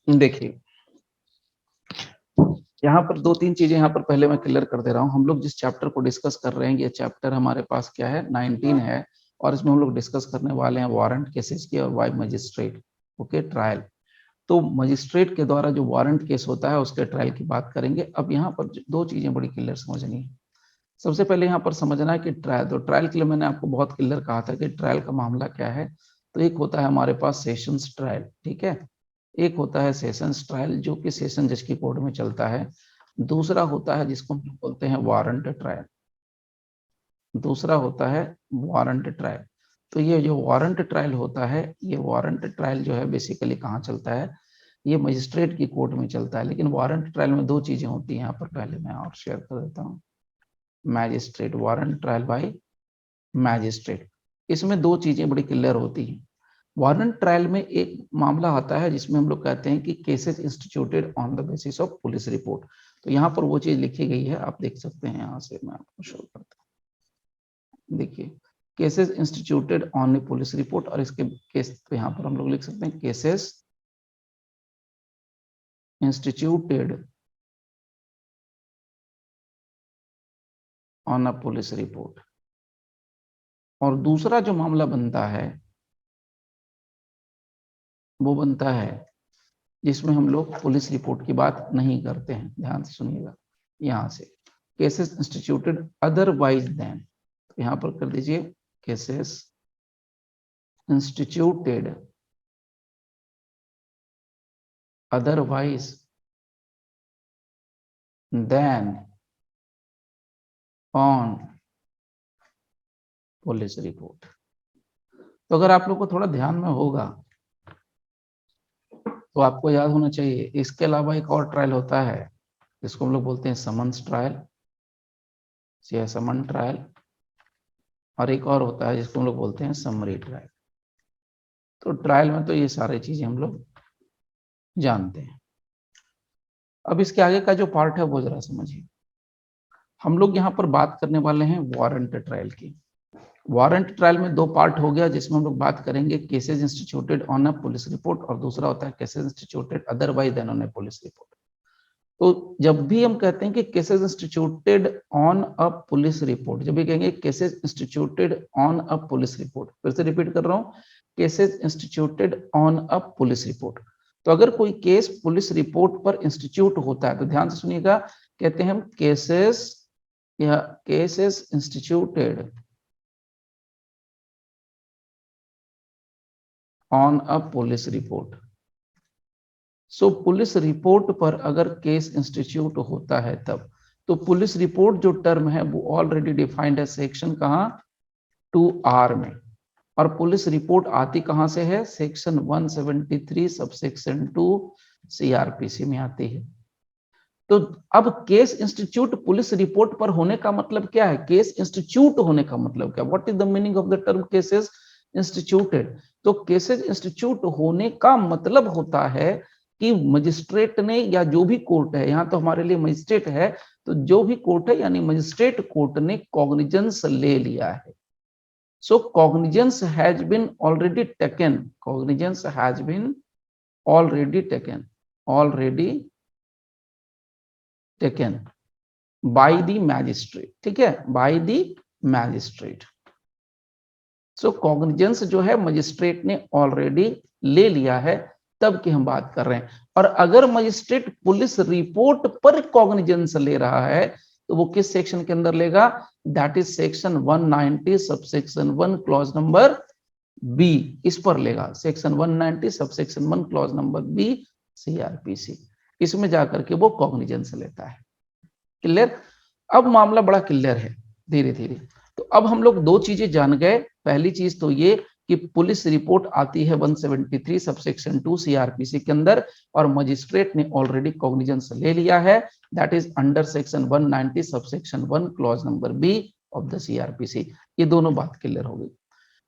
देखिए यहाँ पर दो तीन चीजें यहाँ पर पहले मैं क्लियर कर दे रहा हूँ। हम लोग जिस चैप्टर को डिस्कस कर रहे हैं, ये चैप्टर हमारे पास क्या है 19 है, और इसमें हम लोग डिस्कस करने वाले हैं वारंट केसेस की और वाई मजिस्ट्रेट ओके ट्रायल। तो मजिस्ट्रेट के द्वारा जो वारंट केस होता है उसके ट्रायल की बात करेंगे। अब यहाँ पर दो चीजें बड़ी क्लियर समझनी है। सबसे पहले यहाँ पर समझना है कि ट्रायल, तो ट्रायल के लिए मैंने आपको बहुत क्लियर कहा था कि ट्रायल का मामला क्या है। तो एक होता है हमारे पास सेशंस ट्रायल, ठीक है, एक होता है सेशंस ट्रायल जो कि सेशन जज की कोर्ट में चलता है। दूसरा होता है जिसको हम बोलते हैं वारंट ट्रायल, दूसरा होता है वारंट ट्रायल। तो ये जो वारंट ट्रायल होता है, ये वारंट ट्रायल जो है बेसिकली कहाँ चलता है, ये मजिस्ट्रेट की कोर्ट में चलता है। लेकिन वारंट ट्रायल में दो चीजें होती हैं, यहाँ पर पहले मैं और शेयर कर देता हूँ। Magistrate, warrant trial by magistrate, इसमें दो चीजें बड़ी क्लियर होती हैं। वारंट ट्रायल में एक मामला आता है जिसमें हम लोग कहते हैं कि cases instituted on the basis of police report. तो यहाँ पर वो चीज लिखी गई है, आप देख सकते हैं, यहाँ से मैं आपको शो करता हूँ। देखिए, cases instituted on the police report, और इसके केस तो यहाँ पर हम लोग लिख सकते हैं cases instituted on a police report. और दूसरा जो मामला बनता है वो बनता है जिसमें हम लोग पुलिस रिपोर्ट की बात नहीं करते हैं। ध्यान से सुनिएगा, यहाँ से केसेस इंस्टीट्यूटेड अदरवाइज देन, तो यहाँ पर कर दीजिए cases instituted otherwise than on police report. तो अगर आप लोग को थोड़ा ध्यान में होगा तो आपको याद होना चाहिए, इसके अलावा एक और ट्रायल होता है जिसको हम लोग बोलते हैं समन्स ट्रायल या समन ट्रायल, और एक और होता है जिसको हम लोग बोलते हैं समरी ट्रायल। तो ट्रायल में तो ये सारी चीजें हम लोग जानते हैं। अब इसके आगे का जो पार्ट है वो जरा समझिए। हम लोग यहाँ पर बात करने वाले हैं वारंट ट्रायल की। वारंट ट्रायल में दो पार्ट हो गया, जिसमें हम लोग बात करेंगे cases instituted on a police report, और दूसरा होता है cases instituted otherwise than on a police report. तो जब भी हम कहते हैं कि cases instituted on a police report, जब भी कहेंगे cases instituted on a police report, फिर से रिपीट कर रहा हूं, cases instituted on a police report. तो अगर कोई केस पुलिस रिपोर्ट पर इंस्टीट्यूट होता है तो ध्यान से सुनिएगा, कहते हैं हम केसेस या cases instituted on a police report. So police report पर अगर केस इंस्टीट्यूट होता है तब, तो पुलिस रिपोर्ट जो टर्म है वो ऑलरेडी डिफाइंड है सेक्शन कहाँ 2R में, और पुलिस रिपोर्ट आती कहां से है, सेक्शन 173 सबसेक्शन 2 सीआरपीसी में आती है। तो अब केस इंस्टीट्यूट पुलिस रिपोर्ट पर होने का मतलब क्या है, केस इंस्टीट्यूट होने का मतलब क्या, what is the meaning of the term cases instituted. तो केसेस इंस्टीट्यूट होने का मतलब होता है कि मजिस्ट्रेट ने, या जो भी कोर्ट है, यहाँ तो हमारे लिए मजिस्ट्रेट है, तो जो भी कोर्ट है यानी मजिस्ट्रेट कोर्ट ने कॉग्निजेंस ले लिया है। So cognizance has been already taken. Cognizance has been already taken. Already taken by the magistrate. ठीक है, by the magistrate. So cognizance जो है मजिस्ट्रेट ने ऑलरेडी ले लिया है, तब की हम बात कर रहे हैं। और अगर मजिस्ट्रेट पुलिस रिपोर्ट पर कॉग्निजेंस ले रहा है तो वो किस सेक्शन के अंदर लेगा, that is section 190 subsection 1 clause number B, इस पर लेगा, section 190 subsection 1 clause number B CrPC, इसमें जाकर के वो कॉग्निजेंस लेता है। क्लियर? अब मामला बड़ा क्लियर है धीरे धीरे। तो अब हम लोग दो चीजें जान गए। पहली चीज तो ये कि पुलिस रिपोर्ट आती है 173 सबसेक्शन 2 सीआरपीसी के अंदर, और मजिस्ट्रेट ने ऑलरेडी कॉग्निजेंस ले लिया है, that is under section 190 subsection 1 clause number B of the CrPC. ये दोनों बात क्लियर हो गई।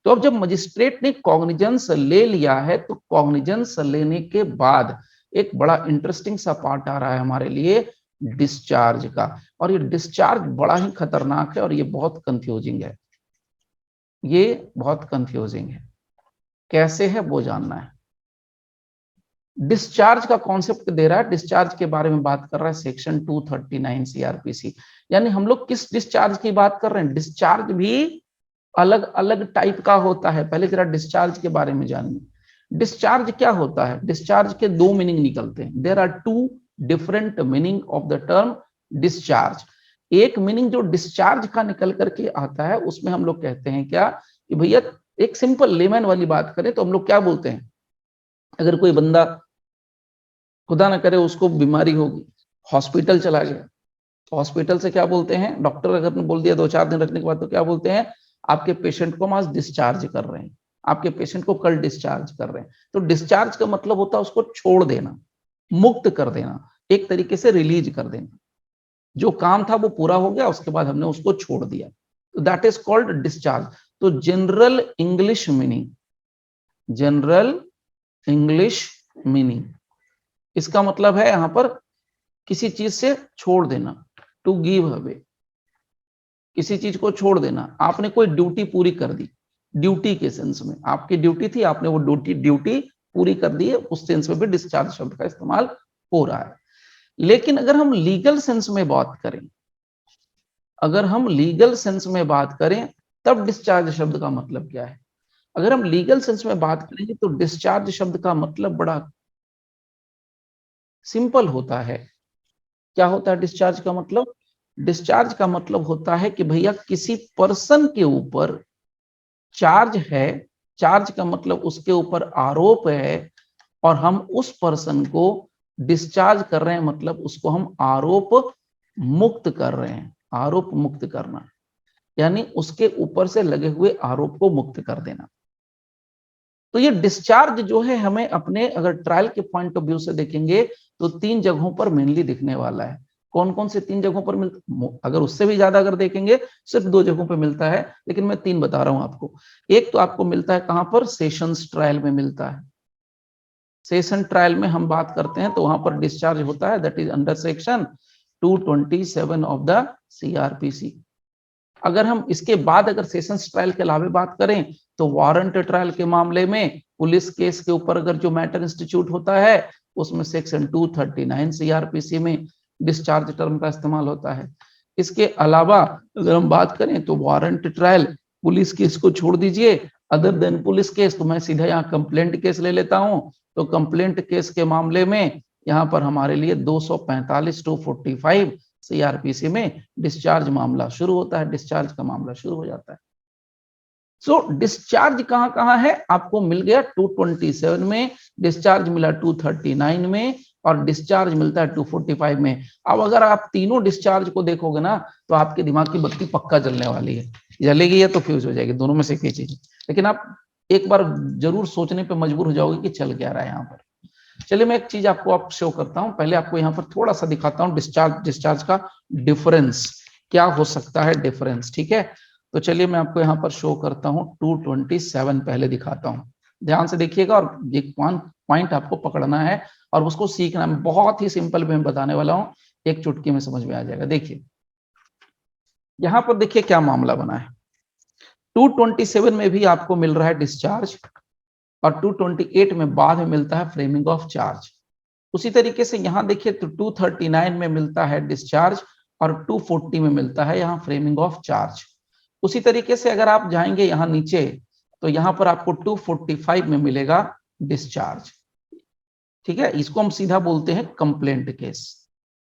तो अब जब मजिस्ट्रेट ने कॉग्निजेंस ले लिया है, तो कॉग्निजेंस लेने के बाद एक बड़ा इंटरेस्टिंग सा पार्ट आ रहा है हमारे लिए, डिस्चार्ज का। और ये डिस्चार्ज बड़ा ही खतरनाक है और ये बहुत कंफ्यूजिंग है, ये बहुत कंफ्यूजिंग है। कैसे है वो जानना है। डिस्चार्ज का कॉन्सेप्ट दे रहा है, डिस्चार्ज के बारे में बात कर रहा है सेक्शन 239 सीआरपीसी। यानी हम लोग किस डिस्चार्ज की बात कर रहे हैं? डिस्चार्ज भी अलग अलग टाइप का होता है। पहले जरा डिस्चार्ज के बारे में जानिए। डिस्चार्ज क्या होता है? डिस्चार्ज के दो मीनिंग निकलते हैं। There are two different meaning of the term discharge. एक मीनिंग जो डिस्चार्ज का निकल करके आता है उसमें हम लोग कहते हैं क्या कि भैया, एक सिंपल लेमैन वाली बात करें तो हम लोग क्या बोलते हैं, अगर कोई बंदा खुदा ना करे उसको बीमारी होगी, हॉस्पिटल चला गया, हॉस्पिटल से क्या बोलते हैं, डॉक्टर अगर ने बोल दिया 2-4 दिन रखने के बाद, तो क्या बोलते हैं, आपके पेशेंट को हम आज डिस्चार्ज कर रहे हैं, आपके पेशेंट को कल डिस्चार्ज कर रहे हैं। तो डिस्चार्ज का मतलब होता है उसको छोड़ देना, मुक्त कर देना, एक तरीके से रिलीज कर देना। जो काम था वो पूरा हो गया, उसके बाद हमने उसको छोड़ दिया, तो दैट इज कॉल्ड डिस्चार्ज। तो general English meaning, general English meaning, इसका मतलब है यहां पर किसी चीज से छोड़ देना, टू गिव अवे, किसी चीज को छोड़ देना। आपने कोई ड्यूटी पूरी कर दी, ड्यूटी के सेंस में आपकी ड्यूटी थी, आपने वो ड्यूटी पूरी कर दी है, उस सेंस में भी डिस्चार्ज शब्द का इस्तेमाल हो रहा है। लेकिन अगर हम लीगल सेंस में बात करें, अगर हम लीगल सेंस में बात करें तब डिस्चार्ज शब्द का मतलब क्या है? अगर हम लीगल सेंस में बात करेंगे तो डिस्चार्ज शब्द का मतलब बड़ा सिंपल होता है। क्या होता है डिस्चार्ज का मतलब? डिस्चार्ज का मतलब होता है कि भैया किसी पर्सन के ऊपर चार्ज है, चार्ज का मतलब उसके ऊपर आरोप है, और हम उस पर्सन को डिस्चार्ज कर रहे हैं, मतलब उसको हम आरोप मुक्त कर रहे हैं। आरोप मुक्त करना यानी उसके ऊपर से लगे हुए आरोप को मुक्त कर देना। तो ये डिस्चार्ज जो है हमें अपने अगर ट्रायल के पॉइंट ऑफ व्यू से देखेंगे तो 3 जगहों पर मेनली दिखने वाला है। कौन कौन से 3 जगहों पर मिलता, अगर उससे भी ज्यादा अगर देखेंगे सिर्फ 2 जगहों पर मिलता है, लेकिन मैं 3 बता रहा हूं आपको। एक तो आपको मिलता है कहां पर? सेशंस ट्रायल में मिलता है। सेशन ट्रायल में हम बात करते हैं तो वहां पर डिस्चार्ज होता है, that is under section 227 of the CrPC. अगर हम इसके बाद अगर सेशंस ट्रायल के अलावा बात करें तो वारंट ट्रायल के मामले में पुलिस केस के ऊपर अगर जो मैटर इंस्टीट्यूट होता है उसमें सेक्शन 239 सीआरपीसी में डिस्चार्ज टर्म का इस्तेमाल होता है। इसके अलावा अगर हम बात करें तो वारंट ट्रायल, पुलिस केस को छोड़ दीजिए, अदर देन पुलिस केस, तो मैं सीधा यहाँ कंप्लेंट केस ले लेता हूं। तो कंप्लेंट केस के मामले में यहाँ पर हमारे लिए 245 टू 45 सीआरपीसी में डिस्चार्ज मामला शुरू होता है, डिस्चार्ज का मामला शुरू हो जाता है। सो डिस्चार्ज कहां कहां है? आपको मिल गया 227 में, डिस्चार्ज मिला 239 में, और डिस्चार्ज मिलता है 245 में। अब अगर आप तीनों डिस्चार्ज को देखोगे ना तो आपके दिमाग की बत्ती पक्का जलने वाली है, जलेगी या तो फ्यूज हो जाएगी, दोनों में से एक ही चीज। लेकिन आप एक बार जरूर सोचने पे मजबूर हो जाओगे कि चल क्या रहा है यहाँ पर। चलिए मैं एक चीज आपको आप शो करता हूं, पहले आपको यहाँ पर थोड़ा सा दिखाता हूँ डिस्चार्ज का डिफरेंस क्या हो सकता है, डिफरेंस, ठीक है। तो चलिए मैं आपको यहाँ पर शो करता हूँ 227 पहले दिखाता हूँ, ध्यान से देखिएगा, और एक पॉइंट आपको पकड़ना है और उसको सीखना है। बहुत ही सिंपल वे में बताने वाला हूँ, एक चुटकी में समझ में आ जाएगा। देखिए यहाँ पर देखिए क्या मामला बना है। 227 में भी आपको मिल रहा है डिस्चार्ज, और 228 में बाद में मिलता है फ्रेमिंग ऑफ चार्ज। उसी तरीके से यहां देखिए तो 239 में मिलता है डिस्चार्ज, और 240 में मिलता है यहाँ फ्रेमिंग ऑफ चार्ज। उसी तरीके से अगर आप जाएंगे यहाँ नीचे तो यहाँ पर आपको 245 में मिलेगा डिस्चार्ज, ठीक है। इसको हम सीधा बोलते हैं कंप्लेंट केस,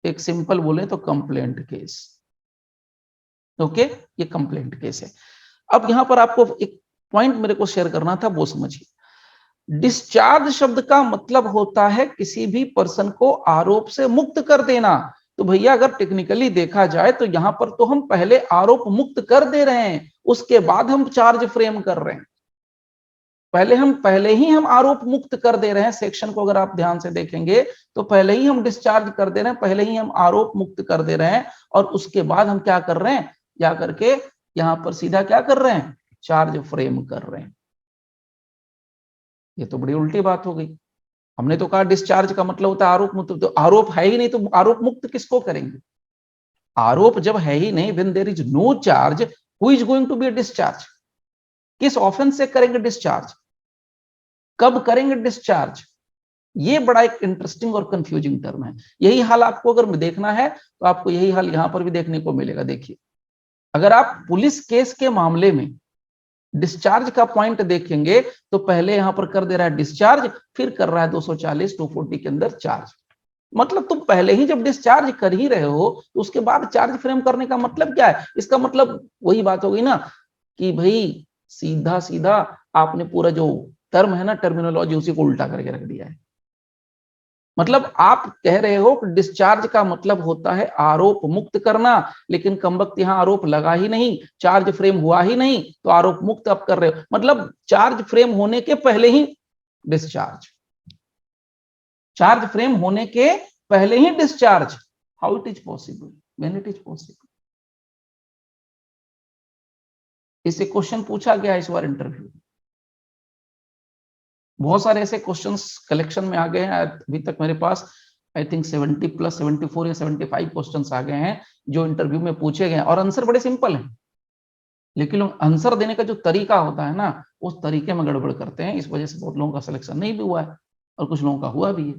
एक सिंपल बोले तो कंप्लेंट केस, ओके, ये कंप्लेंट केस है। अब यहाँ पर आपको एक पॉइंट मेरे को शेयर करना था, वो समझिए। डिस्चार्ज शब्द का मतलब होता है किसी भी पर्सन को आरोप से मुक्त कर देना। तो भैया अगर टेक्निकली देखा जाए तो यहां पर तो हम पहले आरोप मुक्त कर दे रहे हैं, उसके बाद हम चार्ज फ्रेम कर रहे हैं। पहले ही हम आरोप मुक्त कर दे रहे हैं। सेक्शन को अगर आप ध्यान से देखेंगे तो पहले ही हम डिस्चार्ज कर दे रहे हैं, पहले ही हम आरोप मुक्त कर दे रहे हैं, और उसके बाद हम क्या कर रहे हैं, जा करके यहां पर सीधा क्या कर रहे हैं, चार्ज फ्रेम कर रहे हैं। ये तो बड़ी उल्टी बात हो गई। हमने तो कहा डिस्चार्ज का मतलब होता है आरोप मुक्त, तो आरोप है ही नहीं तो आरोप मुक्त किसको करेंगे? आरोप जब है ही नहीं, when there is no charge, who is going to be discharge? किस ऑफेंस से करेंगे डिस्चार्ज? कब करेंगे डिस्चार्ज? ये बड़ा एक इंटरेस्टिंग और कंफ्यूजिंग टर्म है। यही हाल आपको अगर देखना है तो आपको यही हाल यहां पर भी देखने को मिलेगा। देखिए, अगर आप पुलिस केस के मामले में डिस्चार्ज का पॉइंट देखेंगे तो पहले यहां पर कर दे रहा है डिस्चार्ज, फिर कर रहा है 240 240 के अंदर चार्ज। मतलब तुम पहले ही जब डिस्चार्ज कर ही रहे हो तो उसके बाद चार्ज फ्रेम करने का मतलब क्या है? इसका मतलब वही बात हो गई ना कि भाई सीधा सीधा आपने पूरा जो टर्म है ना, टर्मिनोलॉजी, उसी को उल्टा करके रख दिया है। मतलब आप कह रहे हो कि डिस्चार्ज का मतलब होता है आरोप मुक्त करना, लेकिन कमबख्त यहां आरोप लगा ही नहीं, चार्ज फ्रेम हुआ ही नहीं, तो आरोप मुक्त आप कर रहे हो। मतलब चार्ज फ्रेम होने के पहले ही डिस्चार्ज, चार्ज फ्रेम होने के पहले ही discharge. How it is possible? When it is possible? इसे क्वेश्चन पूछा गया इस बार इंटरव्यू। बहुत सारे ऐसे क्वेश्चंस कलेक्शन में आ गए हैं। अभी तक मेरे पास आई थिंक 70 प्लस 74 या 75 क्वेश्चंस आ गए हैं जो इंटरव्यू में पूछे गए, और आंसर बड़े सिंपल हैं, लेकिन आंसर देने का जो तरीका होता है ना, उस तरीके में गड़बड़ करते हैं। इस वजह से बहुत लोगों का सिलेक्शन नहीं भी हुआ है और कुछ लोगों का हुआ भी है।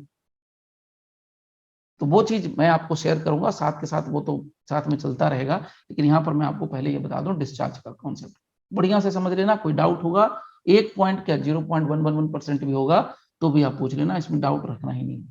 तो वो चीज मैं आपको शेयर करूंगा साथ के साथ, वो तो साथ में चलता रहेगा, लेकिन यहाँ पर मैं आपको पहले ये बता दूं डिस्चार्ज का कॉन्सेप्ट बढ़िया से समझ लेना। कोई डाउट होगा, 1 पॉइंट क्या 0.111% भी होगा तो भी आप पूछ लेना, इसमें डाउट रखना ही नहीं,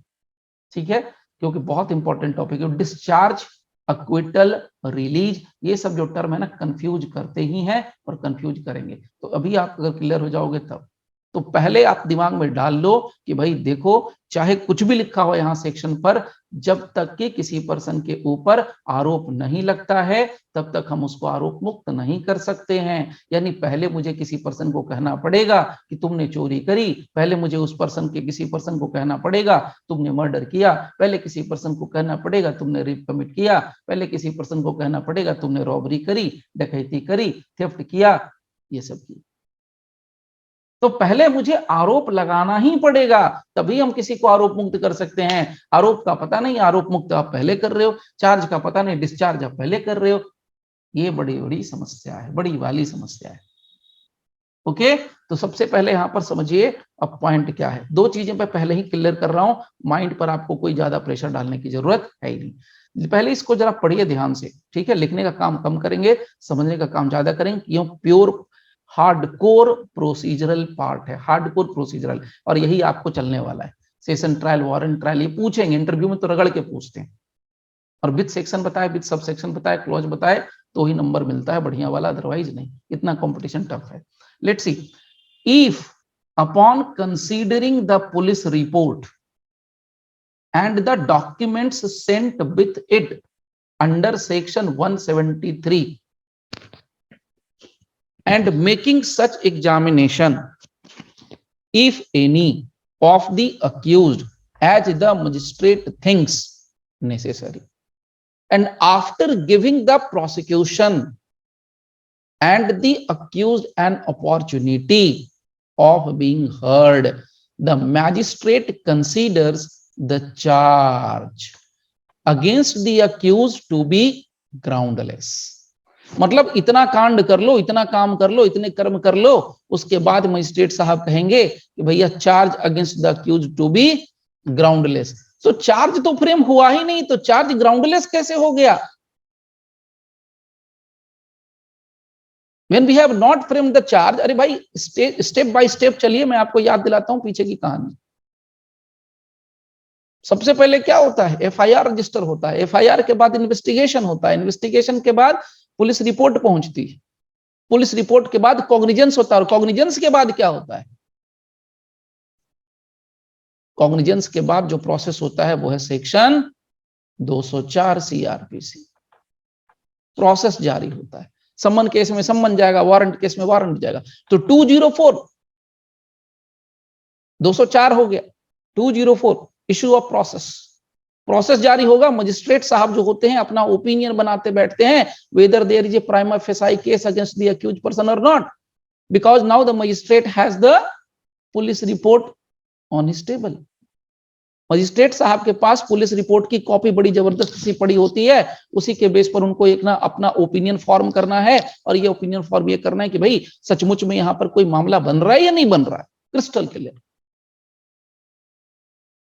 ठीक है? क्योंकि बहुत इंपॉर्टेंट टॉपिक है। डिस्चार्ज, अक्विटल, रिलीज, ये सब जो टर्म है ना, कंफ्यूज करते ही हैं और कंफ्यूज करेंगे। तो अभी आप अगर क्लियर हो जाओगे तब, तो पहले आप दिमाग में डाल लो कि भाई देखो, चाहे कुछ भी लिखा हो यहां सेक्शन पर, जब तक कि किसी पर्सन के ऊपर आरोप नहीं लगता है तब तक हम उसको आरोप मुक्त नहीं कर सकते हैं। यानी पहले मुझे किसी पर्सन को कहना पड़ेगा कि तुमने चोरी करी, पहले मुझे उस पर्सन के किसी पर्सन को कहना पड़ेगा तुमने मर्डर किया, पहले किसी पर्सन को कहना पड़ेगा तुमने रेप कमिट किया, पहले किसी पर्सन को कहना पड़ेगा तुमने रॉबरी करी, डकैती करी, थेफ्ट किया, ये सब किया। तो पहले मुझे आरोप लगाना ही पड़ेगा, तभी हम किसी को आरोप मुक्त कर सकते हैं। आरोप का पता नहीं, आरोप मुक्त आप पहले कर रहे हो, चार्ज का पता नहीं, डिस्चार्ज आप पहले कर रहे हो। ये बड़ी बड़ी समस्या है, बड़ी वाली समस्या है। ओके, तो सबसे पहले यहां पर समझिए अब पॉइंट क्या है। दो चीजें मैं पहले ही क्लियर कर रहा हूं, माइंड पर आपको कोई ज्यादा प्रेशर डालने की जरूरत है ही नहीं। पहले इसको जरा पढ़िए ध्यान से, ठीक है? लिखने का काम कम करेंगे, समझने का काम ज्यादा करेंगे। ये प्योर हार्डकोर प्रोसीजरल पार्ट है, हार्डकोर प्रोसीजरल, और यही आपको चलने वाला है। सेशन ट्रायल, वारंट ट्रायल, ये पूछेंगे इंटरव्यू में, तो रगड़ के पूछते हैं। और विद सेक्शन बताए, विद सब सेक्शन बताए, क्लॉज बताए, तो ही नंबर मिलता है बढ़िया वाला, अदरवाइज नहीं। इतना कंपटीशन टफ है। Let's see, if upon considering the police report and the documents sent with it under section 173 and making such examination, if any of the accused as the magistrate thinks necessary, and after giving the prosecution and the accused an opportunity of being heard, the magistrate considers the charge against the accused to be groundless. मतलब इतना कांड कर लो, इतना काम कर लो, इतने कर्म कर लो, उसके बाद मजिस्ट्रेट साहब कहेंगे कि भैया charge against the accused to be groundless. तो चार्ज तो फ्रेम हुआ ही नहीं, तो चार्ज ग्राउंडलेस कैसे हो गया? When we have not framed the charge, अरे भाई स्टेप बाय स्टेप चलिए, मैं आपको याद दिलाता हूं पीछे की कहानी। सबसे पहले क्या होता है? एफआईआर रजिस्टर होता है, एफआईआर के बाद इन्वेस्टिगेशन होता है, इन्वेस्टिगेशन के बाद पुलिस रिपोर्ट पहुंचती है, पुलिस रिपोर्ट के बाद कॉग्निजेंस होता है, और कॉग्निजेंस के बाद क्या होता है? कॉग्निजेंस के बाद जो प्रोसेस होता है वो है सेक्शन 204 सीआरपीसी। प्रोसेस जारी होता है, सम्मन केस में सम्मन जाएगा, वारंट केस में वारंट जाएगा। तो 204 204 हो गया, 204 इशू ऑफ प्रोसेस, प्रोसेस जारी होगा। मजिस्ट्रेट साहब जो होते हैं अपना ओपिनियन बनाते बैठते हैं, whether there is a prima facie case against the accused person और not, because now the magistrate has the police report on his table. Magistrate साहब के पास पुलिस रिपोर्ट की कॉपी बड़ी जबरदस्त सी पड़ी होती है, उसी के बेस पर उनको एक ना अपना ओपिनियन फॉर्म करना है, और ये ओपिनियन फॉर्म ये करना है कि भाई सचमुच में यहां पर कोई मामला बन रहा है या नहीं बन रहा है, क्रिस्टल क्लियर।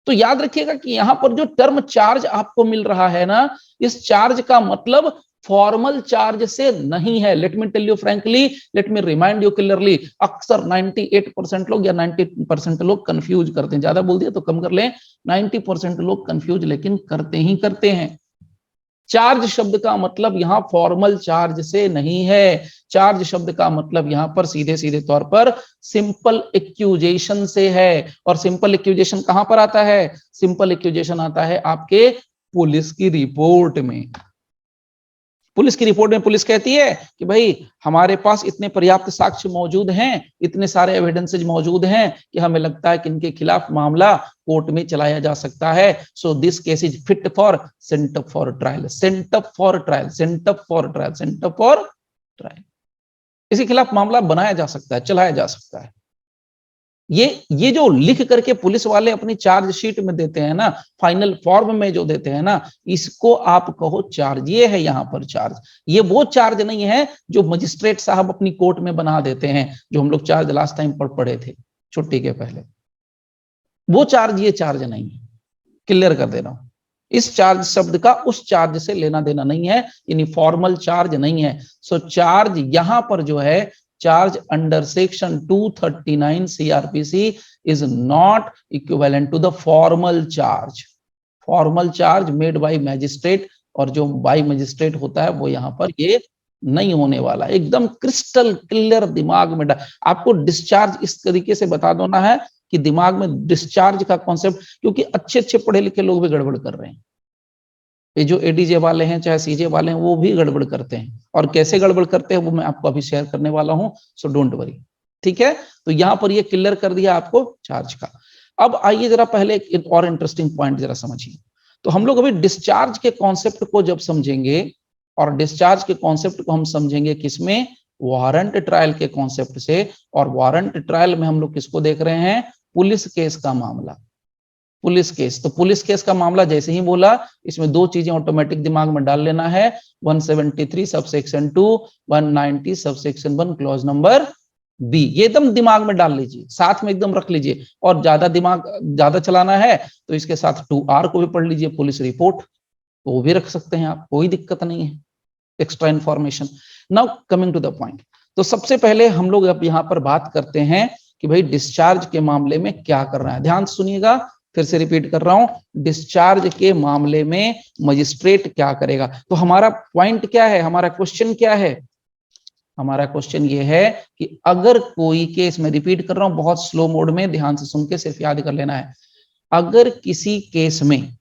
तो याद रखिएगा कि यहां पर जो टर्म चार्ज आपको मिल रहा है ना, इस चार्ज का मतलब फॉर्मल चार्ज से नहीं है। Let me tell you frankly, let me remind you clearly, अक्सर 98% लोग या 90% लोग कंफ्यूज करते हैं, ज्यादा बोल दिया तो कम कर लें, 90% लोग कंफ्यूज लेकिन करते ही करते हैं। चार्ज शब्द का मतलब यहां फॉर्मल चार्ज से नहीं है। चार्ज शब्द का मतलब यहां पर सीधे सीधे तौर पर सिंपल एक्यूजेशन से है। और सिंपल एक्यूजेशन कहां पर आता है? सिंपल एक्यूजेशन आता है आपके पुलिस की रिपोर्ट में। पुलिस की रिपोर्ट में पुलिस कहती है कि भाई हमारे पास इतने पर्याप्त साक्ष्य मौजूद हैं, इतने सारे एविडेंसेज मौजूद हैं कि हमें लगता है कि इनके खिलाफ मामला कोर्ट में चलाया जा सकता है। So this case is fit for sent up for trial, sent up for trial, sent up for trial, sent up for trial. इसके खिलाफ मामला बनाया जा सकता है, चलाया जा सकता है। ये जो लिख करके पुलिस वाले अपनी चार्जशीट में देते हैं ना, फाइनल फॉर्म में जो देते हैं ना, इसको आप कहो चार्ज। ये है यहां पर चार्ज। ये वो चार्ज नहीं है जो मजिस्ट्रेट साहब अपनी कोर्ट में बना देते हैं, जो हम लोग चार्ज लास्ट टाइम पर पढ़े थे छुट्टी के पहले। वो चार्ज ये चार्ज नहीं है, क्लियर कर दे रहा हूं। इस चार्ज शब्द का उस चार्ज से लेना देना नहीं है, यानी फॉर्मल चार्ज नहीं है। सो चार्ज यहां पर जो है, charge under section 239 CrPC is not equivalent to the formal charge. Formal charge made by magistrate, और जो बाय मैजिस्ट्रेट होता है वो यहां पर ये नहीं होने वाला। एकदम क्रिस्टल क्लियर दिमाग में आपको डिस्चार्ज इस तरीके से बता देना है कि दिमाग में डिस्चार्ज का कॉन्सेप्ट, क्योंकि अच्छे अच्छे पढ़े लिखे लोग भी गड़बड़ कर रहे हैं। ये जो एडीजे वाले हैं चाहे सीजे वाले हैं वो भी गड़बड़ करते हैं, और कैसे गड़बड़ करते हैं वो मैं आपको अभी शेयर करने वाला हूं। सो डोंट वरी, ठीक है। तो यहां पर ये क्लियर कर दिया आपको चार्ज का। अब आइए जरा पहले एक और इंटरेस्टिंग पॉइंट जरा समझिए। तो हम लोग अभी डिस्चार्ज के कॉन्सेप्ट को जब समझेंगे, और डिस्चार्ज के कॉन्सेप्ट को हम समझेंगे किसमें? वारंट ट्रायल के कॉन्सेप्ट से। और वारंट ट्रायल में हम लोग किसको देख रहे हैं? पुलिस केस का मामला। पुलिस केस, तो पुलिस केस का मामला जैसे ही बोला, इसमें दो चीजें ऑटोमेटिक दिमाग में डाल लेना है। 173 subsection 2, 190 subsection 1 clause number B, ये एकदम दिमाग में डाल लीजिए, साथ में एकदम रख लीजिए। और ज्यादा दिमाग ज्यादा चलाना है तो इसके साथ 2R को भी पढ़ लीजिए, पुलिस रिपोर्ट, तो वो भी रख सकते हैं आप, कोई दिक्कत नहीं है। Extra information. Now coming to the point. तो सबसे पहले हम लोग अब यहाँ पर बात करते हैं कि भाई डिस्चार्ज के मामले में क्या करना है। ध्यान सुनिएगा, फिर से रिपीट कर रहा हूं, डिस्चार्ज के मामले में मजिस्ट्रेट क्या करेगा। तो हमारा पॉइंट क्या है, हमारा क्वेश्चन क्या है? हमारा क्वेश्चन ये है कि अगर कोई केस, मैं रिपीट कर रहा हूं बहुत स्लो मोड में, ध्यान से सुन के सिर्फ याद कर लेना है। अगर किसी केस में,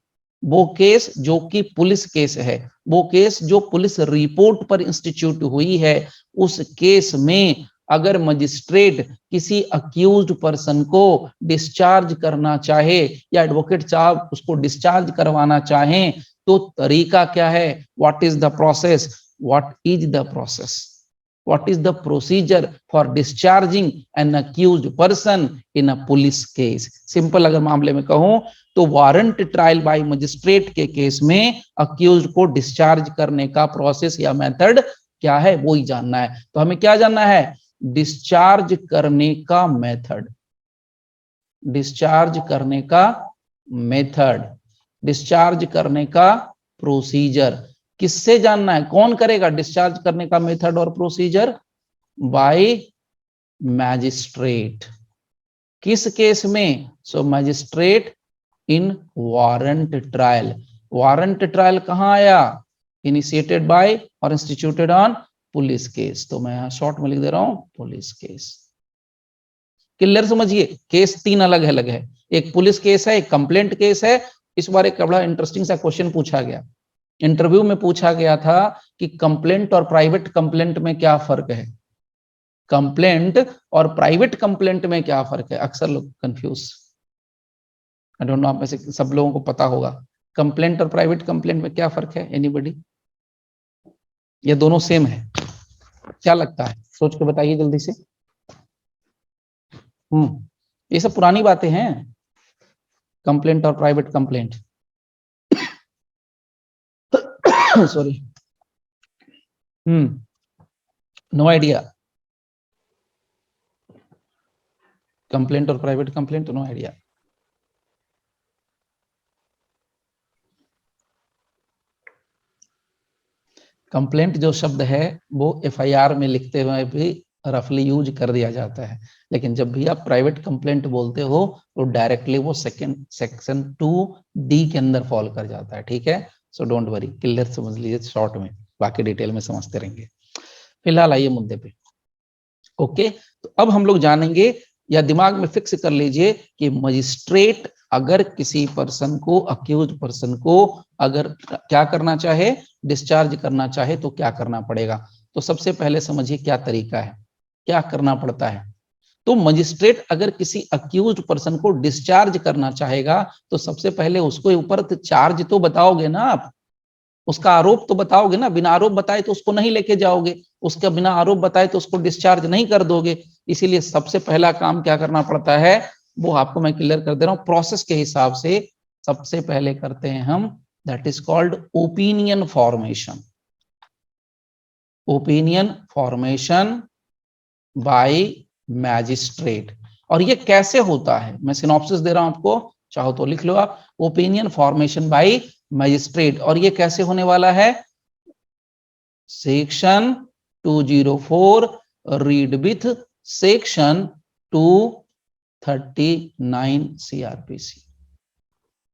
वो केस जो कि पुलिस केस है, वो केस जो पुलिस रिपोर्ट पर इंस्टीट्यूट हुई है, उस केस में अगर मजिस्ट्रेट किसी अक्यूज्ड पर्सन को डिस्चार्ज करना चाहे, या एडवोकेट साहब उसको डिस्चार्ज करवाना चाहें, तो तरीका क्या है? What is the process? What is the process? What is the procedure for discharging an accused person in a police case? Simple अगर मामले में कहूं तो वारंट ट्रायल बाय मजिस्ट्रेट के केस में अक्यूज्ड को डिस्चार्ज करने का प्रोसेस या मेथड क्या है, वो ही जानना है। तो हमें क्या जानना है? डिस्चार्ज करने का मेथड, डिस्चार्ज करने का मेथड, डिस्चार्ज करने का प्रोसीजर। किससे जानना है? कौन करेगा डिस्चार्ज करने का मेथड और प्रोसीजर? Bye magistrate. किस केस में? सो मैजिस्ट्रेट इन वारंट ट्रायल। वारंट ट्रायल कहां आया? इनिशिएटेड बाय और इंस्टीट्यूटेड ऑन पुलिस केस। तो मैं यहां शॉर्ट में लिख दे रहा हूं पुलिस केस। क्लियर समझिए, केस तीन अलग है, एक पुलिस केस है, एक कंप्लेंट केस है। इस बार एक बड़ा इंटरेस्टिंग सा क्वेश्चन पूछा गया, इंटरव्यू में पूछा गया था कि कंप्लेंट और प्राइवेट कंप्लेंट में क्या फर्क है। कंप्लेंट और प्राइवेट कंप्लेंट में क्या फर्क है? अक्सर लोग कंफ्यूज, आई डोंट नो आप में से सब लोगों को पता होगा कंप्लेंट और प्राइवेट कंप्लेंट में क्या फर्क है। एनीबॉडी? ये दोनों सेम है? क्या लगता है, सोच के बताइए जल्दी से। ये सब पुरानी बातें हैं, कंप्लेंट और private complaint. Sorry, no idea. Complaint और private complaint, no idea. Complaint जो शब्द है वो एफआईआर में लिखते हुए भी रफली यूज कर दिया जाता है, लेकिन जब भी आप प्राइवेट कंप्लेंट बोलते हो तो डायरेक्टली वो सेक्शन 2D के अंदर फॉल कर जाता है, ठीक है। सो डोंट वरी, क्लियर समझ लीजिए शॉर्ट में, बाकी डिटेल में समझते रहेंगे। फिलहाल आइए मुद्दे पे। ओके, तो अब हम लोग जानेंगे या दिमाग में फिक्स कर लीजिए कि मजिस्ट्रेट अगर किसी पर्सन को, अक्यूज पर्सन को अगर क्या करना चाहे, डिस्चार्ज करना चाहे तो क्या करना पड़ेगा। तो सबसे पहले समझिए क्या तरीका है, क्या करना पड़ता है। तो मजिस्ट्रेट अगर किसी अक्यूज पर्सन को डिस्चार्ज करना चाहेगा तो सबसे पहले उसको ऊपर चार्ज तो बताओगे ना आप, उसका आरोप तो बताओगे ना, बिना आरोप बताए तो उसको नहीं लेके जाओगे, उसका बिना आरोप बताए तो उसको डिस्चार्ज नहीं कर दोगे। इसीलिए सबसे पहला काम क्या करना पड़ता है वो आपको मैं क्लियर कर दे रहा हूं प्रोसेस के हिसाब से। सबसे पहले करते हैं हम, that is called opinion formation. Opinion formation by magistrate. और ये कैसे होता है, मैं सिनॉप्सिस दे रहा हूं आपको, चाहो तो लिख लो आप। ओपिनियन फॉर्मेशन बाय मैजिस्ट्रेट, और ये कैसे होने वाला है, section 204 read with section 239 CrPC.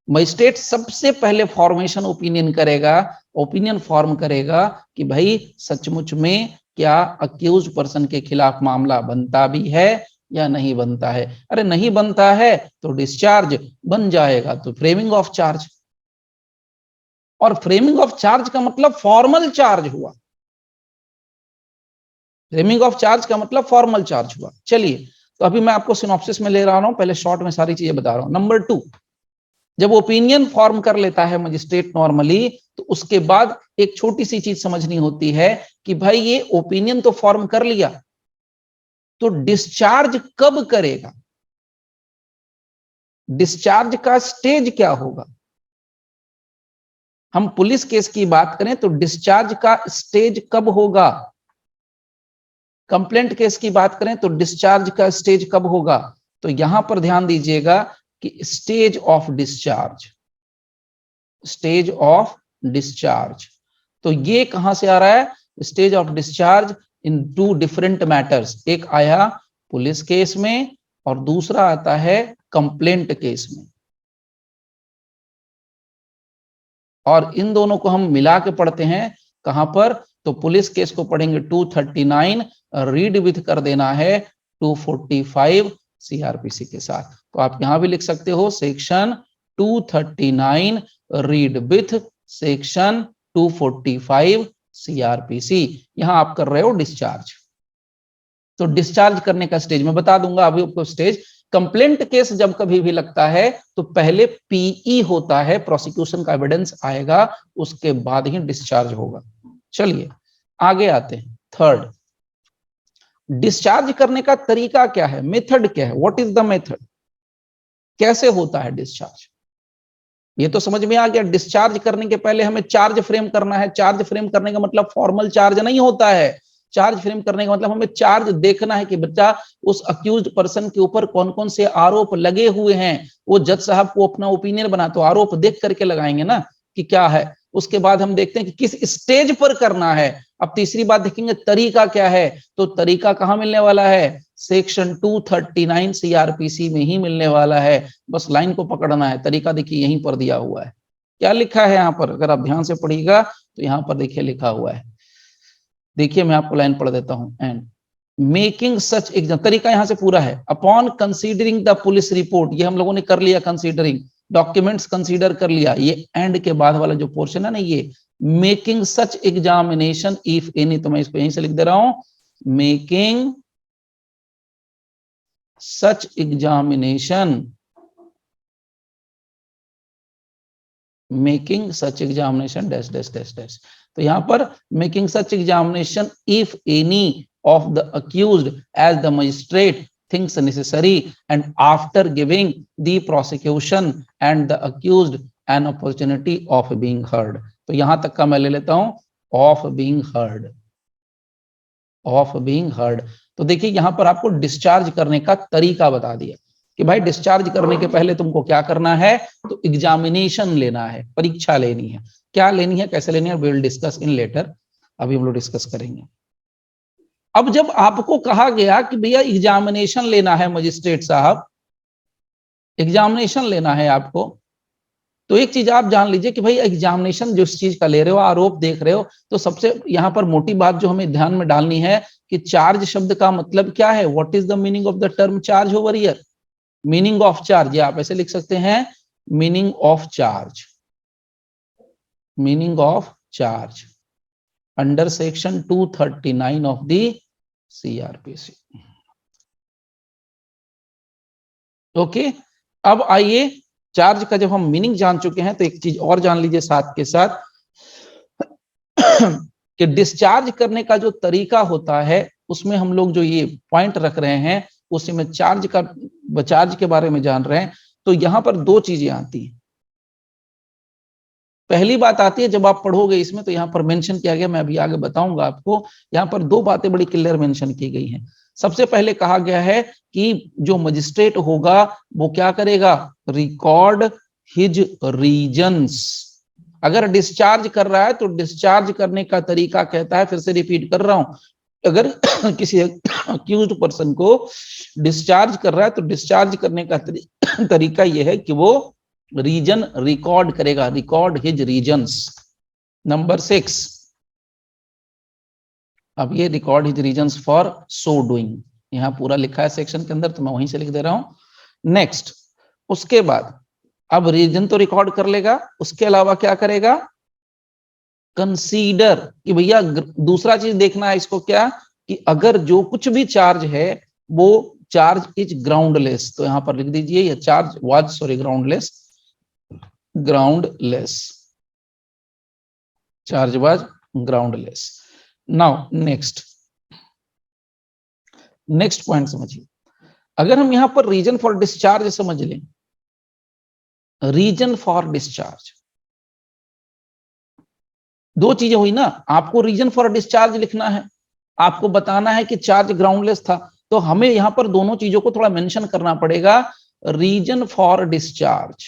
Magistrate सबसे पहले फॉर्मेशन ओपिनियन करेगा, ओपिनियन फॉर्म करेगा कि भाई सचमुच में क्या अक्यूज पर्सन के खिलाफ मामला बनता भी है या नहीं बनता है। अरे नहीं बनता है तो डिस्चार्ज, बन जाएगा तो फ्रेमिंग ऑफ चार्ज। और फ्रेमिंग ऑफ चार्ज का मतलब फॉर्मल चार्ज हुआ, फ्रेमिंग ऑफ चार्ज का मतलब फॉर्मल चार्ज हुआ। चलिए, तो अभी मैं आपको सिनॉप्सिस में ले रहा हूं, पहले शॉर्ट में सारी चीजें बता रहा हूं। नंबर 2, जब ओपिनियन फॉर्म कर लेता है मजिस्ट्रेट नॉर्मली, तो उसके बाद एक छोटी सी चीज समझनी होती है कि भाई ये ओपिनियन तो फॉर्म कर लिया, तो डिस्चार्ज कब करेगा, डिस्चार्ज का स्टेज क्या होगा। हम पुलिस केस की बात करें तो डिस्चार्ज का स्टेज कब होगा, कंप्लेंट केस की बात करें तो डिस्चार्ज का स्टेज कब होगा। तो यहां पर ध्यान दीजिएगा कि stage of discharge, stage of discharge, तो ये कहां से आ रहा है, stage of discharge in 2 different matters. एक आया पुलिस केस में और दूसरा आता है कंप्लेंट केस में, और इन दोनों को हम मिला के पढ़ते हैं कहां पर, तो पुलिस केस को पढ़ेंगे 239, रीड विथ कर देना है 245 सीआरपीसी के साथ। तो आप यहां भी लिख सकते हो section 239 read with section 245 CrPC. यहां आप कर रहे हो डिस्चार्ज। तो डिस्चार्ज करने का स्टेज मैं बता दूंगा अभी आपको स्टेज। कंप्लेंट केस जब कभी भी लगता है तो पहले पीई होता है, प्रोसिक्यूशन का एविडेंस आएगा, उसके बाद ही डिस्चार्ज होगा। चलिए आगे आते हैं। थर्ड, डिस्चार्ज करने का तरीका क्या है, मेथड क्या है, व्हाट इज द मेथड, कैसे होता है डिस्चार्ज। ये तो समझ में आ गया, डिस्चार्ज करने के पहले हमें चार्ज फ्रेम करना है। चार्ज फ्रेम करने का मतलब फॉर्मल चार्ज नहीं होता है, चार्ज फ्रेम करने का मतलब हमें चार्ज देखना है कि बच्चा उस अक्यूज्ड पर्सन के ऊपर कौन कौन से आरोप लगे हुए हैं। वो जज साहब को अपना ओपिनियन बना तो आरोप देख करके लगाएंगे ना कि क्या है। उसके बाद हम देखते हैं कि किस स्टेज पर करना है। अब तीसरी बात देखेंगे तरीका क्या है, तो तरीका कहां मिलने वाला है, सेक्शन 239 सीआरपीसी में ही मिलने वाला है। बस लाइन को पकड़ना है, तरीका देखिए यहीं पर दिया हुआ है। क्या लिखा है यहाँ पर, अगर आप ध्यान से पढ़िएगा तो यहाँ पर देखिए लिखा हुआ है, देखिए मैं आपको लाइन पढ़ देता हूं। एंड मेकिंग सच एग्जाम, तरीका यहां से पूरा है। Upon considering the police report, ये हम लोगों ने कर लिया कंसीडरिंग, डॉक्यूमेंट्स कंसीडर कर लिया, ये एंड के बाद वाला जो पोर्शन है ना, ये making such examination if any, तो मैं इसको यहीं से लिख दे रहा हूं, making such examination, making such examination dash dash dash dash. तो यहां पर making such examination if any of the accused as the magistrate thinks necessary and after giving the prosecution and the accused an opportunity of being heard। तो यहां तक का मैं ले लेता हूं, of being heard, of being heard। तो देखिए यहां पर आपको डिस्चार्ज करने का तरीका बता दिया कि भाई डिस्चार्ज करने के पहले तुमको क्या करना है, तो एग्जामिनेशन लेना है, परीक्षा लेनी है। क्या लेनी है, कैसे लेनी है, विल डिस्कस इन लेटर। अभी हम लोग डिस्कस करेंगे। अब जब आपको कहा गया कि भैया एग्जामिनेशन लेना है मजिस्ट्रेट साहब, एग्जामिनेशन लेना है आपको, तो एक चीज आप जान लीजिए कि भाई एग्जामिनेशन जिस चीज का ले रहे हो, आरोप देख रहे हो, तो सबसे यहाँ पर मोटी बात जो हमें ध्यान में डालनी है कि चार्ज शब्द का मतलब क्या है। What is the meaning of the term charge over here? Meaning of charge, या आप ऐसे लिख सकते हैं meaning of charge, meaning of charge under section 239 of the CrPC. Okay, अब आइए चार्ज का जब हम मीनिंग जान चुके हैं तो एक चीज और जान लीजिए साथ के साथ कि डिस्चार्ज करने का जो तरीका होता है उसमें हम लोग जो ये पॉइंट रख रहे हैं उसी में चार्ज के बारे में जान रहे हैं। तो यहां पर दो चीजें आती हैं। पहली बात आती है जब आप पढ़ोगे इसमें, तो यहाँ पर मेंशन किया गया, मैं अभी आगे बताऊंगा आपको, यहाँ पर दो बातें बड़ी क्लियर मेंशन की गई हैं। सबसे पहले कहा गया है कि जो मजिस्ट्रेट होगा वो क्या करेगा, रिकॉर्ड हिज रीजन्स। अगर डिस्चार्ज कर रहा है तो डिस्चार्ज करने का तरीका कहता है, फिर से रिपीट कर रहा हूं, अगर किसी अक्यूज्ड पर्सन को डिस्चार्ज कर रहा है तो डिस्चार्ज करने का तरीका यह है कि वो रीजन रिकॉर्ड करेगा, रिकॉर्ड हिज रीजन्स। नंबर 6, अब ये record his reasons for so doing, यहां पूरा लिखा है सेक्शन के अंदर, तो मैं वहीं से लिख दे रहा हूं। नेक्स्ट, उसके बाद अब रीजन तो रिकॉर्ड कर लेगा, उसके अलावा क्या करेगा, कंसीडर, कि भैया दूसरा चीज देखना है इसको क्या, कि अगर जो कुछ भी चार्ज है वो चार्ज इज ग्राउंडलेस, तो यहां पर लिख दीजिए ये charge was groundless, groundless, charge was groundless. Now next point समझिए, अगर हम यहां पर रीजन फॉर डिस्चार्ज समझ लें, रीजन फॉर डिस्चार्ज, दो चीजें हुई ना, आपको रीजन फॉर डिस्चार्ज लिखना है, आपको बताना है कि चार्ज ग्राउंडलेस था, तो हमें यहां पर दोनों चीजों को थोड़ा मेंशन करना पड़ेगा। Reason for discharge,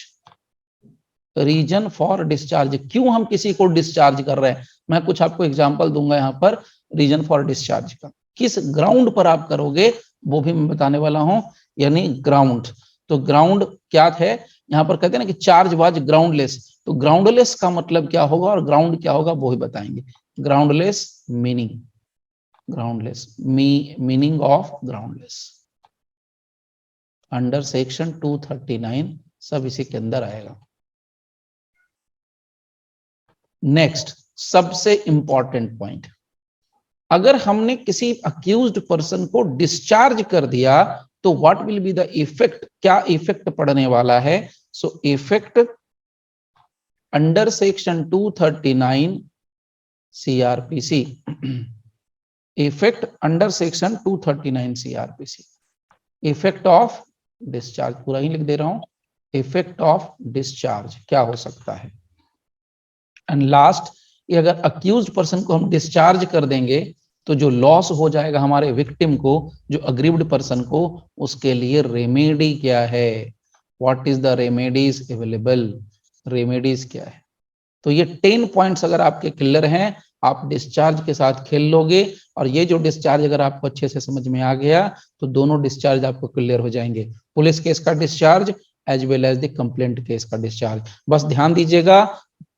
reason for discharge, क्यों हम किसी को डिस्चार्ज कर रहे हैं, मैं कुछ आपको एग्जांपल दूंगा यहां पर रीजन फॉर डिस्चार्ज का, किस ग्राउंड पर आप करोगे वो भी मैं बताने वाला हूं, यानी ग्राउंड। तो ग्राउंड क्या है, यहां पर कहते हैं ना कि चार्ज वाज ग्राउंडलेस, तो ग्राउंडलेस का मतलब क्या होगा और ग्राउंड क्या होगा वो ही बताएंगे। Groundless meaning, groundless meaning of groundless under section 239 सब इसी के अंदर आएगा। नेक्स्ट, सबसे इंपॉर्टेंट पॉइंट, अगर हमने किसी अक्यूज्ड पर्सन को डिस्चार्ज कर दिया तो what will be the effect, क्या इफेक्ट पड़ने वाला है। So effect under section 239 CrPC, effect under section 239 CrPC, effect of discharge, पूरा ही लिख दे रहा हूं, इफेक्ट ऑफ डिस्चार्ज क्या हो सकता है। एंड लास्ट, ये अगर अक्यूज्ड पर्सन को हम डिस्चार्ज कर देंगे तो जो लॉस हो जाएगा हमारे विक्टिम को, जो अग्रीव्ड पर्सन को, उसके लिए रेमेडी क्या है, what is the remedies available, remedies क्या है। तो ये 10 पॉइंट्स अगर आपके क्लियर हैं, आप डिस्चार्ज के साथ खेल लोगे, और ये जो डिस्चार्ज अगर आपको अच्छे से समझ में आ गया तो दोनों डिस्चार्ज आपको क्लियर हो जाएंगे, पुलिस केस का discharge as well as the complaint case का डिस्चार्ज। बस ध्यान दीजिएगा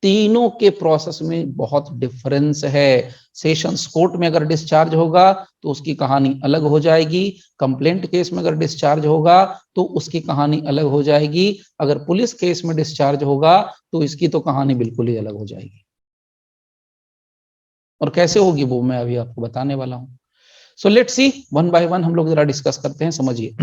तीनों के प्रोसेस में बहुत डिफरेंस है। सेशंस कोर्ट में अगर डिस्चार्ज होगा तो उसकी कहानी अलग हो जाएगी, कंप्लेंट केस में अगर डिस्चार्ज होगा तो उसकी कहानी अलग हो जाएगी, अगर पुलिस केस में डिस्चार्ज होगा तो इसकी तो कहानी बिल्कुल ही अलग हो जाएगी। और कैसे होगी वो मैं अभी आपको बताने वाला हूं। So let's see one by one हम लोग जरा डिस्कस करते हैं, समझिए।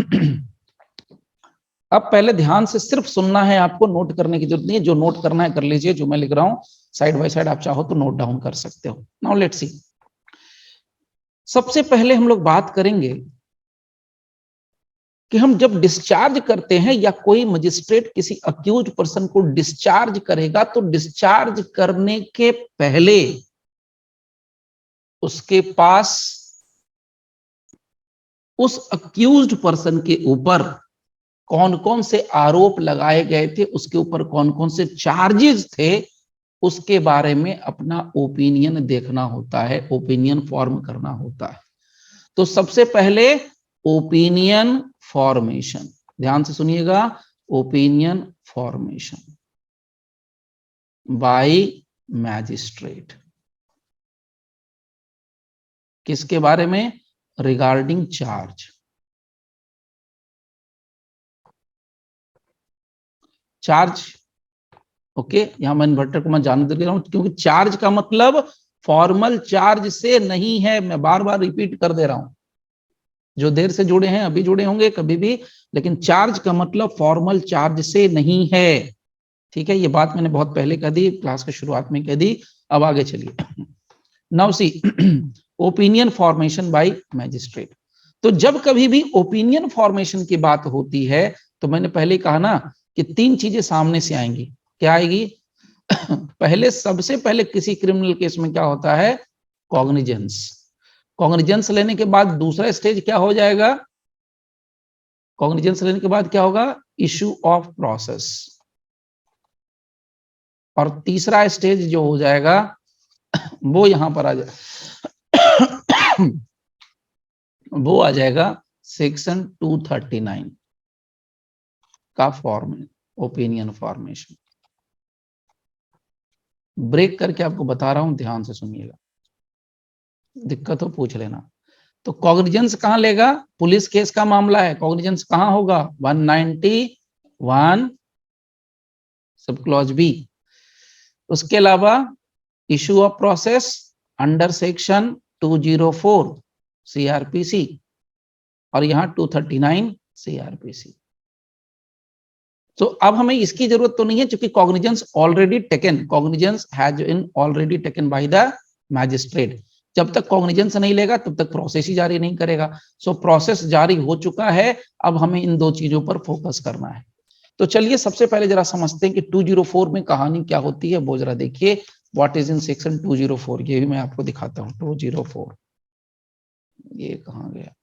अब पहले ध्यान से सिर्फ सुनना है, आपको नोट करने की जरूरत नहीं है, जो नोट करना है कर लीजिए, जो मैं लिख रहा हूं साइड बाय साइड आप चाहो तो नोट डाउन कर सकते हो। नाउ लेट्स सी, सबसे पहले हम लोग बात करेंगे कि हम जब डिस्चार्ज करते हैं या कोई मजिस्ट्रेट किसी अक्यूज्ड पर्सन को डिस्चार्ज करेगा तो डिस्चार्ज करने के पहले उसके पास उस अक्यूज्ड पर्सन के ऊपर कौन कौन से आरोप लगाए गए थे, उसके ऊपर कौन कौन से चार्जेस थे, उसके बारे में अपना ओपिनियन देखना होता है, ओपिनियन फॉर्म करना होता है। तो सबसे पहले ओपिनियन फॉर्मेशन, ध्यान से सुनिएगा, ओपिनियन फॉर्मेशन बाय मैजिस्ट्रेट। किसके बारे में? Regarding charge. चार्ज, ओके, यहां मैं इन्वर्टर को मैं जान दे रहा हूं क्योंकि चार्ज का मतलब फॉर्मल चार्ज से नहीं है। मैं बार बार रिपीट कर दे रहा हूं, जो देर से जुड़े हैं अभी जुड़े होंगे कभी भी, लेकिन चार्ज का मतलब फॉर्मल चार्ज से नहीं है। ठीक है, ये बात मैंने बहुत पहले कह दी, क्लास के शुरुआत में कह दी। अब आगे चलिए। Now see opinion formation by magistrate. तो जब कभी भी ओपिनियन फॉर्मेशन की बात होती है तो मैंने पहले कहा ना कि तीन चीजें सामने से आएंगी। क्या आएगी? पहले, सबसे पहले किसी क्रिमिनल केस में क्या होता है? कॉग्निजेंस। कॉग्निजेंस लेने के बाद दूसरा स्टेज क्या हो जाएगा? कॉग्निजेंस लेने के बाद क्या होगा? Issue of process. और तीसरा स्टेज जो हो जाएगा वो यहां पर आ जाए वो आ जाएगा सेक्शन 239 का फॉर्म, ओपिनियन फॉर्मेशन। ब्रेक करके आपको बता रहा हूं, ध्यान से सुनिएगा, दिक्कत हो पूछ लेना। तो कॉग्निजेंस कहां लेगा? पुलिस केस का मामला है, कॉग्निजेंस कहां होगा? 191 सब क्लॉज बी। उसके अलावा issue of process under section 204 CrPC और यहां 239 सीआरपीसी। तो अब हमें इसकी जरूरत तो नहीं है क्योंकि cognizance already taken, cognizance has been already taken by the magistrate. जब तक कॉग्निजेंस नहीं लेगा तब तक प्रोसेस ही जारी नहीं करेगा। सो प्रोसेस जारी हो चुका है, अब हमें इन दो चीजों पर फोकस करना है। तो चलिए सबसे पहले जरा समझते हैं कि 204 में कहानी क्या होती है, वो जरा देखिए। व्हाट इज इन सेक्शन 204, ये भी मैं आपको दिखाता हूं। 204 ये कहां गया?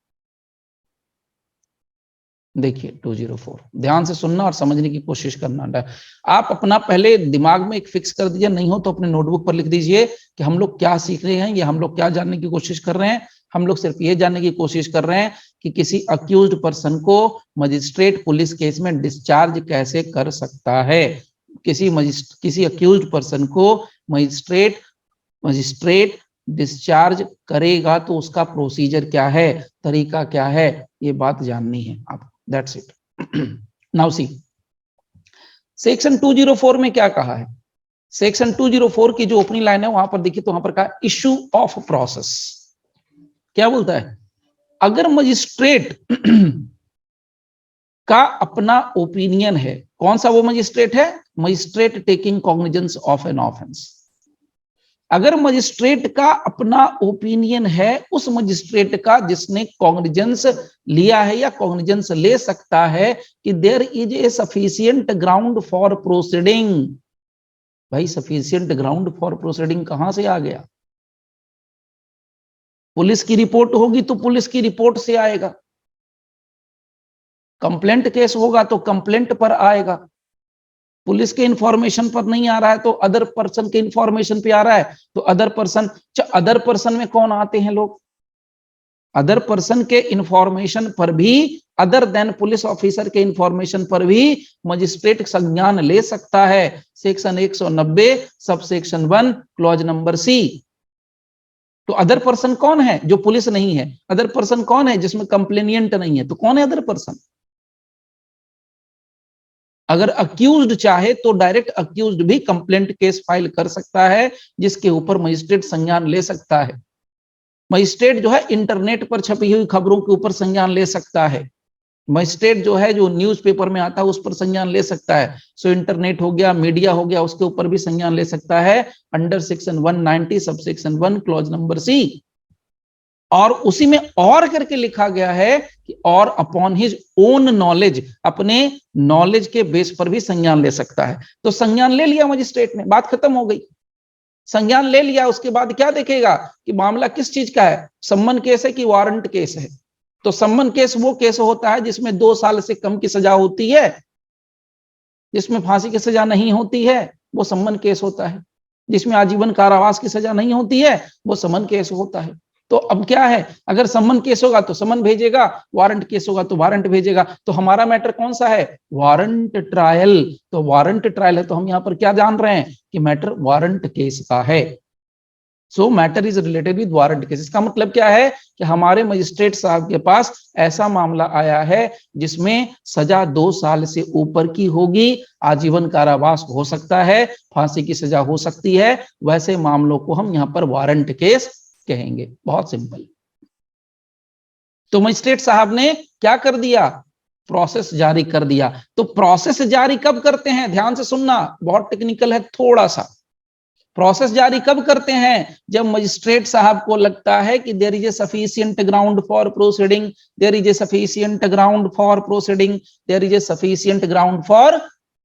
देखिए 204, ध्यान से सुनना और समझने की कोशिश करना। आप अपना पहले दिमाग में एक फिक्स कर दीजिए, नहीं हो तो अपने नोटबुक पर लिख दीजिए कि हम लोग क्या सीख रहे हैं, ये हम लोग क्या जानने की कोशिश कर रहे हैं। हम लोग सिर्फ ये जानने की कोशिश कर रहे हैं कि किसी अक्यूज्ड पर्सन को मजिस्ट्रेट पुलिस केस में डिस्चार्ज कैसे कर सकता है। किसी अक्यूज्ड पर्सन को मजिस्ट्रेट डिस्चार्ज करेगा तो उसका प्रोसीजर क्या है, तरीका क्या है, ये बात जाननी है आप। That's it. Now see section 204 में क्या कहा है? सेक्शन 204 की जो ओपनिंग लाइन है वहां पर देखिए, तो वहां पर कहा इशू ऑफ प्रोसेस। क्या बोलता है? अगर मजिस्ट्रेट का अपना ओपिनियन है, कौन सा वो मजिस्ट्रेट है? Magistrate taking cognizance of an offence. अगर मजिस्ट्रेट का अपना ओपिनियन है, उस मजिस्ट्रेट का जिसने कॉग्निजेंस लिया है या कॉग्निजेंस ले सकता है कि there is a sufficient ground for proceeding. भाई सफिशिएंट ग्राउंड फॉर प्रोसीडिंग कहां से आ गया? पुलिस की रिपोर्ट होगी तो पुलिस की रिपोर्ट से आएगा, कंप्लेंट केस होगा तो कंप्लेंट पर आएगा। पुलिस के इंफॉर्मेशन पर नहीं आ रहा है तो अदर पर्सन के इंफॉर्मेशन पे आ रहा है, तो अदर पर्सन में कौन आते हैं लोग? अदर पर्सन के इंफॉर्मेशन पर भी, अदर देन पुलिस ऑफिसर के इंफॉर्मेशन पर भी मजिस्ट्रेट संज्ञान ले सकता है। Section 190 sub section 1 clause number C. तो अदर पर्सन कौन है? जो पुलिस नहीं है। अदर पर्सन कौन है? जिसमें कंप्लेनियंट नहीं है। तो कौन है अदर पर्सन? अगर अक्यूज्ड चाहे तो डायरेक्ट अक्यूज्ड भी कंप्लेंट केस फाइल कर सकता है, जिसके ऊपर मजिस्ट्रेट संज्ञान ले सकता है। मजिस्ट्रेट जो है इंटरनेट पर छपी हुई खबरों के ऊपर संज्ञान ले सकता है। मजिस्ट्रेट जो है जो न्यूज़पेपर में आता है उस पर संज्ञान ले सकता है। सो इंटरनेट हो गया, मीडिया हो गया, उसके ऊपर भी संज्ञान ले सकता है under section 190 sub section 1 clause number C. और उसी में और करके लिखा गया है कि और अपॉन हिज ओन नॉलेज, अपने नॉलेज के बेस पर भी संज्ञान ले सकता है। तो संज्ञान ले लिया मजिस्ट्रेट ने, बात खत्म हो गई। संज्ञान ले लिया, उसके बाद क्या देखेगा कि मामला किस चीज का है, सम्मन केस है कि वारंट केस है। तो सम्मन केस वो केस होता है जिसमें 2 साल से कम की सजा होती है, जिसमें फांसी की सजा नहीं होती है, वो सम्मन केस होता है। जिसमें आजीवन कारावास की सजा नहीं होती है वो समन केस होता है। तो अब क्या है, अगर समन केस होगा तो समन भेजेगा, वारंट केस होगा तो वारंट भेजेगा। तो हमारा मैटर कौन सा है, वारंट ट्रायल। तो वारंट ट्रायल है तो हम यहाँ पर क्या जान रहे हैं कि मैटर वारंट केस का है। सो matter is related with warrant case. इसका मतलब क्या है कि हमारे मजिस्ट्रेट साहब के पास ऐसा मामला आया है जिसमें सजा 2 साल से ऊपर की होगी, आजीवन कारावास हो सकता है, फांसी की सजा हो सकती है, वैसे मामलों को हम यहाँ पर वारंट केस कहेंगे। बहुत सिंपल। तो मजिस्ट्रेट साहब ने क्या कर दिया, प्रोसेस जारी कर दिया। तो प्रोसेस जारी कब करते हैं, ध्यान से सुनना, बहुत टेक्निकल है थोड़ा सा। प्रोसेस जारी कब करते हैं, जब मजिस्ट्रेट साहब को लगता है कि there is a sufficient ground for proceeding, there is a sufficient ground for proceeding, there is a sufficient ground for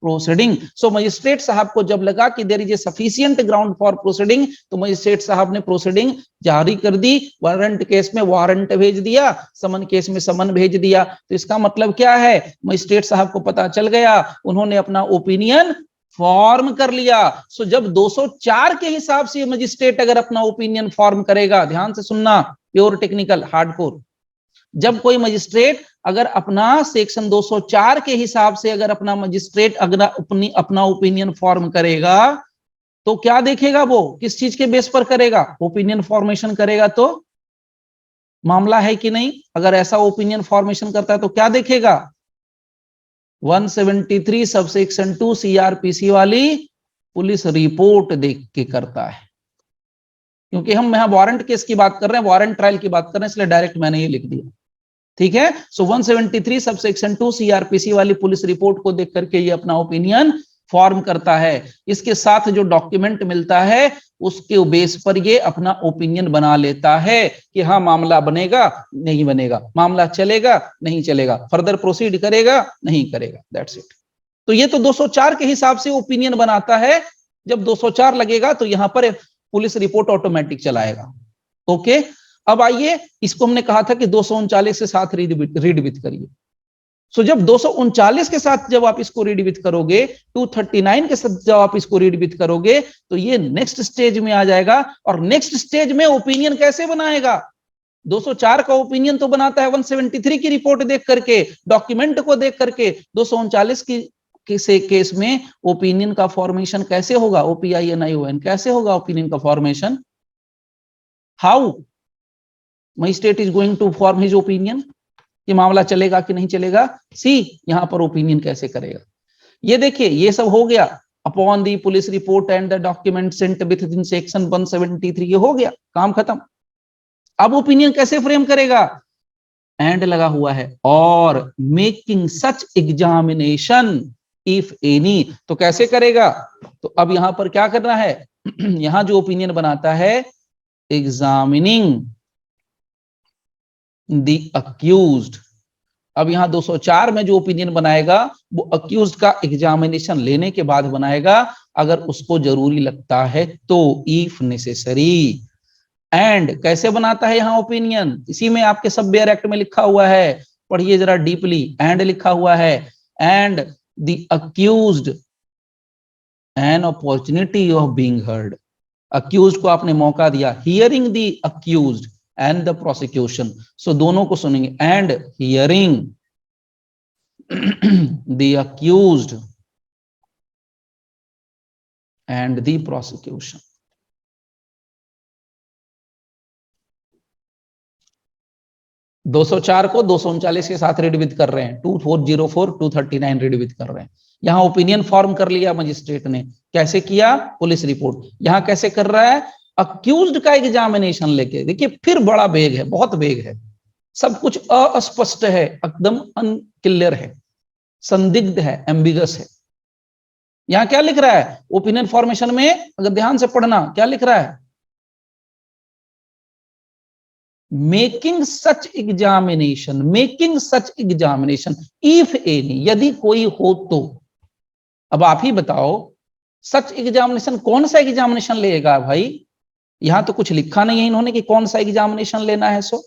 proceeding. So magistrate साहब को जब लगा कि there is a sufficient ground for proceeding, तो मजिस्ट्रेट साहब ने proceeding जारी कर दी। वारंट केस में वारंट भेज दिया, समन केस में समन भेज दिया। तो इसका मतलब क्या है, मजिस्ट्रेट साहब को पता चल गया, उन्होंने अपना ओपिनियन फॉर्म कर लिया। सो जब 204 के हिसाब से मजिस्ट्रेट अगर अपना ओपिनियन फॉर्म करेगा, ध्यान से सुनना, प्योर टेक्निकल हार्डकोर, जब कोई मजिस्ट्रेट अगर अपना सेक्शन 204 के हिसाब से अगर अपना मजिस्ट्रेट अगर अपना ओपिनियन फॉर्म करेगा, तो क्या देखेगा, वो किस चीज के बेस पर करेगा, ओपिनियन फॉर्मेशन करेगा। तो मामला है कि नहीं, अगर ऐसा ओपिनियन फॉर्मेशन करता है तो क्या देखेगा, 173 सबसेक्शन 2 सीआरपीसी वाली पुलिस रिपोर्ट देख के करता है। क्योंकि हम यहां वारंट केस की बात कर रहे हैं, वारंट ट्रायल की बात कर रहे हैं, इसलिए डायरेक्ट मैंने ये लिख दिया। ठीक है। सो 173 सबसेक्शन 2 सीआरपीसी वाली पुलिस रिपोर्ट को देख करके ये अपना ओपिनियन फॉर्म करता है। इसके साथ जो डॉक्यूमेंट मिलता है उसके बेस पर ये अपना ओपिनियन बना लेता है कि हाँ मामला बनेगा नहीं बनेगा, मामला चलेगा नहीं चलेगा, फर्दर प्रोसीड करेगा नहीं करेगा, दैट्स इट। तो ये तो 204 के हिसाब से ओपिनियन बनाता है। जब 204 लगेगा तो यहां पर पुलिस रिपोर्ट ऑटोमेटिक चलाएगा। ओके। अब आइए, इसको हमने कहा था कि 239 के साथ रीड विथ करिए। सो जब 239 के साथ जब आप इसको रीड विथ करोगे, 239 के साथ जब आप इसको रीड विथ करोगे, तो ये नेक्स्ट स्टेज में आ जाएगा। और नेक्स्ट स्टेज में ओपिनियन कैसे बनाएगा, 204 का ओपिनियन तो बनाता है 173 की रिपोर्ट देख करके, डॉक्यूमेंट को देख करके। 239 की से केस में ओपिनियन का फॉर्मेशन कैसे होगा, OPINION कैसे होगा ओपिनियन का formation, how magistrate is going to form his opinion, ये मामला चलेगा कि नहीं चलेगा, सी यहां पर ओपिनियन कैसे करेगा। ये देखिए, ये सब हो गया, upon the police report and the document sent within section 173, ये हो गया, काम खत्म। अब ओपिनियन कैसे फ्रेम करेगा, एंड लगा हुआ है, और making such examination if any, तो कैसे करेगा। तो अब यहां पर क्या करना है, यहां जो ओपिनियन बनाता है, एग्जामिनिंग द अक्यूज्ड। अब यहां 204 में जो ओपिनियन बनाएगा वो अक्यूज्ड का एग्जामिनेशन लेने के बाद बनाएगा, अगर उसको जरूरी लगता है तो, इफ नेसेसरी। एंड कैसे बनाता है यहां ओपिनियन, इसी में आपके सबवेयर एक्ट में लिखा हुआ है, पढ़िए जरा डीपली। एंड लिखा हुआ है, and the accused an opportunity of being heard, accused को आपने मौका दिया, hearing the accused and the prosecution, so दोनों को सुनेंगे, and hearing the accused and the prosecution. दो 204 को 239 के साथ रीड विद कर रहे हैं, 2404 239 रीड विद कर रहे हैं। यहां ओपिनियन फॉर्म कर लिया मजिस्ट्रेट ने, कैसे किया, पुलिस रिपोर्ट। यहां कैसे कर रहा है, अक्यूज्ड का एग्जामिनेशन लेके। देखिए फिर बड़ा वेग है, बहुत वेग है, सब कुछ अस्पष्ट है, एकदम अनक्लियर है, संदिग्ध है, एम्बिगस है। यहां क्या लिख रहा है ओपिनियन फॉर्मेशन में, अगर ध्यान से पढ़ना, क्या लिख रहा है, making such examination, making such examination if any, यदि कोई हो तो। अब आप ही बताओ, सच एग्जामिनेशन कौन सा एग्जामिनेशन लेगा भाई, यहां तो कुछ लिखा नहीं है इन्होंने कि कौन सा एग्जामिनेशन लेना है। सो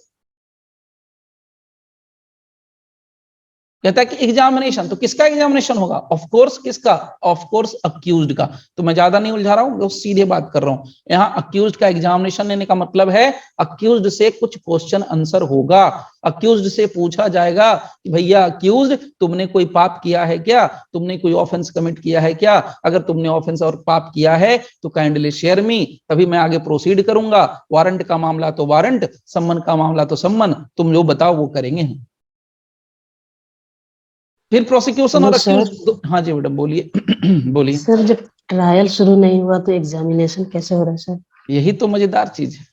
कहता है कि एग्जामिनेशन, तो किसका एग्जामिनेशन होगा? ऑफ कोर्स किसका? ऑफ कोर्स अक्यूज्ड का। तो मैं ज्यादा नहीं उलझा रहा हूं, बहुत सीधे बात कर रहा हूं। यहाँ अक्यूज्ड का एग्जामिनेशन लेने का मतलब है अक्यूज्ड से कुछ क्वेश्चन आंसर होगा, अक्यूज्ड से पूछा जाएगा कि भैया अक्यूज्ड, तुमने कोई पाप किया है क्या, तुमने कोई ऑफेंस कमिट किया है क्या? अगर तुमने ऑफेंस और पाप किया है तो काइंडली शेयर मी, तभी मैं आगे प्रोसीड करूंगा। वारंट का मामला तो वारंट, सम्मन का मामला तो सम्मन, तुम जो बताओ वो करेंगे हम। फिर प्रोसिक्यूशन तो और सर, अक्यूज। हाँ जी मैडम बोलिए बोलिए। सर जब ट्रायल शुरू नहीं हुआ तो एग्जामिनेशन कैसे हो रहा है सर? यही तो मजेदार चीज है।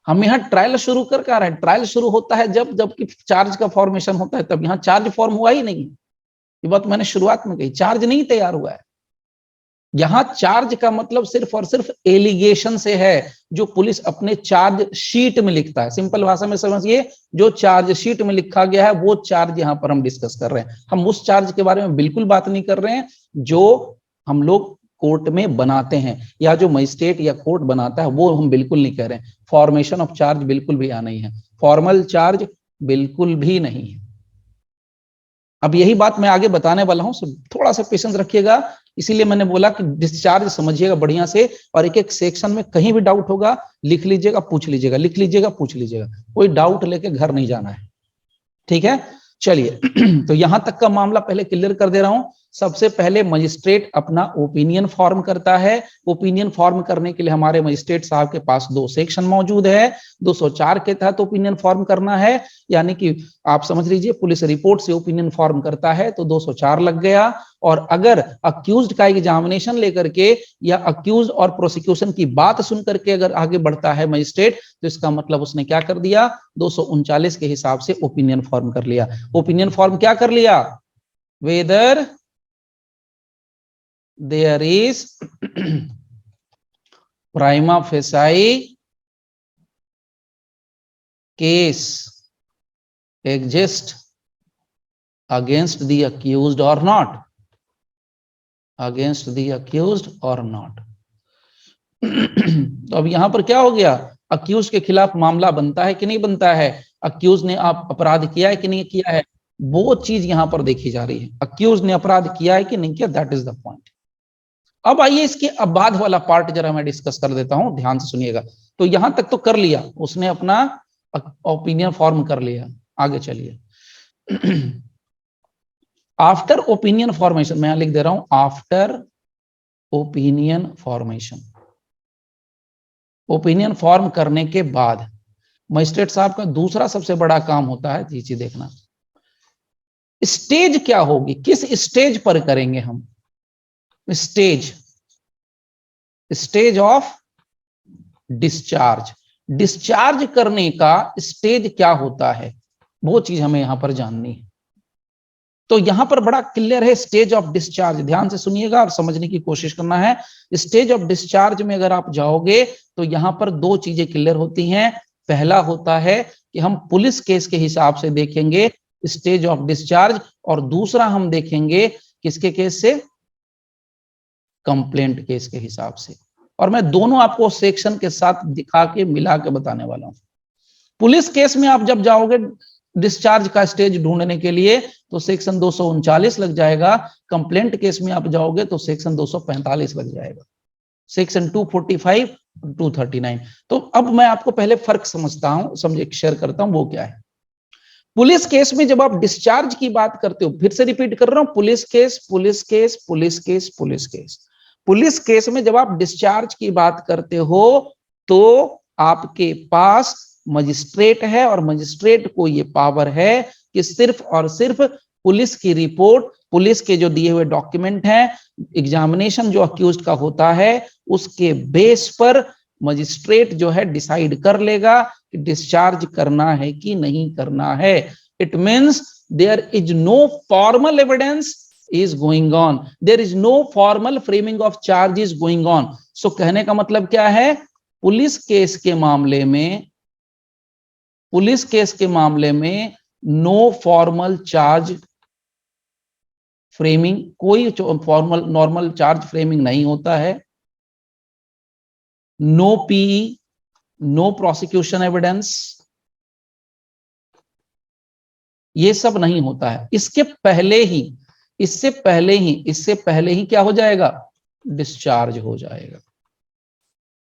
हम यहाँ ट्रायल शुरू कर रहे हैं, ट्रायल शुरू होता है जब जबकि चार्ज का फॉर्मेशन होता है, तब यहाँ चार्ज फॉर्म हुआ ही नहीं। ये बात मैंने शुरुआत में कही, चार्ज नहीं तैयार हुआ है। यहाँ चार्ज का मतलब सिर्फ और सिर्फ एलिगेशन से है, जो पुलिस अपने चार्ज शीट में लिखता है। सिंपल भाषा में समझिए, जो चार्ज शीट में लिखा गया है वो चार्ज यहाँ पर हम डिस्कस कर रहे हैं। हम उस चार्ज के बारे में बिल्कुल बात नहीं कर रहे हैं जो हम लोग कोर्ट में बनाते हैं, या जो मजिस्ट्रेट या कोर्ट बनाता है, वो हम बिल्कुल नहीं कह रहे हैं। फॉर्मेशन ऑफ चार्ज बिल्कुल भी यहाँ नहीं है, फॉर्मल चार्ज बिल्कुल भी नहीं है। अब यही बात मैं आगे बताने वाला हूं, थोड़ा सा पेशेंस रखिएगा। इसीलिए मैंने बोला कि डिस्चार्ज समझिएगा बढ़िया से, और एक एक सेक्शन में कहीं भी डाउट होगा लिख लीजिएगा, पूछ लीजिएगा, लिख लीजिएगा, पूछ लीजिएगा। कोई डाउट लेके घर नहीं जाना है, ठीक है? चलिए तो यहां तक का मामला पहले क्लियर कर दे रहा हूं। सबसे पहले मजिस्ट्रेट अपना ओपिनियन फॉर्म करता है। ओपिनियन फॉर्म करने के लिए हमारे मजिस्ट्रेट साहब के पास दो सेक्शन मौजूद है। 204 के तहत ओपिनियन फॉर्म करना है, यानी कि आप समझ लीजिए पुलिस रिपोर्ट से ओपिनियन फॉर्म करता है तो 204 लग गया। और अगर अक्यूज्ड का एग्जामिनेशन लेकर के या अक्यूज और प्रोसिक्यूशन की बात सुन करके अगर आगे बढ़ता है मजिस्ट्रेट, तो इसका मतलब उसने क्या कर दिया? 239 के हिसाब से ओपिनियन फॉर्म कर लिया। ओपिनियन फॉर्म क्या कर लिया? Whether there is prima facie case exist against the accused or not, against the accused or not. तो अब यहां पर क्या हो गया? अक्यूज के खिलाफ मामला बनता है कि नहीं बनता है? अक्यूज ने आप अपराध किया है कि नहीं किया है, वो चीज यहां पर देखी जा रही है। अक्यूज ने अपराध किया है कि नहीं किया, दैट इज द पॉइंट। अब आइए इसके अब बाद वाला पार्ट जरा मैं डिस्कस कर देता हूं, ध्यान से सुनिएगा। तो यहां तक तो कर लिया उसने, अपना ओपिनियन फॉर्म कर लिया। आगे चलिए। आफ्टर ओपिनियन फॉर्मेशन, मैं यहां लिख दे रहा हूं after opinion formation. Opinion form करने के बाद मजिस्ट्रेट साहब का दूसरा सबसे बड़ा काम होता है, जी देखना, स्टेज क्या होगी, किस स्टेज पर करेंगे हम? Stage, stage of discharge. Discharge करने का स्टेज क्या होता है, वो चीज हमें यहां पर जाननी है। तो यहां पर बड़ा क्लियर है, स्टेज ऑफ डिस्चार्ज, ध्यान से सुनिएगा और समझने की कोशिश करना है। स्टेज ऑफ डिस्चार्ज में अगर आप जाओगे तो यहां पर दो चीजें क्लियर होती हैं। पहला होता है कि हम पुलिस केस के हिसाब से देखेंगे स्टेज ऑफ डिस्चार्ज, और दूसरा हम देखेंगे किसके केस से? कंप्लेंट केस के हिसाब से। और मैं दोनों आपको सेक्शन के साथ दिखा के मिला के बताने वाला हूं। पुलिस केस में आप जब जाओगे डिस्चार्ज का स्टेज ढूंढने के लिए तो सेक्शन 239 लग जाएगा। कंप्लेंट केस में आप जाओगे तो सेक्शन 245 लग जाएगा, सेक्शन 245 239। तो अब मैं आपको पहले फर्क समझता हूं, समझे शेयर करता हूं, वो क्या है। पुलिस केस में जब आप डिस्चार्ज की बात करते हो, फिर से रिपीट कर रहा हूं, police case police case police case police case, police case में जब आप डिस्चार्ज की बात करते हो तो आपके पास मजिस्ट्रेट है, और मजिस्ट्रेट को ये पावर है कि सिर्फ और सिर्फ पुलिस की रिपोर्ट, पुलिस के जो दिए हुए डॉक्यूमेंट हैं, एग्जामिनेशन जो अक्यूज्ड का होता है, उसके बेस पर मजिस्ट्रेट जो है डिसाइड कर लेगा कि डिस्चार्ज करना है कि नहीं करना है। It means there is no formal evidence is going on, there is no formal framing of charge is going on. So कहने का मतलब क्या है? पुलिस केस के मामले में, पुलिस केस के मामले में नो फॉर्मल चार्ज फ्रेमिंग, कोई फॉर्मल नॉर्मल चार्ज फ्रेमिंग नहीं होता है। No PE, no prosecution evidence, ये सब नहीं होता है। इससे पहले ही क्या हो जाएगा, डिस्चार्ज हो जाएगा।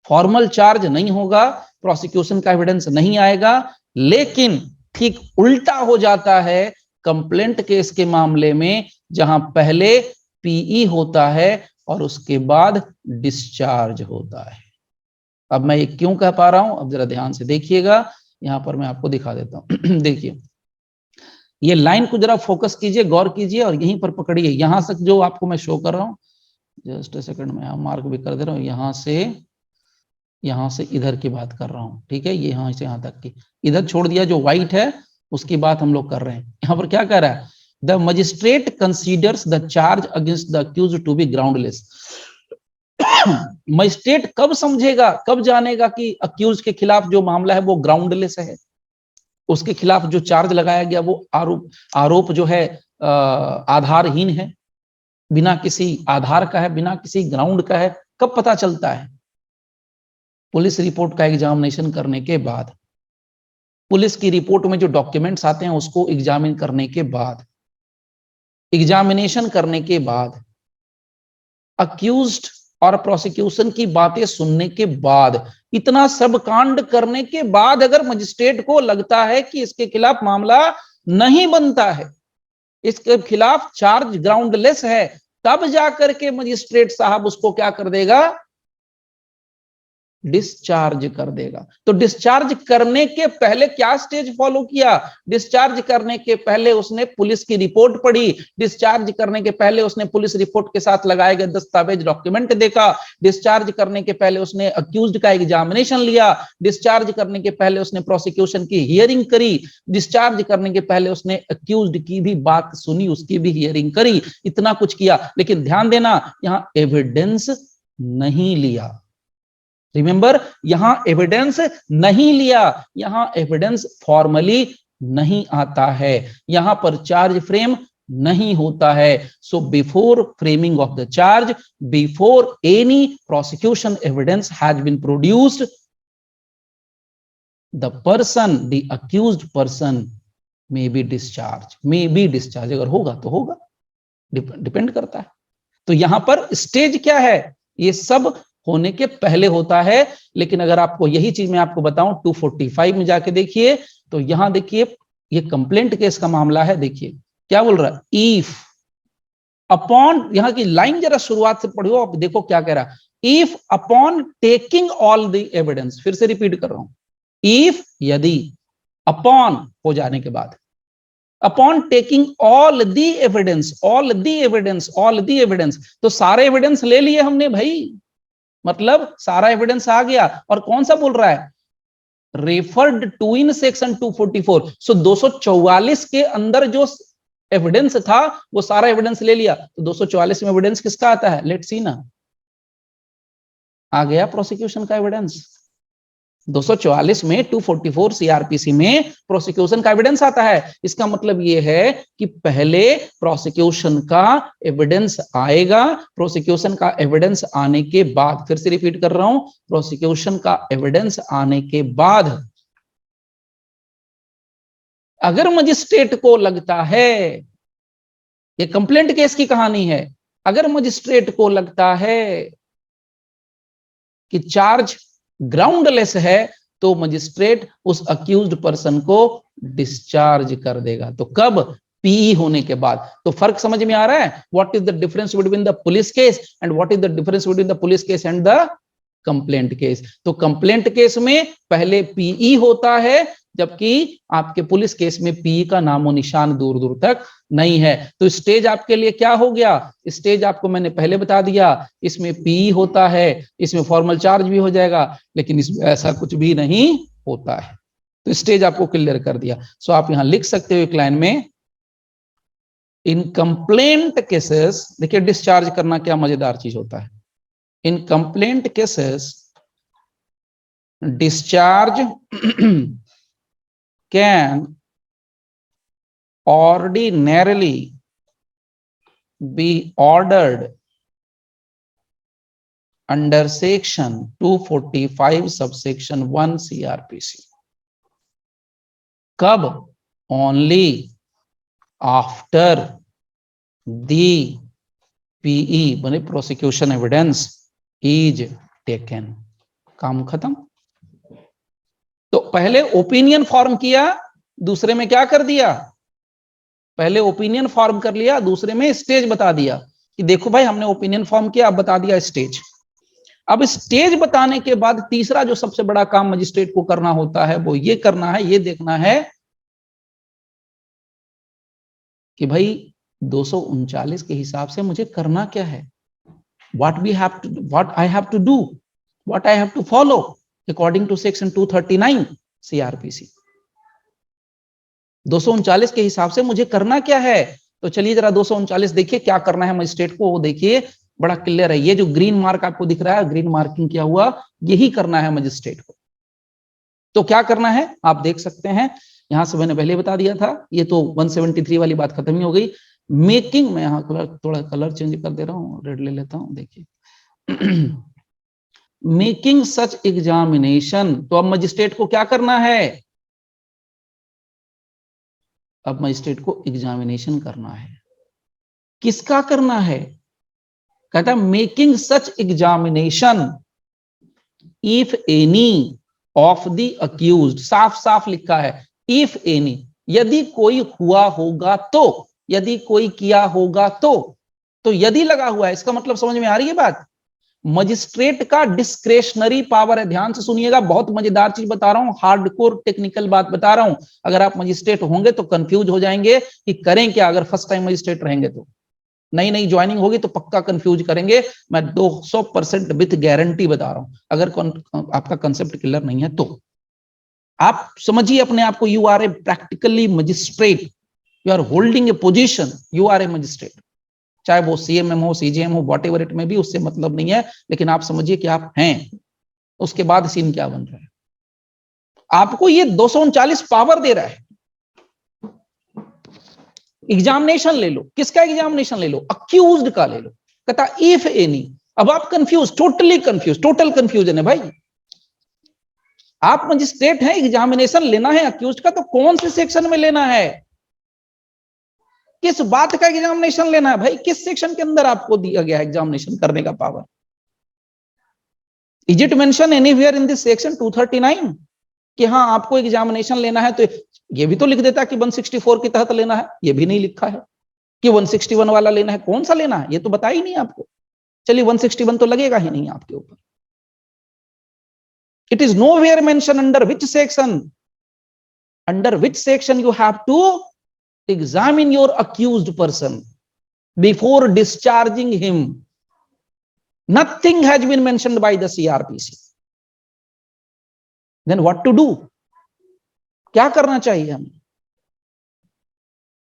फॉर्मल चार्ज नहीं होगा, प्रोसिक्यूशन का एविडेंस नहीं आएगा, लेकिन ठीक उल्टा हो जाता है कंप्लेंट केस के मामले में, जहां पहले पीई होता है और उसके बाद डिस्चार्ज होता है। अब मैं ये क्यों कह पा रहा हूं, अब जरा ध्यान से देखिएगा, यहां पर मैं आपको दिखा देता हूं। देखिए ये लाइन को जरा फोकस कीजिए, गौर कीजिए और यहीं पर पकड़िए, यहां तक जो आपको मैं शो कर रहा हूं, जस्ट ए सेकंड में मार्क भी कर दे रहा हूं, यहां से इधर की बात कर रहा हूं, ठीक है, ये यहां से यहां तक की, इधर छोड़ दिया जो व्हाइट है उसकी बात हम लोग कर रहे हैं। यहां पर क्या कह रहा है, the magistrate considers the charge against the accused to be groundless. Magistrate कब समझेगा, कब जानेगा कि अक्यूज के खिलाफ जो मामला है वो ग्राउंडलेस है, उसके खिलाफ जो चार्ज लगाया गया वो आरोप जो है आधारहीन है, बिना किसी आधार का है, बिना किसी ग्राउंड का है, कब पता चलता है, पुलिस रिपोर्ट का एग्जामिनेशन करने के बाद, पुलिस की रिपोर्ट में जो डॉक्यूमेंट्स आते हैं उसको एग्जामिन करने के बाद, एग्जामिनेशन करने के बाद, अक्यूज्ड और प्रोसिक्यूशन की बातें सुनने के बाद, इतना सब कांड करने के बाद अगर मजिस्ट्रेट को लगता है कि इसके खिलाफ मामला नहीं बनता है, इसके खिलाफ चार्ज ग्राउंडलेस है, तब जाकर के मजिस्ट्रेट साहब उसको क्या कर देगा, डिस्चार्ज कर देगा। तो डिस्चार्ज करने के पहले क्या स्टेज फॉलो किया, डिस्चार्ज करने के पहले उसने पुलिस की रिपोर्ट पढ़ी, डिस्चार्ज करने के पहले उसने पुलिस रिपोर्ट के साथ लगाए गए दस्तावेज डॉक्यूमेंट देखा, डिस्चार्ज करने के पहले उसने अक्यूज्ड का एग्जामिनेशन लिया, डिस्चार्ज करने के पहले उसने प्रोसिक्यूशन की हियरिंग करी, डिस्चार्ज करने के पहले उसने अक्यूज्ड की भी बात सुनी, उसकी भी हियरिंग करी, इतना कुछ किया। लेकिन ध्यान देना, यहां एविडेंस नहीं लिया, रिमेंबर, यहां एविडेंस नहीं लिया, यहां एविडेंस फॉर्मली नहीं आता है, यहां पर चार्ज फ्रेम नहीं होता है। So before framing of the charge, before any prosecution evidence has been produced, the person, the accused person may be discharge, अगर होगा तो होगा, डिपेंड करता है। तो यहां पर स्टेज क्या है, ये सब होने के पहले होता है। लेकिन अगर आपको यही चीज मैं आपको बताऊं, 245 में जाके देखिए, तो यहां देखिए ये कंप्लेंट केस का मामला है, देखिए क्या बोल रहा है, इफ अपॉन, यहां की लाइन जरा शुरुआत से पढ़ियो, आप देखो क्या कह रहा है, if upon taking all the evidence, फिर से रिपीट कर रहा हूं, इफ यदि, अपॉन हो जाने के बाद, upon taking all the evidence, तो सारे एविडेंस ले लिए हमने भाई, मतलब सारा एविडेंस आ गया, और कौन सा बोल रहा है, रेफर्ड टू इन सेक्शन 244, सो 244 के अंदर जो एविडेंस था वो सारा एविडेंस ले लिया। तो 244 में एविडेंस किसका आता है, लेट्स सी ना, आ गया प्रोसिक्यूशन का एविडेंस, 244 में 244 सीआरपीसी में प्रोसिक्यूशन का एविडेंस आता है। इसका मतलब यह है कि पहले प्रोसिक्यूशन का एविडेंस आएगा, प्रोसिक्यूशन का एविडेंस आने के बाद, फिर से रिपीट कर रहा हूं, प्रोसिक्यूशन का एविडेंस आने के बाद अगर मजिस्ट्रेट को लगता है, ये कंप्लेंट केस की कहानी है, अगर मजिस्ट्रेट को लगता है कि चार्ज ग्राउंडलेस है, तो मजिस्ट्रेट उस अक्यूज्ड पर्सन को डिस्चार्ज कर देगा। तो कब, पीई होने के बाद। तो फर्क समझ में आ रहा है, what is the difference between the police case and what is the difference between the police case and the complaint case. तो कंप्लेंट केस में पहले पीई होता है, जबकि आपके पुलिस केस में पीई का नामो निशान दूर दूर तक नहीं है। तो स्टेज आपके लिए क्या हो गया, स्टेज आपको मैंने पहले बता दिया, इसमें पीई होता है, इसमें फॉर्मल चार्ज भी हो जाएगा, लेकिन इसमें ऐसा कुछ भी नहीं होता है। तो स्टेज आपको क्लियर कर दिया। सो आप यहां लिख सकते हो एक लाइन में, इन कंप्लेंट केसेस, देखिए डिस्चार्ज करना क्या मजेदार चीज होता है, in complaint cases discharge can ordinarily be ordered under section 245 subsection 1 CRPC. कब, only आफ्टर दी पीई बने प्रोसिक्यूशन एविडेंस इज टेकन। काम खत्म। तो पहले ओपिनियन फॉर्म किया, दूसरे में क्या कर दिया, पहले ओपिनियन फॉर्म कर लिया, दूसरे में स्टेज बता दिया कि देखो भाई हमने ओपिनियन फॉर्म किया, अब बता दिया स्टेज। अब स्टेज बताने के बाद तीसरा जो सबसे बड़ा काम मजिस्ट्रेट को करना होता है वो ये करना है, ये देखना है कि भाई 239 के हिसाब से मुझे करना क्या है, what I have to do, what I have to follow according to section 239 CRPC। 239 के हिसाब से मुझे करना क्या है। तो चलिए जरा 239 देखिए क्या करना है मजिस्ट्रेट को, वो देखिए बड़ा क्लियर है। ये जो ग्रीन मार्क आपको दिख रहा है, ग्रीन मार्किंग किया हुआ, यही करना है मजिस्ट्रेट को। तो क्या करना है आप देख सकते हैं, यहां से मैंने पहले बता दिया था, ये तो 173 वाली बात खत्म ही हो गई। मेकिंग में यहाँ थोड़ा कलर चेंज कर दे रहा हूँ, रेड ले लेता हूँ, देखिए मेकिंग सच एग्जामिनेशन। तो अब मजिस्ट्रेट को क्या करना है, अब मजिस्ट्रेट को एग्जामिनेशन करना है। किसका करना है, कहता है making such examination if any of the accused, साफ साफ लिखा है इफ एनी, यदि कोई हुआ होगा तो, यदि कोई किया होगा तो यदि लगा हुआ है, इसका मतलब समझ में आ रही है बात। मजिस्ट्रेट का डिस्क्रेशनरी पावर है, ध्यान से सुनिएगा, बहुत मजेदार चीज बता रहा हूं, हार्डकोर टेक्निकल बात बता रहा हूं। अगर आप मजिस्ट्रेट होंगे तो कंफ्यूज हो जाएंगे कि करें क्या, अगर फर्स्ट टाइम मजिस्ट्रेट रहेंगे तो, नई नई ज्वाइनिंग होगी तो पक्का कंफ्यूज करेंगे, मैं 200% विथ गारंटी बता रहा हूं। अगर आपका कंसेप्ट क्लियर नहीं है तो आप समझिए अपने आप को, you are a practically magistrate, you are holding a position, you are a magistrate. चाहे वो सीएमएम हो, सीजीएम हो, वॉट एवर इट में भी, उससे मतलब नहीं है, लेकिन आप समझिए कि आप हैं। उसके बाद सीन क्या बन रहा है, आपको ये 239 पावर दे रहा है। एग्जामिनेशन ले लो, किसका एग्जामिनेशन ले लो, अक्यूज्ड का ले लो। कहता इफ एनी, अब आप confuse, totally confuse, total confusion है भाई। आप मजिस्ट्रेट हैं, एग्जामिनेशन लेना है अक्यूज्ड का, तो कौन से सेक्शन में लेना है, किस बात का एग्जामिनेशन लेना है भाई, किस सेक्शन के अंदर आपको दिया गया है एग्जामिनेशन करने का power. Is it mention anywhere in this section 239 कि हाँ आपको एग्जामिनेशन लेना है, तो ये भी तो लिख देता कि 164 के तहत लेना है, ये भी नहीं लिखा है कि 161 वाला लेना है, कौन सा लेना है ये तो बता ही नहीं आपको। चलिए 161 तो लगेगा ही नहीं आपके ऊपर। It is nowhere mention under which section, under which section you have to examine your accused person before discharging him. Nothing has been mentioned by the CRPC. Then what to do? क्या करना चाहिए हमें?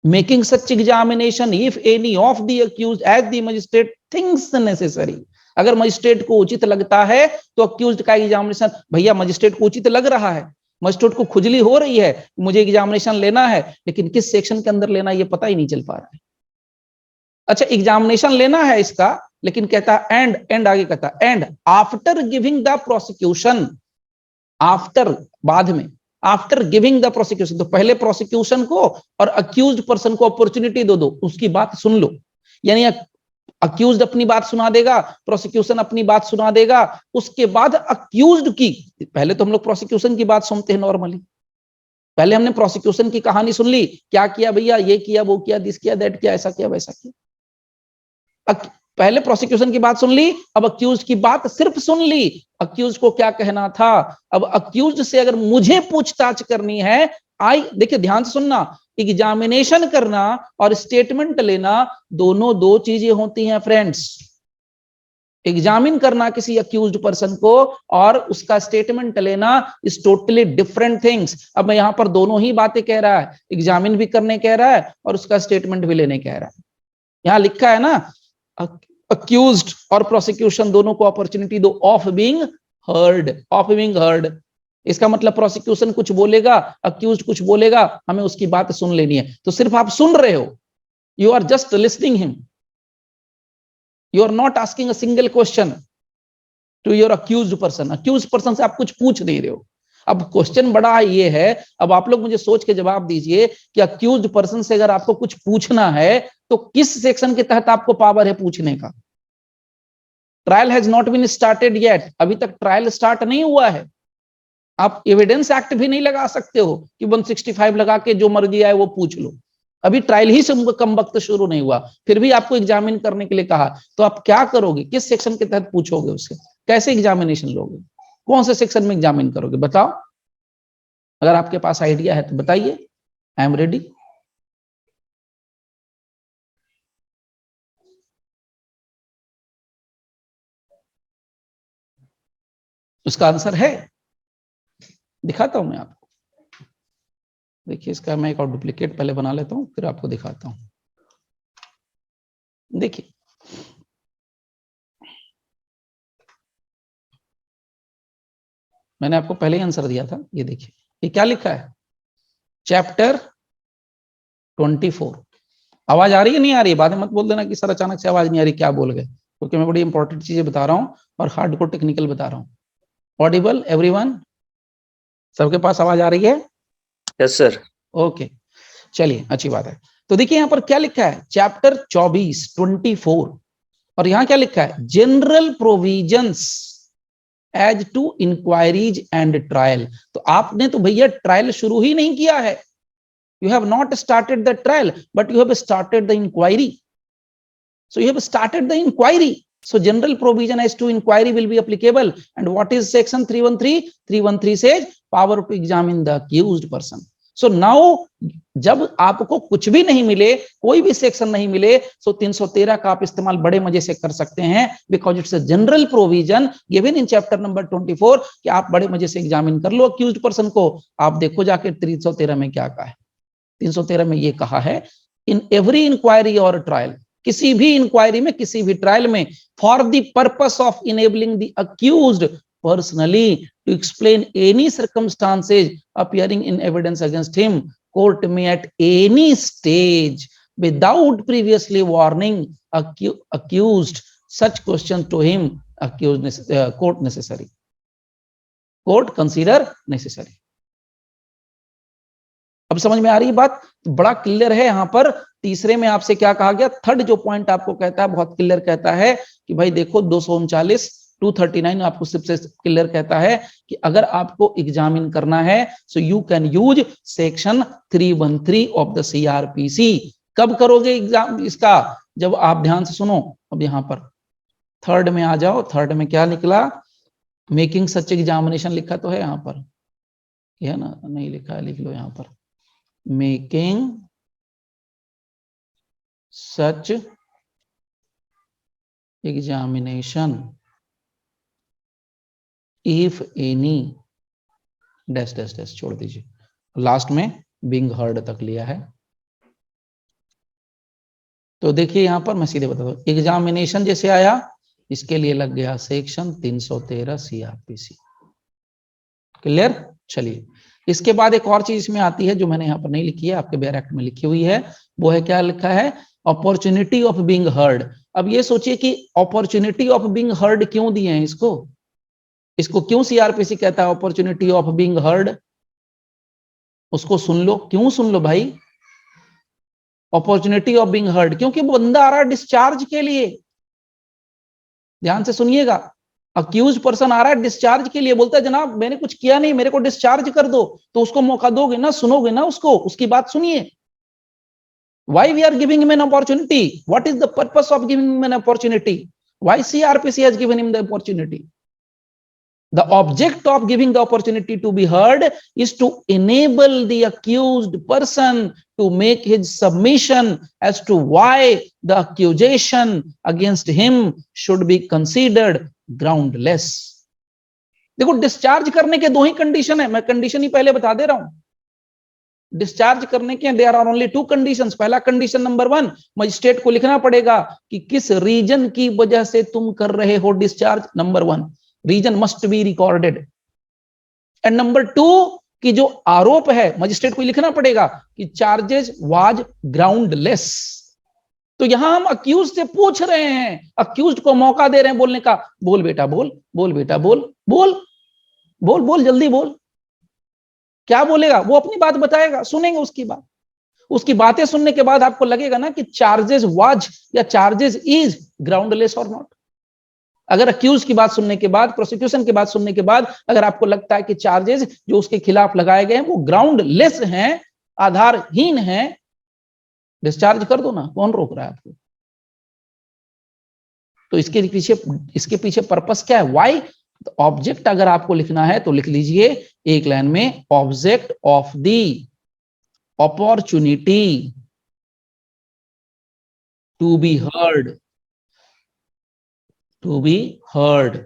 Making such examination if any of the accused as the magistrate thinks necessary. अगर magistrate को उचित लगता है तो अक्यूज्ड का एग्जामिनेशन, भैया मजिस्ट्रेट को उचित लग रहा है, मजिस्ट्रेट को खुजली हो रही है, मुझे एग्जामिनेशन लेना है, लेकिन किस सेक्शन के अंदर लेना ये पता ही नहीं चल पा रहा है। अच्छा एग्जामिनेशन लेना है इसका, लेकिन कहता एंड आगे कहता and after giving the prosecution, after बाद में, आफ्टर गिविंग द प्रोसिक्यूशन, तो पहले प्रोसिक्यूशन को और अक्यूज्ड पर्सन को अपॉर्चुनिटी दो, उसकी बात सुन लो। यानी अक्यूज्ड अपनी बात सुना देगा, प्रोसिक्यूशन अपनी बात सुना देगा, उसके बाद अक्यूज्ड की, पहले तो हम लोग प्रोसिक्यूशन की बात सुनते हैं नॉर्मली, पहले हमने प्रोसिक्यूशन की कहानी सुन ली, क्या किया भैया, ये किया, वो किया, दिस किया, दैट किया, ऐसा किया, वैसा किया। पहले प्रोसिक्यूशन की बात सुन ली, अब अक्यूज्ड की बात सिर्फ सुन ली, अक्यूज्ड को क्या कहना था। अब अक्यूज्ड से अगर मुझे पूछताछ करनी है, देखिए ध्यान से सुनना, एग्जामिनेशन करना और स्टेटमेंट लेना दोनों दो चीजें होती हैं फ्रेंड्स। एग्जामिन करना किसी अक्यूज्ड पर्सन को और उसका स्टेटमेंट लेना इज टोटली डिफरेंट थिंग्स। अब मैं यहां पर दोनों ही बातें कह रहा है, एग्जामिन भी करने कह रहा है और उसका स्टेटमेंट भी लेने कह रहा है। यहां लिखा है ना, अक्यूज्ड और प्रोसिक्यूशन दोनों को अपॉर्चुनिटी दो of being heard, of being heard. इसका मतलब प्रोसिक्यूशन कुछ बोलेगा, अक्यूज्ड कुछ बोलेगा, हमें उसकी बात सुन लेनी है। तो सिर्फ आप सुन रहे हो, you are just listening him, you are not asking a single question to your accused person. Accused person से आप कुछ पूछ नहीं रहे हो, अब क्वेश्चन बड़ा ये है, अब आप लोग मुझे सोच के जवाब दीजिए कि अक्यूज्ड पर्सन से अगर आपको कुछ पूछना है तो किस सेक्शन के तहत आपको पावर है पूछने का? Trial has not been started yet, अभी तक ट्रायल स्टार्ट नहीं हुआ है। आप एविडेंस एक्ट भी नहीं लगा सकते हो कि 165 लगा के जो मर्जी आए वो पूछ लो, अभी ट्रायल ही से कम वक्त शुरू नहीं हुआ, फिर भी आपको एग्जामिन करने के लिए कहा, तो आप क्या करोगे? किस सेक्शन के तहत पूछोगे उससे? कैसे एग्जामिनेशन लोगे? कौन से सेक्शन में एग्जामिन करोगे? बताओ, अगर आपके पास आइडिया है तो बताइए। I am ready. उसका आंसर है, दिखाता हूं मैं आपको। देखिए, इसका मैं एक और डुप्लीकेट पहले बना लेता हूं, फिर आपको दिखाता हूं। देखिए, मैंने आपको पहले ही आंसर दिया था, ये देखिए, ये क्या लिखा है? चैप्टर 24। आवाज आ रही है नहीं आ रही है? बाद में मत बोल देना कि सर अचानक से आवाज नहीं आ रही, क्या बोल गए, क्योंकि मैं बड़ी इंपॉर्टेंट चीजें बता रहा हूं और हार्डकोर टेक्निकल बता रहा हूं। Audible everyone? सबके पास आवाज आ रही है? Yes sir. ओके, चलिए, अच्छी बात है। तो देखिए यहां पर क्या लिखा है, चैप्टर 24 और यहां क्या लिखा है? General provisions as to inquiries and trial. तो आपने तो भैया ट्रायल शुरू ही नहीं किया है, you have not started the trial, but you have started the inquiry. So you have started the inquiry. So general provision as to inquiry will be applicable. And what is section 313? 313 says power to examine the accused person. So now जब आपको कुछ भी नहीं मिले, कोई भी section नहीं मिले, तो 313 का आप इस्तेमाल बड़े मजे से कर सकते हैं, because it's a general provision given in chapter number 24 कि आप बड़े मजे से एग्जामिन कर लो अक्यूज्ड पर्सन को। आप देखो जाके 313 में क्या कहा है। 313 में ये कहा है, इन एवरी इंक्वायरी और ट्रायल, किसी भी इंक्वायरी में, किसी भी ट्रायल में, for the purpose of enabling the accused personally to explain any circumstances appearing in evidence against him, court में at any stage without previously warning accused such questions to him accused court necessary, court consider necessary। अब समझ में आ रही है बात? तो बड़ा clear है यहां पर। तीसरे में आपसे क्या कहा गया? थर्ड जो पॉइंट आपको कहता है, बहुत क्लियर कहता है कि भाई देखो 239 239 आपको सबसे क्लियर कहता है कि अगर आपको एग्जामिन करना है so you can use section 313 of the CrPC. कब करोगे एग्जाम इसका? जब आप ध्यान से सुनो, अब यहां पर थर्ड में आ जाओ। थर्ड में क्या निकला? मेकिंग सच एग्जामिनेशन लिखा तो है यहां पर, है ना? नहीं लिखा है, लिख लो यहां पर, making such examination if any dash dash dash छोड़ दीजिए, लास्ट में being heard तक लिया है। तो देखिए यहां पर मैं सीधे बता दूं, एग्जामिनेशन जैसे आया, इसके लिए लग गया सेक्शन 313 सीआरपीसी। क्लियर? चलिए, इसके बाद एक और चीज इसमें आती है जो मैंने यहाँ पर नहीं लिखी है, आपके बेयर एक्ट में लिखी हुई है। वो है, क्या लिखा है? Opportunity of being heard. अब ये सोचिए कि अपॉर्चुनिटी ऑफ बीइंग हर्ड क्यों दिए हैं इसको? इसको क्यों सीआरपीसी कहता है अपॉर्चुनिटी ऑफ बीइंग हर्ड? उसको सुन लो, क्यों सुन लो भाई? अपॉर्चुनिटी ऑफ बीइंग हर्ड क्योंकि बंदा आ रहा है डिस्चार्ज के लिए। ध्यान से सुनिएगा, अक्यूज पर्सन आ रहा है डिस्चार्ज के लिए, बोलता है जनाब मैंने कुछ किया नहीं, मेरे को डिस्चार्ज कर दो। तो उसको मौका दोगे ना, सुनोगे ना उसको, उसकी बात सुनिए। Why we are giving him an opportunity? What is the purpose of giving him an opportunity? Why CRPC has given him the opportunity? The object of giving the opportunity to be heard is to enable the accused person to make his submission as to why the accusation against him should be considered groundless। देखो, discharge करने के दो ही condition है, मैं condition ही पहले बता दे रहा हूं। डिस्चार्ज करने के देयर आर ओनली 2 कंडीशंस। पहला कंडीशन नंबर 1, मजिस्ट्रेट को लिखना पड़ेगा कि किस रीजन की वजह से तुम कर रहे हो discharge. Number 1, reason must be recorded. And number 2, कि जो आरोप है मजिस्ट्रेट को लिखना पड़ेगा कि चार्जेस वाज ग्राउंडलेस। तो यहां हम अक्यूज से पूछ रहे हैं, अक्यूज को मौका दे रहे हैं बोलने का। बोल बेटा बोल, बोल बेटा बोल, बोल बोल बोल, जल्दी बोल। क्या बोलेगा, वो अपनी बात बताएगा, सुनेंगे उसकी बात। उसकी बातें सुनने के बाद आपको लगेगा ना कि चार्जेस वाज या चार्जेस इज ग्राउंडलेस और नॉट। अगर अक्यूज की बात सुनने के बाद, प्रोसिक्यूशन की बात सुनने के बाद अगर आपको लगता है कि चार्जेस जो उसके खिलाफ लगाए गए हैं वो ग्राउंडलेस हैं, आधारहीन हैं, डिस्चार्ज कर दो ना, कौन रोक रहा है आपको। तो इसके पीछे पर्पस क्या है, व्हाई। ऑब्जेक्ट अगर आपको लिखना है तो लिख लीजिए एक लाइन में, object of the opportunity to be heard, to be heard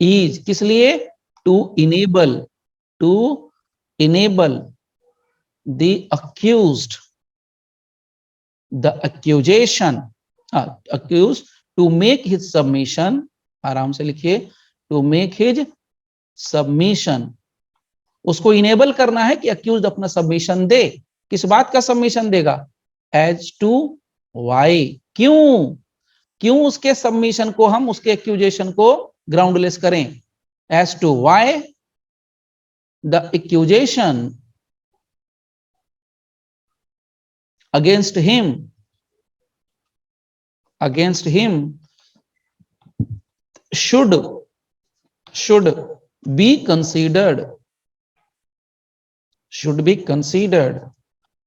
is, किस लिए, to enable the accused, the accusation accused to make his submission, आराम से लिखिए, to make his submission, उसको इनेबल करना है कि अक्यूज अपना सबमिशन दे। किस बात का सबमिशन देगा, एज टू वाई, क्यों, क्यों उसके सबमिशन को हम, उसके एक्यूजेशन को ग्राउंडलेस करें, as to why the accusation against him should be considered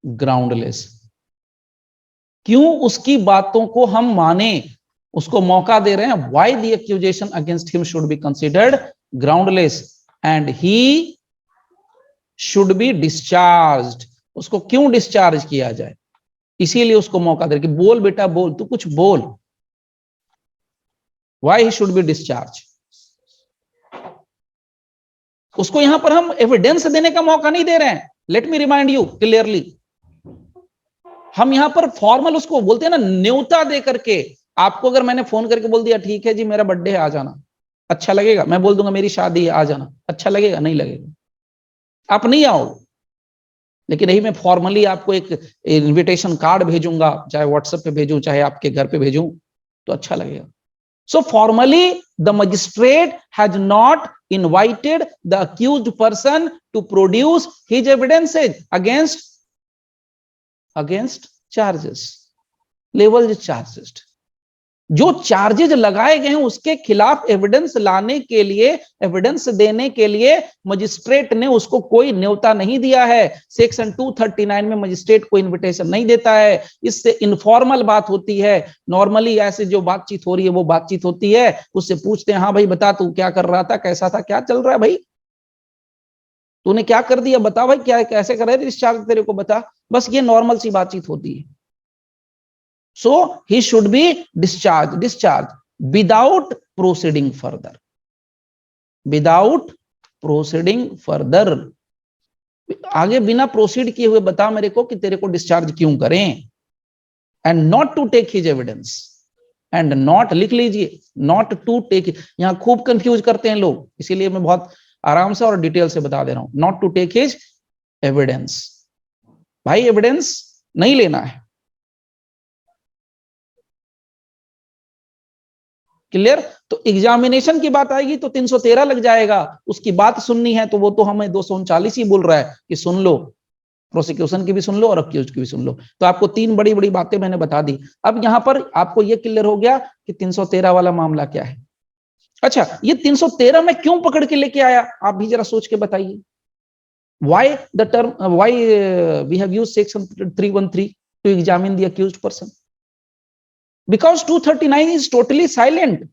groundless। क्यों उसकी बातों को हम माने, उसको मौका दे रहे हैं, why the accusation against him should be considered groundless and he should be discharged, उसको क्यों डिस्चार्ज किया जाए, इसीलिए उसको मौका दे कि बोल बेटा बोल, तू कुछ बोल, why he should be discharged। उसको यहां पर हम एविडेंस देने का मौका नहीं दे रहे हैं। Let me remind you clearly, हम यहां पर फॉर्मल उसको बोलते हैं ना, न्योता दे करके। आपको अगर मैंने फोन करके बोल दिया ठीक है जी मेरा बर्थडे है आ जाना, अच्छा लगेगा। मैं बोल दूंगा मेरी शादी है आ जाना, अच्छा लगेगा, नहीं लगेगा, आप नहीं आओ। लेकिन यही मैं फॉर्मली आपको एक इनविटेशन कार्ड भेजूंगा, चाहे व्हाट्सएप पे भेजूं चाहे आपके घर पे भेजूं, तो अच्छा लगेगा। So formally the magistrate has not invited the accused person to produce his evidences against charges, leveled charges। जो चार्जेज लगाए गए हैं उसके खिलाफ एविडेंस लाने के लिए, एविडेंस देने के लिए मजिस्ट्रेट ने उसको कोई न्योता नहीं दिया है। सेक्शन 239 में मजिस्ट्रेट को इनविटेशन नहीं देता है। इससे इनफॉर्मल बात होती है। नॉर्मली ऐसे जो बातचीत हो रही है वो बातचीत होती है, उससे पूछते हैं हाँ भाई बता तू क्या कर रहा था, कैसा था, क्या चल रहा है भाई, तूने क्या कर दिया बता भाई, क्या कैसे कर रहे थे डिस्चार्ज तेरे को बता, बस ये नॉर्मल सी बातचीत होती है। So he should be discharged without proceeding further, without proceeding further। आगे बिना प्रोसीड किए हुए बता मेरे को कि तेरे को डिस्चार्ज क्यों करें। And not to take his evidence, and not लिख लीजिए, नॉट टू टेक, यहां खूब कंफ्यूज करते हैं लोग, इसीलिए मैं बहुत आराम से और डिटेल से बता दे रहा हूं। Not to take his evidence, भाई एविडेंस नहीं लेना है। क्लियर। तो एग्जामिनेशन की बात आएगी तो 313 लग जाएगा। उसकी बात सुननी है तो वो तो हमें 239 ही बोल रहा है कि सुन लो, प्रोसिक्यूशन की भी सुन लो और अक्यूज की भी सुन लो। तो आपको तीन बड़ी बड़ी बातें मैंने बता दी। अब यहां पर आपको ये क्लियर हो गया कि 313 वाला मामला क्या है। अच्छा, ये 313 में क्यों पकड़ के लेके आया, आप भी जरा सोच के बताइए। why the term why we have used section 313 to examine the accused person? Because 239 is totally silent.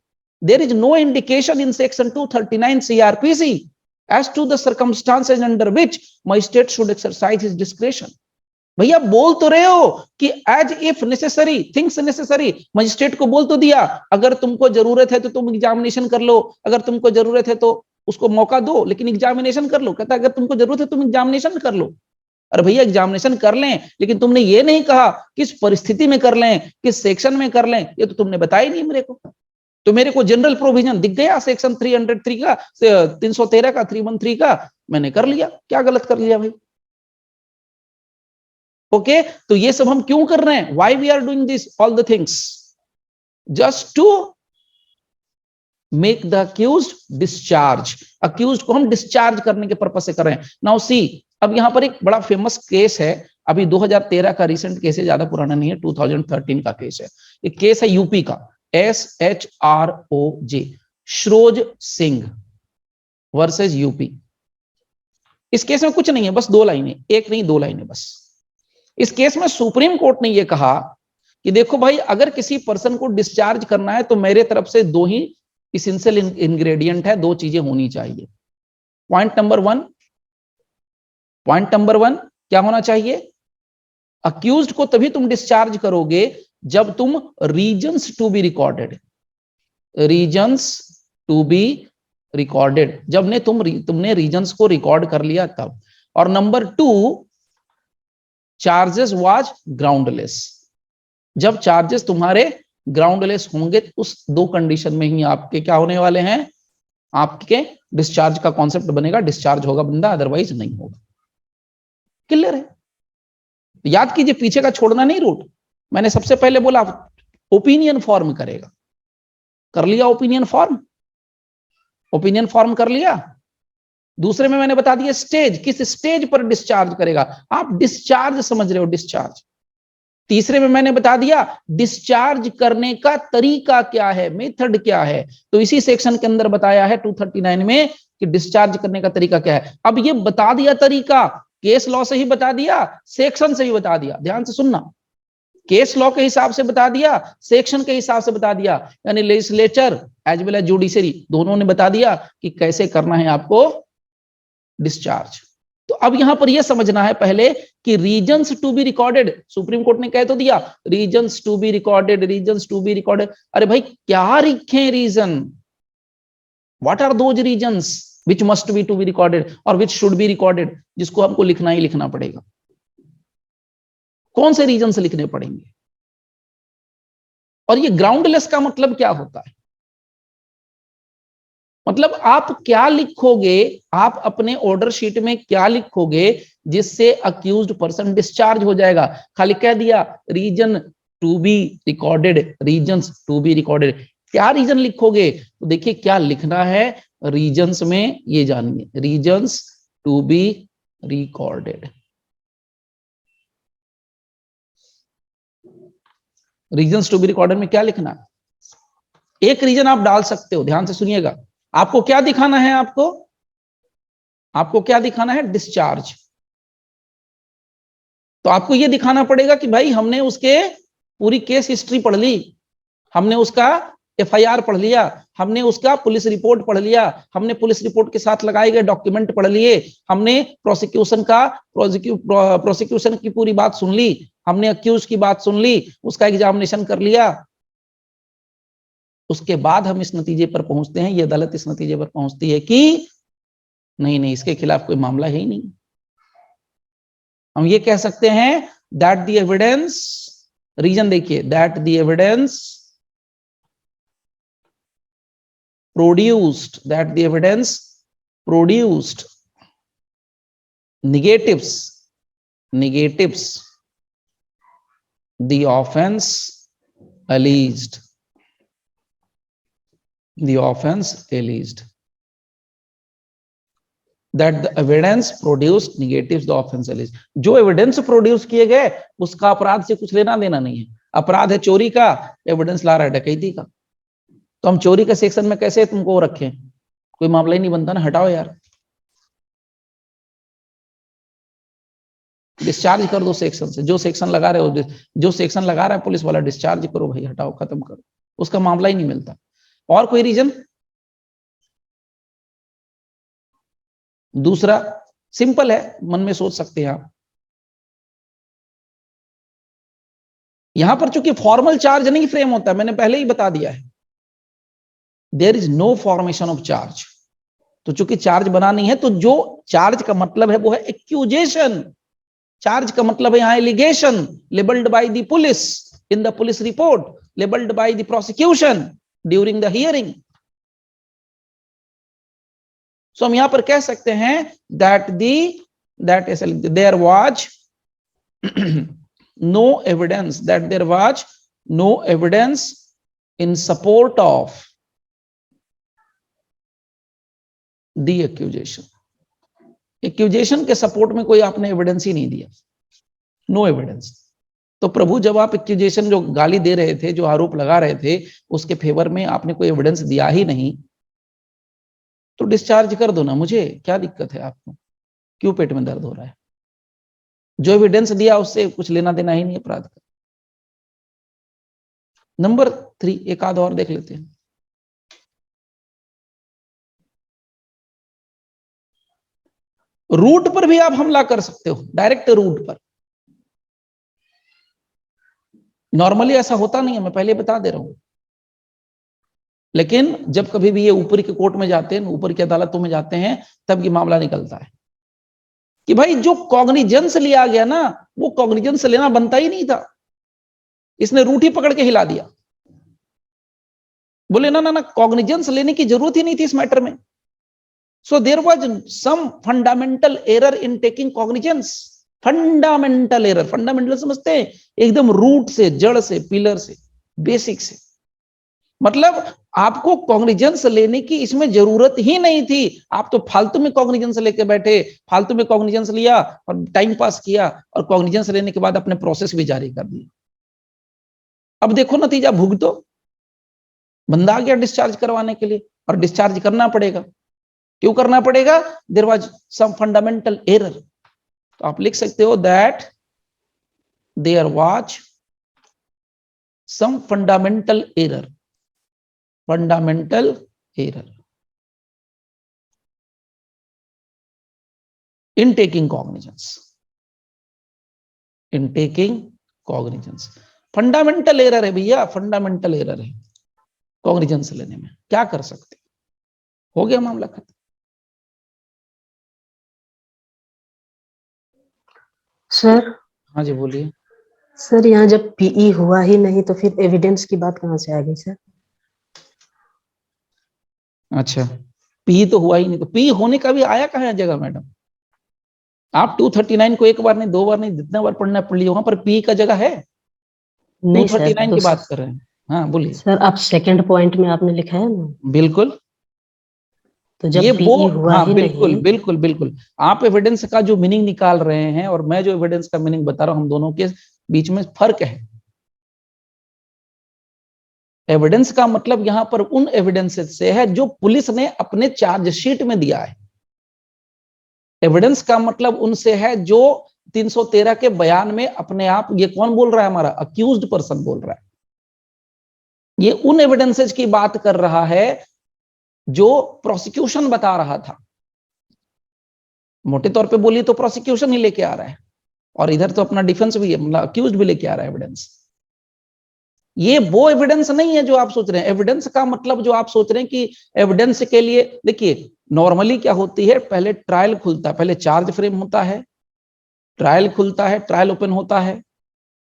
There is no indication in section 239 CRPC as to the circumstances under which magistrate should exercise his discretion। भैया बोल तो रहे हो कि as if necessary things necessary, magistrate को बोल तो दिया अगर तुमको जरूरत है तो तुम एग्जामिनेशन कर लो, अगर तुमको जरूरत है तो उसको मौका दो, लेकिन एग्जामिनेशन कर लो। कहता है अगर तुमको जरूरत है तुम एग्जामिनेशन कर लो। अरे भैया एग्जामिनेशन कर लें, लेकिन तुमने ये नहीं कहा किस परिस्थिति में कर लें, किस सेक्शन में कर लें, ये तो तुमने बताया नहीं मेरे को। तो मेरे को जनरल प्रोविजन दिख गया सेक्शन 303 का, 313 का, 313 का, मैंने कर लिया। क्या गलत कर लिया भाई। ओके, तो ये सब हम क्यों कर रहे हैं, why we are doing this all the things, just to make the accused discharge, accused को हम डिस्चार्ज करने के पर्पस से कर रहे हैं। नाउ सी, अब यहां पर एक बड़ा फेमस केस है, अभी 2013 का रिसेंट केस है, ज्यादा पुराना नहीं है, 2013 का केस है। एक केस है यूपी का, SHROJ, श्रोज सिंह वर्सेस यूपी। इस केस में कुछ नहीं है, बस 2 लाइनें, एक नहीं 2 लाइनें बस। इस केस में सुप्रीम कोर्ट ने यह कहा कि देखो भाई, अगर किसी पर्सन को डिस्चार्ज करना है तो मेरे तरफ से 2 ही इसेंशियल इंग्रेडिएंट है, 2 चीजें होनी चाहिए। पॉइंट नंबर वन क्या होना चाहिए? अक्यूज्ड को तभी तुम डिस्चार्ज करोगे जब तुम reasons to be recorded, reasons to be recorded, जब ने तुमने रीजंस को रिकॉर्ड कर लिया तब। और नंबर 2, चार्जेस वाज ग्राउंडलेस, जब चार्जेस तुम्हारे ग्राउंडलेस होंगे, उस 2 कंडीशन में ही आपके क्या होने वाले हैं, आपके डिस्चार्ज का कॉन्सेप्ट बनेगा, डिस्चार्ज होगा बंदा, अदरवाइज नहीं होगा। क्लियर है? याद कीजिए, पीछे का छोड़ना नहीं रूट। मैंने सबसे पहले बोला ओपिनियन फॉर्म करेगा, कर लिया ओपिनियन फॉर्म कर लिया। दूसरे में मैंने बता दिया स्टेज, किस स्टेज पर डिस्चार्ज करेगा, आप डिस्चार्ज समझ रहे हो, डिस्चार्ज। तीसरे में मैंने बता दिया डिस्चार्ज करने का तरीका क्या है, मेथड क्या है, तो इसी सेक्शन के अंदर बताया है 239 में कि डिस्चार्ज करने का तरीका क्या है। अब ये बता दिया तरीका, केस लॉ से ही बता दिया, सेक्शन से ही बता दिया, ध्यान से सुनना, केस लॉ के हिसाब से बता दिया, सेक्शन के हिसाब से बता दिया, यानी legislature as well as judiciary दोनों ने बता दिया कि कैसे करना है आपको डिस्चार्ज। तो अब यहां पर यह समझना है पहले कि reasons to be recorded, Supreme Court ने कह तो दिया reasons to be recorded, reasons to be recorded. अरे भाई क्या लिखे reason, what are those reasons which must be to be recorded और which should be recorded, जिसको हमको लिखना ही लिखना पड़ेगा। कौन से रीजन से लिखने पड़ेंगे? और ये ग्राउंडलेस का मतलब क्या होता है? मतलब आप क्या लिखोगे, आप अपने ऑर्डर शीट में क्या लिखोगे जिससे अक्यूज्ड पर्सन डिस्चार्ज हो जाएगा? खाली कह दिया reason to be recorded, reasons to be recorded, क्या रीजन लिखोगे? तो देखिए क्या लिखना है रीजन्स में, ये जानिए, reasons to be recorded. Reasons to be recorded में क्या लिखना है? एक रीजन आप डाल सकते हो, ध्यान से सुनिएगा, आपको क्या दिखाना है, आपको क्या दिखाना है? डिस्चार्ज। तो आपको यह दिखाना पड़ेगा कि भाई हमने उसके पूरी केस हिस्ट्री पढ़ ली, हमने उसका FIR पढ़ लिया, हमने उसका पुलिस रिपोर्ट पढ़ लिया, हमने पुलिस रिपोर्ट के साथ लगाए गए डॉक्यूमेंट पढ़ लिए, हमने प्रोसिक्यूशन की पूरी बात सुन ली, हमने अक्यूज की बात सुन ली, उसका एग्जामिनेशन कर लिया। उसके बाद हम इस नतीजे पर पहुंचते हैं, ये अदालत इस नतीजे पर पहुंचती है कि नहीं, इसके खिलाफ कोई मामला है ही नहीं। हम ये कह सकते हैं दैट द एविडेंस, रीजन देखिए, that the evidence produced, that the evidence produced negatives the offense alleged, that the evidence produced negatives the offense alleged। जो एविडेंस प्रोड्यूस किए गए उसका अपराध से कुछ लेना देना नहीं है। अपराध है चोरी का, एविडेंस ला रहा है डकैती का, तो हम चोरी के सेक्शन में कैसे तुमको रखें? कोई मामला ही नहीं बनता ना, हटाओ यार, डिस्चार्ज कर दो सेक्शन से, जो सेक्शन लगा रहे हो, जो सेक्शन लगा रहा है पुलिस वाला, डिस्चार्ज करो भाई, हटाओ, खत्म करो, उसका मामला ही नहीं मिलता। और कोई रीजन? दूसरा सिंपल है, मन में सोच सकते हैं आप, यहां पर चूंकि फॉर्मल चार्ज नहीं फ्रेम होता, मैंने पहले ही बता दिया है, there is no formation of charge. तो चूंकि चार्ज बना नहीं है, तो जो चार्ज का मतलब है वो है एक्यूजेशन, चार्ज का मतलब है यहां allegation labelled by the police in the police report, labelled by the prosecution during the hearing. So हम यहां पर कह सकते हैं that there was no evidence, that there was no evidence in support of the accusation. Accusation के support में कोई आपने एविडेंस ही नहीं दिया, नो एविडेंस। तो प्रभु जब आप एक्यूजेशन जो गाली दे रहे थे, जो आरोप लगा रहे थे, उसके फेवर में आपने कोई एविडेंस दिया ही नहीं, तो डिस्चार्ज कर दो ना, मुझे क्या दिक्कत है आपको, क्यों पेट में दर्द हो रहा है? जो एविडेंस दिया उससे कुछ लेना देना ही नहीं अपराध का। नंबर 3, एक आध और देख लेते हैं। रूट पर भी आप हमला कर सकते हो, डायरेक्ट रूट पर। नॉर्मली ऐसा होता नहीं है, मैं पहले बता दे रहा हूं, लेकिन जब कभी भी ये ऊपर के कोर्ट में जाते हैं, ऊपर की अदालतों में जाते हैं, तब ये मामला निकलता है कि भाई जो कॉग्निजेंस लिया गया ना, वो कॉग्निजेंस लेना बनता ही नहीं था, इसने रूट ही पकड़ के हिला दिया। बोले ना ना ना, कॉग्निजेंस लेने की जरूरत ही नहीं थी इस मैटर में। So there was some fundamental error in taking cognizance. Fundamental error, fundamental समझते हैं, एकदम रूट से, जड़ से, पिलर से, बेसिक से। मतलब आपको कॉग्निजेंस लेने की इसमें जरूरत ही नहीं थी, आप तो फालतू में कॉग्निजेंस लेके बैठे, फालतू में कॉग्निजेंस लिया और टाइम पास किया, और कॉग्निजेंस लेने के बाद अपने प्रोसेस भी जारी कर दिए। अब देखो नतीजा भुगतो, बंदा आ गया डिस्चार्ज करवाने के लिए, और डिस्चार्ज करना पड़ेगा। क्यों करना पड़ेगा? There was some fundamental error. तो आप लिख सकते हो that there was some fundamental error, fundamental error in taking cognizance, in taking cognizance। Fundamental error है भैया, फंडामेंटल एरर है कॉग्निजेंस लेने में, क्या कर सकते? हो गया मामला खत्म। सर। हाँ जी बोलिए। सर यहाँ जब पीई हुआ ही नहीं तो फिर एविडेंस की बात कहाँ से आ गई सर? अच्छा, पी तो हुआ ही नहीं, तो पी होने का भी आया कहाँ है जगह मैडम? आप 239 को एक बार नहीं, दो बार नहीं, जितना बार पढ़ना पढ़ लिया, वहां पर पी का जगह है। नहीं सर, 239 तो की बात कर रहे हैं। हाँ बोलिए। सर आप सेकंड पॉइंट में आपने लिखा है ना, बिल्कुल, तो ये जब वो, पीई हुआ हाँ ही बिल्कुल नहीं। बिल्कुल बिल्कुल। आप एविडेंस का जो मीनिंग निकाल रहे हैं और मैं जो एविडेंस का मीनिंग बता रहा हूं, हम दोनों के बीच में फर्क है। एविडेंस का मतलब यहां पर उन एविडेंसेस से है जो पुलिस ने अपने चार्जशीट में दिया है। एविडेंस का मतलब उनसे है जो 313 के बयान में अपने आप, ये कौन बोल रहा है? हमारा अक्यूज्ड पर्सन बोल रहा है। ये उन एविडेंसेस की बात कर रहा है जो प्रोसिक्यूशन बता रहा था। मोटे तौर पे बोलिए तो प्रोसिक्यूशन ही लेके आ रहा है, और इधर तो अपना डिफेंस भी है, मतलब अक्यूज्ड भी लेके आ रहा है एविडेंस। ये वो एविडेंस नहीं है जो आप सोच रहे हैं। एविडेंस का मतलब जो आप सोच रहे हैं कि एविडेंस के लिए, देखिए नॉर्मली क्या होती है, पहले ट्रायल खुलता है, पहले चार्ज फ्रेम होता है, ट्रायल खुलता है, ट्रायल ओपन होता है।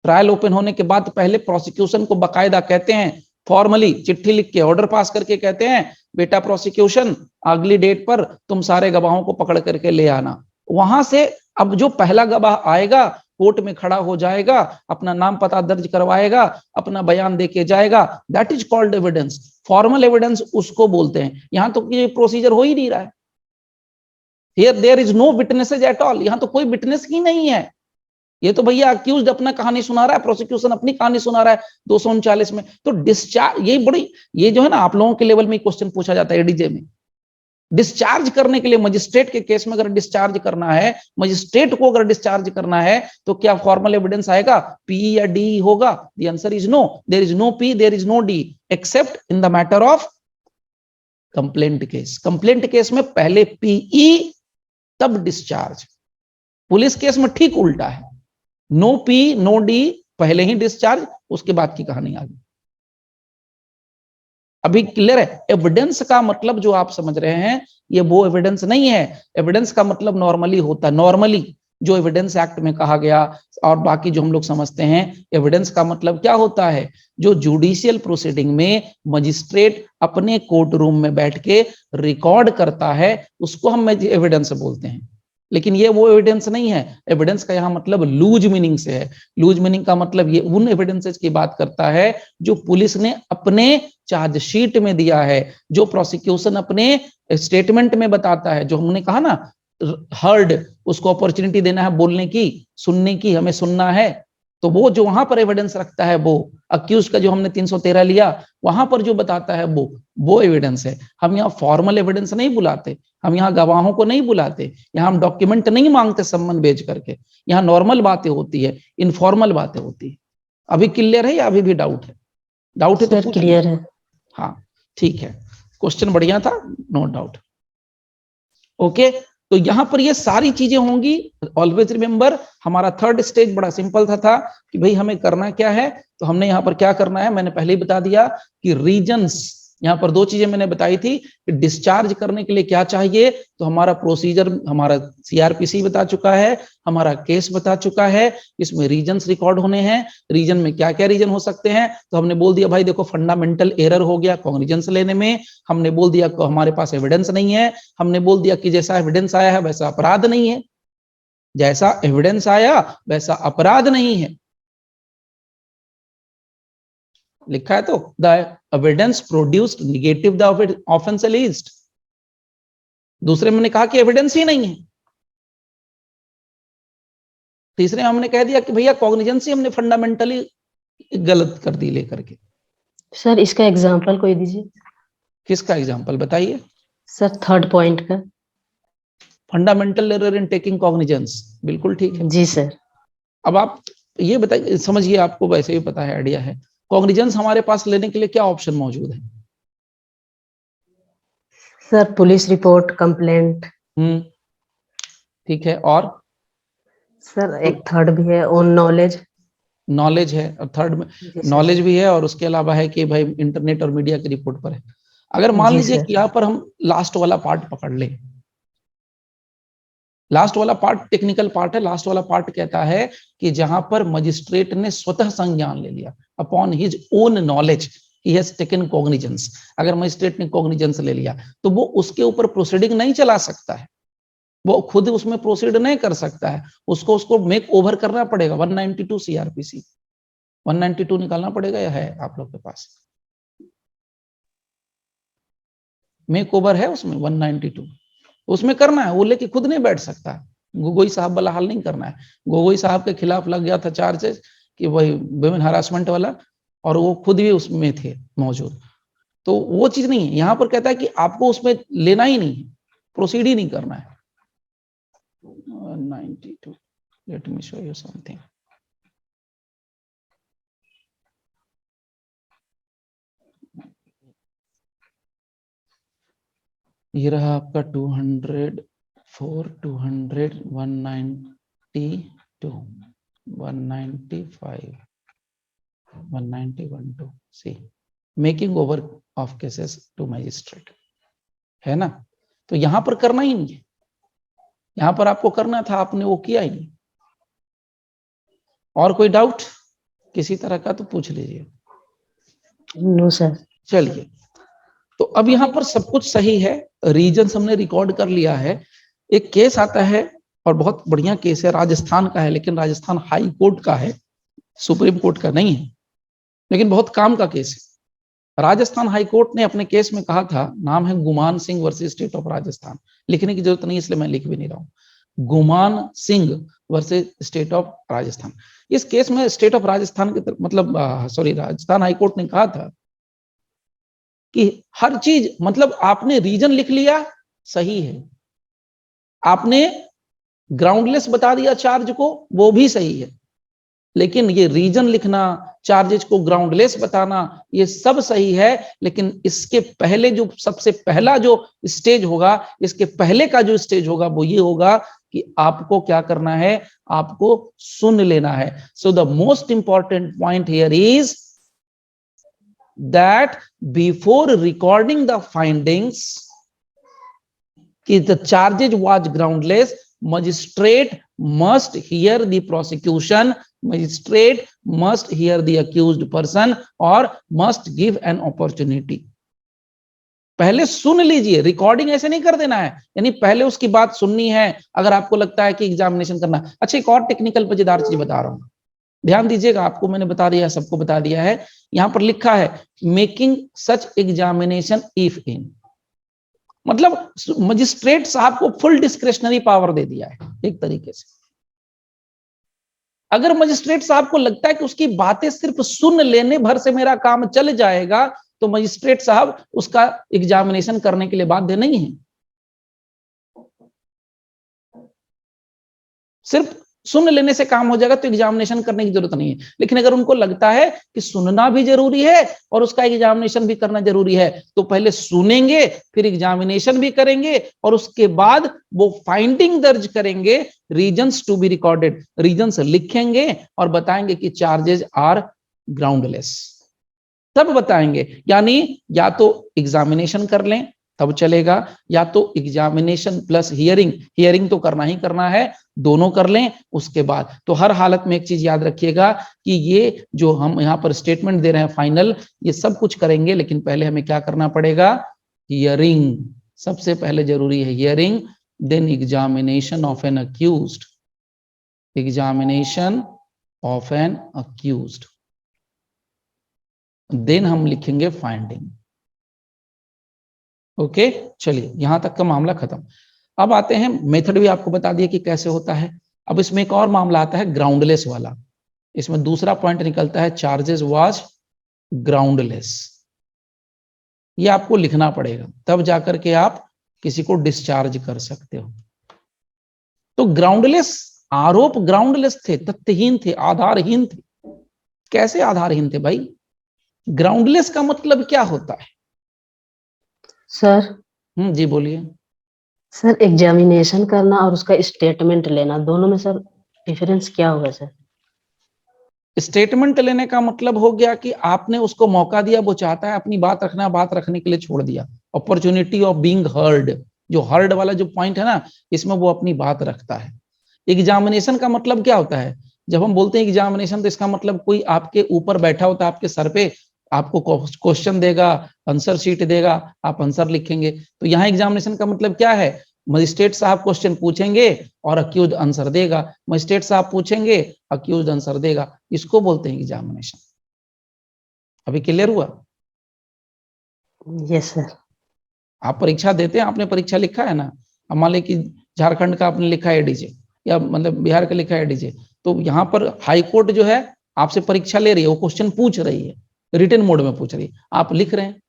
ट्रायल ओपन होने के बाद पहले प्रोसिक्यूशन को बकायदा कहते हैं, फॉर्मली चिट्ठी लिख के, ऑर्डर पास करके कहते हैं, बेटा प्रोसिक्यूशन अगली डेट पर तुम सारे गवाहों को पकड़ करके ले आना। वहां से अब जो पहला गवाह आएगा, कोर्ट में खड़ा हो जाएगा, अपना नाम पता दर्ज करवाएगा, अपना बयान देके जाएगा, that is called evidence. Formal evidence उसको बोलते हैं। यहां तो ये प्रोसीजर हो ही नहीं रहा है। Here there is no witnesses at all, यहां तो कोई विटनेस ही नहीं है। ये तो भैया अक्यूज्ड अपना कहानी सुना रहा है, प्रोसिक्यूशन अपनी कहानी सुना रहा है 239 में। तो डिस्चार्ज, ये बड़ी, ये जो है ना, आप लोगों के लेवल में क्वेश्चन पूछा जाता है एडीजे में। डिस्चार्ज करने के लिए मजिस्ट्रेट के केस में अगर डिस्चार्ज करना है, मजिस्ट्रेट को अगर डिस्चार्ज करना है, तो क्या फॉर्मल एविडेंस आएगा? पी या डी होगा? The answer is no. There is no P, there is no D, except in the matter of complaint case. Complaint case में पहले पीई तब डिस्चार्ज। पुलिस केस में ठीक उल्टा है, नो पी नो डी, पहले ही डिस्चार्ज, उसके बाद की कहानी आगे। अभी क्लियर है? एविडेंस का मतलब जो आप समझ रहे हैं, ये वो एविडेंस नहीं है। एविडेंस का मतलब नॉर्मली होता है, नॉर्मली जो एविडेंस एक्ट में कहा गया और बाकी जो हम लोग समझते हैं, एविडेंस का मतलब क्या होता है? जो जुडिशियल प्रोसीडिंग में मजिस्ट्रेट अपने कोर्ट रूम में बैठ के रिकॉर्ड करता है, उसको हम एविडेंस बोलते हैं। लेकिन ये वो एविडेंस नहीं है। एविडेंस का यहाँ मतलब लूज मीनिंग से है। लूज मीनिंग का मतलब ये उन एविडेंसेस की बात करता है जो पुलिस ने अपने चार्जशीट में दिया है, जो प्रोसिक्यूशन अपने स्टेटमेंट में बताता है, जो हमने कहा ना हर्ड, उसको अपॉर्चुनिटी देना है बोलने की, सुनने की, हमें सुनना है। तो वो जो वहां पर एविडेंस रखता है, वो अक्यूज का जो हमने 313 लिया, वहां पर जो बताता है वो एविडेंस है। हम यहाँ फॉर्मल एविडेंस नहीं बुलाते, हम यहाँ गवाहों को नहीं बुलाते, यहाँ हम डॉक्यूमेंट नहीं मांगते सम्मन भेज करके। यहाँ नॉर्मल बातें होती है, इनफॉर्मल बातें होती है। अभी क्लियर है या अभी भी डाउट है? डाउट है तो सर क्लियर है। हाँ ठीक है, क्वेश्चन बढ़िया था, नो डाउट। ओके, तो यहां पर ये सारी चीजें होंगी। ऑलवेज रिमेंबर, हमारा थर्ड स्टेज बड़ा सिंपल था कि भाई हमें करना क्या है। तो हमने यहाँ पर क्या करना है, मैंने पहले ही बता दिया कि रीजन्स, यहाँ पर दो चीजें मैंने बताई थी कि डिस्चार्ज करने के लिए क्या चाहिए। तो हमारा प्रोसीजर, हमारा सीआरपीसी बता चुका है, हमारा केस बता चुका है, इसमें रीजन्स रिकॉर्ड होने हैं। रीजन में क्या क्या रीजन हो सकते हैं, तो हमने बोल दिया भाई देखो फंडामेंटल एरर हो गया कॉग्निजेंस लेने में। हमने बोल दिया हमारे पास एविडेंस नहीं है। हमने बोल दिया कि जैसा एविडेंस आया है वैसा अपराध नहीं है, जैसा एविडेंस आया वैसा अपराध नहीं है। लिखा है तो the evidence produced negative the offence alleged. दूसरे में हमने कहा कि एविडेंस ही नहीं है। तीसरे में हमने कह दिया कि भैया कॉग्निजेंस ही हमने फंडामेंटली गलत कर दी लेकर के। सर इसका एग्जांपल कोई दीजिए। किसका एग्जांपल बताइए? सर थर्ड पॉइंट का। Fundamental error in taking cognizance, बिल्कुल ठीक है जी सर। अब आप ये बताइए, समझिए, आपको वैसे भी पता है, आइडिया है, कॉग्निजेंस हमारे पास लेने के लिए क्या ऑप्शन मौजूद है? Sir police report, complaint. ठीक है, और सर एक थर्ड भी है, ओन नॉलेज। नॉलेज है, और थर्ड में नॉलेज भी है, और उसके अलावा है कि भाई इंटरनेट और मीडिया की रिपोर्ट पर है। अगर मान लीजिए कि यहाँ पर हम लास्ट वाला पार्ट पकड़ लें, लास्ट वाला पार्ट टेक्निकल पार्ट है। लास्ट वाला पार्ट कहता है कि जहां पर मजिस्ट्रेट ने स्वतः संज्ञान ले लिया, upon his own knowledge he has taken cognizance. अगर मजिस्ट्रेट ने कॉग्निजेंस ले लिया तो वो उसके ऊपर प्रोसीडिंग नहीं चला सकता है, वो खुद उसमें प्रोसीड नहीं कर सकता है, उसको मेक ओवर करना पड़ेगा। 192 सीआरपीसी 192 निकालना पड़ेगा, या है आप लोग के पास? मेक ओवर है उसमें 192, उसमें करना है, वो लेके खुद नहीं बैठ सकता है। गोगोई साहब वाला हाल नहीं करना है। गोगोई साहब के खिलाफ लग गया था चार्जेस कि वही वुमेन हरासमेंट वाला, और वो खुद भी उसमें थे मौजूद। तो वो चीज नहीं है। यहां पर कहता है कि आपको उसमें लेना ही नहीं है, प्रोसीड ही नहीं करना है। 192, let me show you something. ये रहा आपका 204, 200, 192, 195, 191 C making over of cases to magistrate, है ना? तो यहां पर करना ही नहीं है, यहां पर आपको करना था, आपने वो किया ही नहीं। और कोई डाउट किसी तरह का तो पूछ लीजिए। No sir. चलिए, तो अब यहां पर सब कुछ सही है, रीजन हमने रिकॉर्ड कर लिया है। एक केस आता है, और बहुत बढ़िया केस है, राजस्थान का है, लेकिन राजस्थान हाई कोर्ट का है, सुप्रीम कोर्ट का नहीं है, लेकिन बहुत काम का केस है। राजस्थान हाई कोर्ट ने अपने केस में कहा था, नाम है Guman Singh versus State of Rajasthan. लिखने की जरूरत नहीं, इसलिए मैं लिख भी नहीं रहा हूं। Guman Singh versus State of Rajasthan. इस केस में स्टेट ऑफ राजस्थान की मतलब सॉरी, राजस्थान हाई कोर्ट ने कहा था कि हर चीज, मतलब आपने रीजन लिख लिया सही है, आपने ग्राउंडलेस बता दिया चार्ज को, वो भी सही है, लेकिन ये रीजन लिखना, चार्जेस को ग्राउंडलेस बताना, ये सब सही है। लेकिन इसके पहले जो सबसे पहला जो स्टेज होगा, इसके पहले का जो स्टेज होगा वो ये होगा कि आपको क्या करना है, आपको सुन लेना है। So the most important point here is that before recording the findings if the charges was groundless, magistrate must hear the prosecution, magistrate must hear the accused person, or must give an opportunity. पहले सुन लीजिए, recording ऐसे नहीं कर देना है, यानी पहले उसकी बात सुननी है अगर आपको लगता है कि एग्जामिनेशन करना। अच्छा, एक और टेक्निकल मजेदार चीज बता रहा हूं, ध्यान दीजिएगा, आपको मैंने बता दिया, सबको बता दिया है। यहां पर लिखा है making such examination if in, मतलब मजिस्ट्रेट साहब को फुल डिस्क्रिशनरी पावर दे दिया है एक तरीके से। अगर मजिस्ट्रेट साहब को लगता है कि उसकी बातें सिर्फ सुन लेने भर से मेरा काम चल जाएगा, तो मजिस्ट्रेट साहब उसका एग्जामिनेशन करने के लिए बाध्य नहीं है। सिर्फ सुन लेने से काम हो जाएगा तो एग्जामिनेशन करने की जरूरत नहीं है। लेकिन अगर उनको लगता है कि सुनना भी जरूरी है और उसका एग्जामिनेशन भी करना जरूरी है, तो पहले सुनेंगे, फिर एग्जामिनेशन भी करेंगे, और उसके बाद वो फाइंडिंग दर्ज करेंगे, reasons to be recorded, reasons लिखेंगे और बताएंगे कि चार्जेस आर ग्राउंडलेस, तब बताएंगे। यानी या तो एग्जामिनेशन कर लें तब चलेगा, या तो एग्जामिनेशन प्लस हियरिंग, हियरिंग तो करना ही करना है, दोनों कर लें उसके बाद। तो हर हालत में एक चीज याद रखिएगा कि ये जो हम यहाँ पर स्टेटमेंट दे रहे हैं फाइनल, ये सब कुछ करेंगे, लेकिन पहले हमें क्या करना पड़ेगा, हियरिंग सबसे पहले जरूरी है, hearing, then examination of an accused, examination of an accused, then हम लिखेंगे फाइंडिंग। ओके, चलिए यहां तक का मामला खत्म। अब आते हैं, मेथड भी आपको बता दिया कि कैसे होता है। अब इसमें एक और मामला आता है ग्राउंडलेस वाला, इसमें दूसरा पॉइंट निकलता है चार्जेस वाज ग्राउंडलेस। ये आपको लिखना पड़ेगा, तब जाकर के आप किसी को डिस्चार्ज कर सकते हो। तो ग्राउंडलेस, आरोप ग्राउंडलेस थे, तथ्यहीन थे, आधारहीन थे। कैसे आधारहीन थे भाई? ग्राउंडलेस का मतलब क्या होता है सर? जी बोलिए। सर, एग्जामिनेशन करना और उसका स्टेटमेंट लेना, दोनों में सर डिफरेंस क्या होगा सर? स्टेटमेंट लेने का मतलब हो गया कि आपने उसको मौका दिया, वो चाहता है अपनी बात रखना, बात रखने के लिए छोड़ दिया, अपॉर्चुनिटी ऑफ बीइंग हर्ड, जो हर्ड वाला जो पॉइंट है ना, इसमें वो अपनी बात रखता है। एग्जामिनेशन का मतलब क्या होता है? जब हम बोलते हैं एग्जामिनेशन, तो इसका मतलब कोई आपके ऊपर बैठा होता है, आपके सर पे, आपको क्वेश्चन देगा, आंसर शीट देगा, आप आंसर लिखेंगे। तो यहाँ एग्जामिनेशन का मतलब क्या है? मजिस्ट्रेट साहब क्वेश्चन पूछेंगे और अक्यूज आंसर देगा, मजिस्ट्रेट साहब पूछेंगे, अक्यूज आंसर देगा, इसको बोलते हैं एग्जामिनेशन। अभी क्लियर हुआ? Yes sir. आप परीक्षा देते हैं, आपने परीक्षा लिखा है ना, अब मान लीजिए कि झारखंड का आपने लिखा है एडीजे, या मतलब बिहार का लिखा है एडीजे, तो यहाँ पर हाई कोर्ट जो है आपसे परीक्षा ले रही है, वो क्वेश्चन पूछ रही है, रिटन मोड में पूछ रही है, आप लिख रहे हैं,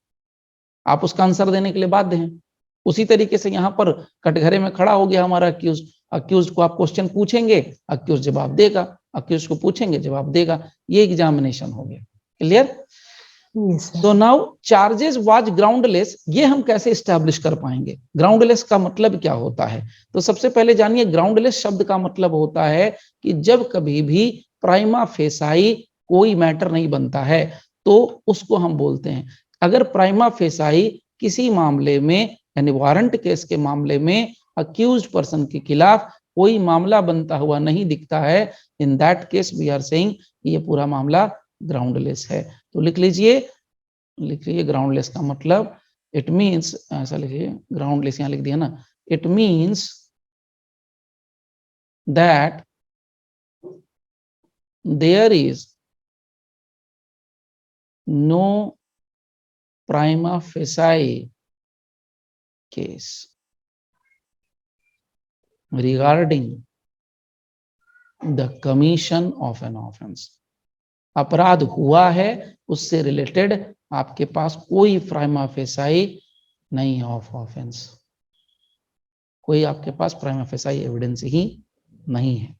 आप उसका आंसर देने के लिए बाध्य हैं। उसी तरीके से यहाँ पर कटघरे में खड़ा हो गया हमारा अक्यूज, अक्यूज को आप क्वेश्चन पूछेंगे, अक्यूज जवाब देगा, अक्यूज को पूछेंगे, जवाब देगा, ये एग्जामिनेशन हो गया। क्लियर? तो नाउ चार्जेस वाज ग्राउंडलेस, ये हम कैसे स्टैब्लिश कर पाएंगे? ग्राउंडलेस का मतलब क्या होता है? तो सबसे पहले जानिए, ग्राउंडलेस शब्द का मतलब होता है कि जब कभी भी प्राइमा फेसाई कोई मैटर नहीं बनता है, तो उसको हम बोलते हैं। अगर प्राइमा फेसाई किसी मामले में, यानी वारंट केस के मामले में अक्यूज्ड पर्सन के खिलाफ कोई मामला बनता हुआ नहीं दिखता है, in that case we are saying ये पूरा मामला ग्राउंडलेस है। तो लिख लीजिए ग्राउंडलेस का मतलब, इट मीन्स, ऐसा लिखिए, ग्राउंडलेस यहां लिख दिया ना, it means that there is no prima facie case regarding the commission of an offence. अपराध हुआ है, उससे रिलेटेड आपके पास कोई प्राइमा फेसाई नहीं है ऑफ ऑफेंस, कोई आपके पास प्राइमा फेसाई एविडेंस ही नहीं है।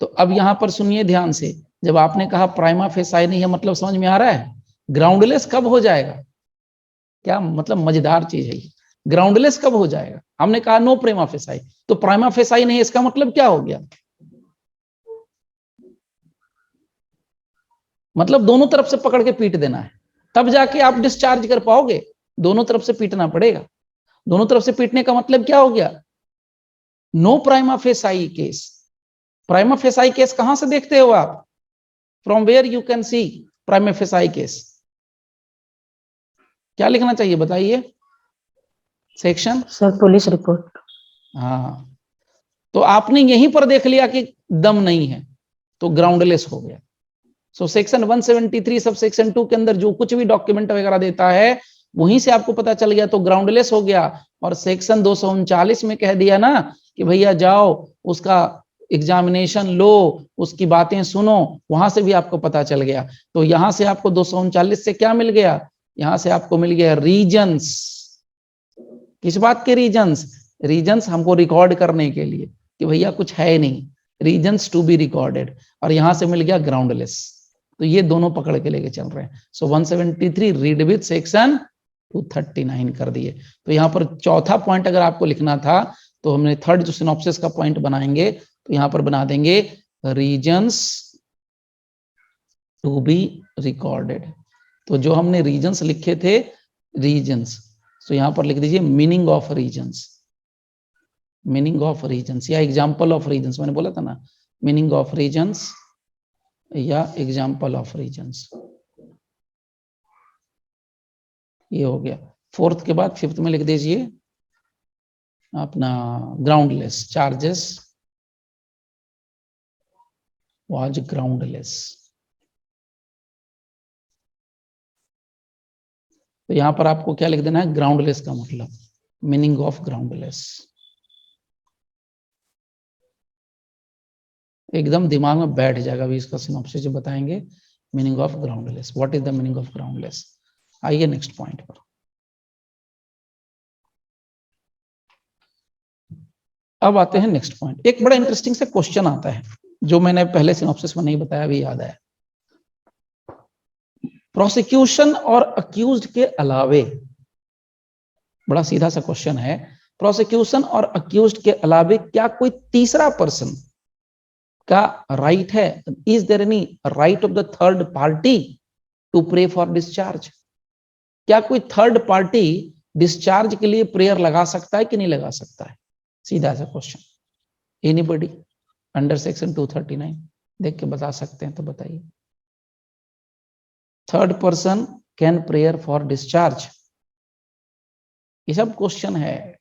तो अब यहां पर सुनिए ध्यान से, जब आपने कहा प्राइमा फेसाई नहीं है, मतलब समझ में आ रहा है? ग्राउंडलेस कब हो जाएगा? क्या मतलब मजेदार चीज है ये, ग्राउंडलेस कब हो जाएगा? हमने कहा नो प्राइमा फेसाई, तो प्राइमा फेसाई नहीं, इसका मतलब क्या हो गया? मतलब दोनों तरफ से पकड़ के पीट देना है, तब जाके आप डिस्चार्ज कर पाओगे। दोनों तरफ से पीटना पड़ेगा। दोनों तरफ से पीटने का मतलब क्या हो गया? No prima facie case. Prima facie case कहां से देखते हो आप? From where you can see prima facie case? क्या लिखना चाहिए बताइए? Section sir police report. हाँ, तो आपने यहीं पर देख लिया कि दम नहीं है तो ग्राउंडलेस हो गया। सो सेक्शन 173 सब सेक्शन 2 के अंदर जो कुछ भी डॉक्यूमेंट वगैरह देता है वहीं से आपको पता चल गया तो ग्राउंडलेस हो गया। और सेक्शन 239 में कह दिया ना कि भैया जाओ उसका एग्जामिनेशन लो, उसकी बातें सुनो, वहां से भी आपको पता चल गया। तो यहां से आपको 239 से क्या मिल गया? यहां से आपको मिल गया रीजंस। किस बात के रीजंस? रीजंस हमको रिकॉर्ड करने के लिए कि भैया कुछ है नहीं, रीजंस टू बी रिकॉर्डेड। और यहां से मिल गया ग्राउंडलेस। तो ये दोनों पकड़ के लेके चल रहे हैं। सो 173 रीड विथ सेक्शन 239 कर दिए। तो यहाँ पर चौथा पॉइंट अगर आपको लिखना था तो हमने थर्ड जो सिनॉप्सिस का पॉइंट बनाएंगे तो यहाँ पर बना देंगे रीजंस टू बी रिकॉर्डेड। तो जो हमने रीजंस लिखे थे रीजंस, तो यहाँ पर लिख दीजिए meaning of reasons, meaning of reasons या एग्जाम्पल ऑफ रीजंस। मैंने बोला था ना मीनिंग ऑफ रीजंस या एग्जाम्पल ऑफ रीजंस। ये हो गया। फोर्थ के बाद फिफ्थ में लिख दीजिए अपना ग्राउंडलेस चार्जेस वाज ग्राउंडलेस। तो यहां पर आपको क्या लिख देना है? ग्राउंडलेस का मतलब, मीनिंग ऑफ ग्राउंडलेस। एकदम दिमाग में बैठ जाएगा। अभी इसका सिनॉप्सिस जो बताएंगे meaning of groundless, what is the meaning of groundless. आइए नेक्स्ट पॉइंट पर। अब आते हैं नेक्स्ट पॉइंट। एक बड़ा इंटरेस्टिंग से क्वेश्चन आता है जो मैंने पहले सिनॉप्सिस में नहीं बताया, अभी याद आया। प्रोसिक्यूशन और अक्यूज्ड के अलावे, बड़ा सीधा सा क्वेश्चन है, प्रोसिक्यूशन और अक्यूज्ड के अलावे क्या कोई तीसरा पर्सन का राइट है? Is there any right of the third party to pray for discharge? क्या कोई थर्ड पार्टी डिस्चार्ज के लिए प्रेयर लगा सकता है कि नहीं लगा सकता है? सीधा सा क्वेश्चन। एनीबॉडी अंडर सेक्शन 239 देख के बता सकते हैं तो बताइए। Third person can prayer for discharge, ये सब क्वेश्चन है।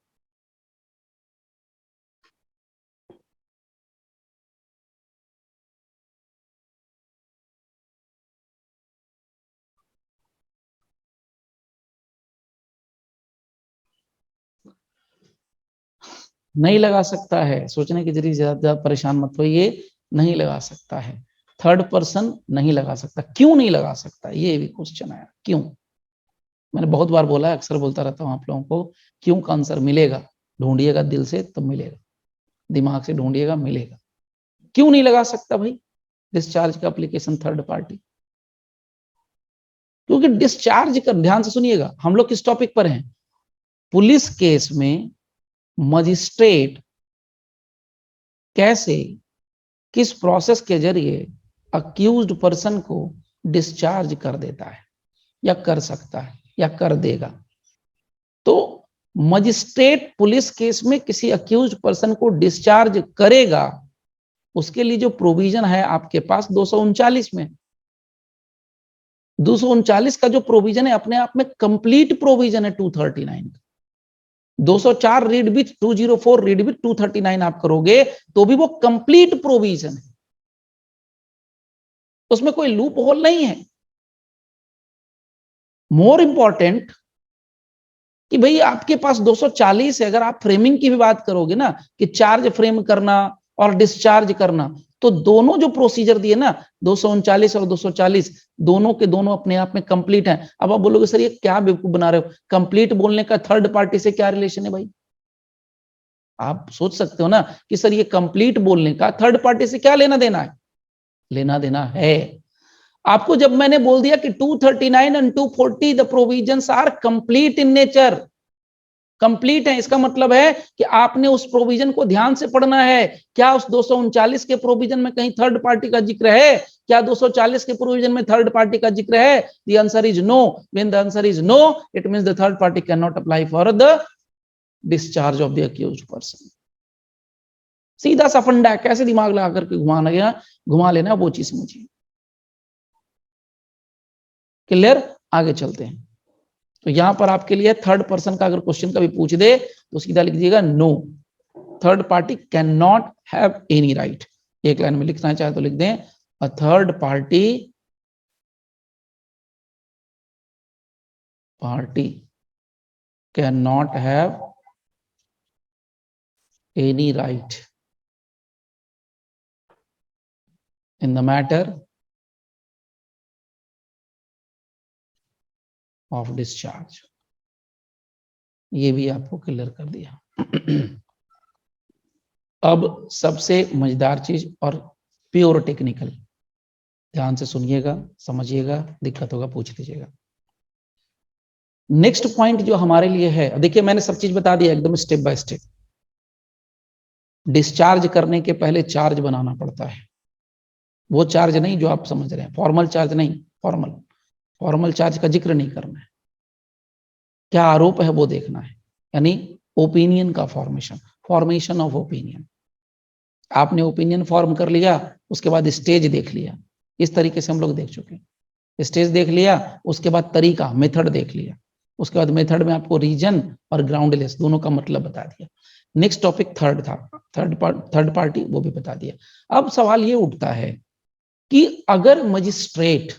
नहीं लगा सकता है, सोचने की जरिए ज्यादा परेशान मत होइए, नहीं लगा सकता है। थर्ड पर्सन नहीं लगा सकता। क्यों नहीं लगा सकता, ये भी क्वेश्चन आया। क्यों? मैंने बहुत बार बोला है, अक्सर बोलता रहता हूं आप लोगों को, क्यों का आंसर मिलेगा। ढूंढिएगा दिल से तो मिलेगा, दिमाग से ढूंढिएगा मिलेगा। क्यों नहीं लगा सकता भाई डिस्चार्ज का एप्लीकेशन थर्ड पार्टी? क्योंकि डिस्चार्ज कर, ध्यान से सुनिएगा, हम लोग किस टॉपिक पर हैं? पुलिस केस में मजिस्ट्रेट कैसे, किस प्रोसेस के जरिए अक्यूज्ड पर्सन को डिस्चार्ज कर देता है या कर सकता है या कर देगा। तो मजिस्ट्रेट पुलिस केस में किसी अक्यूज्ड पर्सन को डिस्चार्ज करेगा, उसके लिए जो प्रोविजन है आपके पास 239 में। 239 का जो प्रोविजन है अपने आप में कंप्लीट प्रोविजन है 239 का। 204 रीड विथ 204 रीड विथ 239 आप करोगे तो भी वो कंप्लीट प्रोविजन है, उसमें कोई लूप होल नहीं है। मोर इंपॉर्टेंट कि भाई आपके पास 240 है, अगर आप फ्रेमिंग की भी बात करोगे ना कि चार्ज फ्रेम करना और डिस्चार्ज करना, तो दोनों जो प्रोसीजर दिए ना 239 और 240 दोनों के दोनों अपने आप में कंप्लीट हैं। अब आप बोलोगे सर ये क्या बेवकूफ बना रहे हो, कंप्लीट बोलने का थर्ड पार्टी से क्या रिलेशन है भाई? आप सोच सकते हो ना कि सर ये कंप्लीट बोलने का थर्ड पार्टी से क्या लेना देना है? लेना देना है। आपको जब मैंने बोल दिया कि 239 and 240 the provisions are complete in nature, complete है, इसका मतलब है कि आपने उस प्रोविजन को ध्यान से पढ़ना है। क्या उस 239 के प्रोविजन में कहीं थर्ड पार्टी का जिक्र है? क्या 240 के प्रोविजन में थर्ड पार्टी का जिक्र है? The answer is no. When the answer is no, it means the third party can not apply for the discharge of the accused person. सीधा सा फंडा है, कैसे दिमाग लगा करके घुमा लेना वो चीज समझिए। क्लियर? आगे चलते हैं। तो यहां पर आपके लिए थर्ड पर्सन का अगर क्वेश्चन कभी पूछ दे तो उसकी लिख दीजिएगा no, third party can not have any right. एक लाइन में लिखना चाहे तो लिख दें a third party can not have any right in the matter of discharge. ये भी आपको क्लियर कर दिया। अब सबसे मजेदार चीज और प्योर टेक्निकल, ध्यान से सुनिएगा, समझिएगा, दिक्कत होगा पूछ लीजिएगा। नेक्स्ट पॉइंट जो हमारे लिए है, देखिए मैंने सब चीज बता दिया एकदम स्टेप बाय स्टेप। डिस्चार्ज करने के पहले चार्ज बनाना पड़ता है, वो चार्ज नहीं जो आप समझ रहे हैं, फॉर्मल चार्ज नहीं, फॉर्मल चार्ज का जिक्र नहीं करना है, क्या आरोप है वो देखना है, यानी ओपिनियन का फॉर्मेशन ऑफ ओपिनियन। आपने ओपिनियन फॉर्म कर लिया, उसके बाद स्टेज देख लिया, इस तरीके से हम लोग देख चुके हैं। स्टेज देख लिया, उसके बाद तरीका मेथड देख लिया, उसके बाद मेथड में आपको रीजन और ग्राउंडलेस दोनों का मतलब बता दिया। नेक्स्ट टॉपिक थर्ड था, थर्ड पार्टी, वो भी बता दिया। अब सवाल ये उठता है कि अगर मजिस्ट्रेट,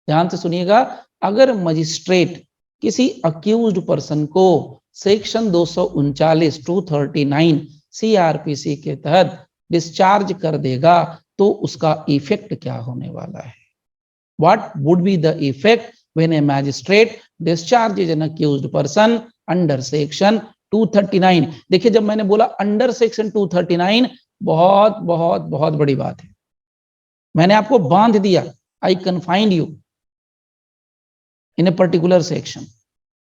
ध्यान से सुनिएगा, अगर मजिस्ट्रेट किसी अक्यूज्ड पर्सन को सेक्शन 239 239 सीआरपीसी के तहत डिस्चार्ज कर देगा तो उसका इफेक्ट क्या होने वाला है। What would be the effect when a magistrate discharges an accused person under section 239। देखिए जब मैंने बोला अंडर सेक्शन 239, बहुत बहुत बहुत बड़ी बात है। मैंने आपको बांध दिया, I confined you in a particular section.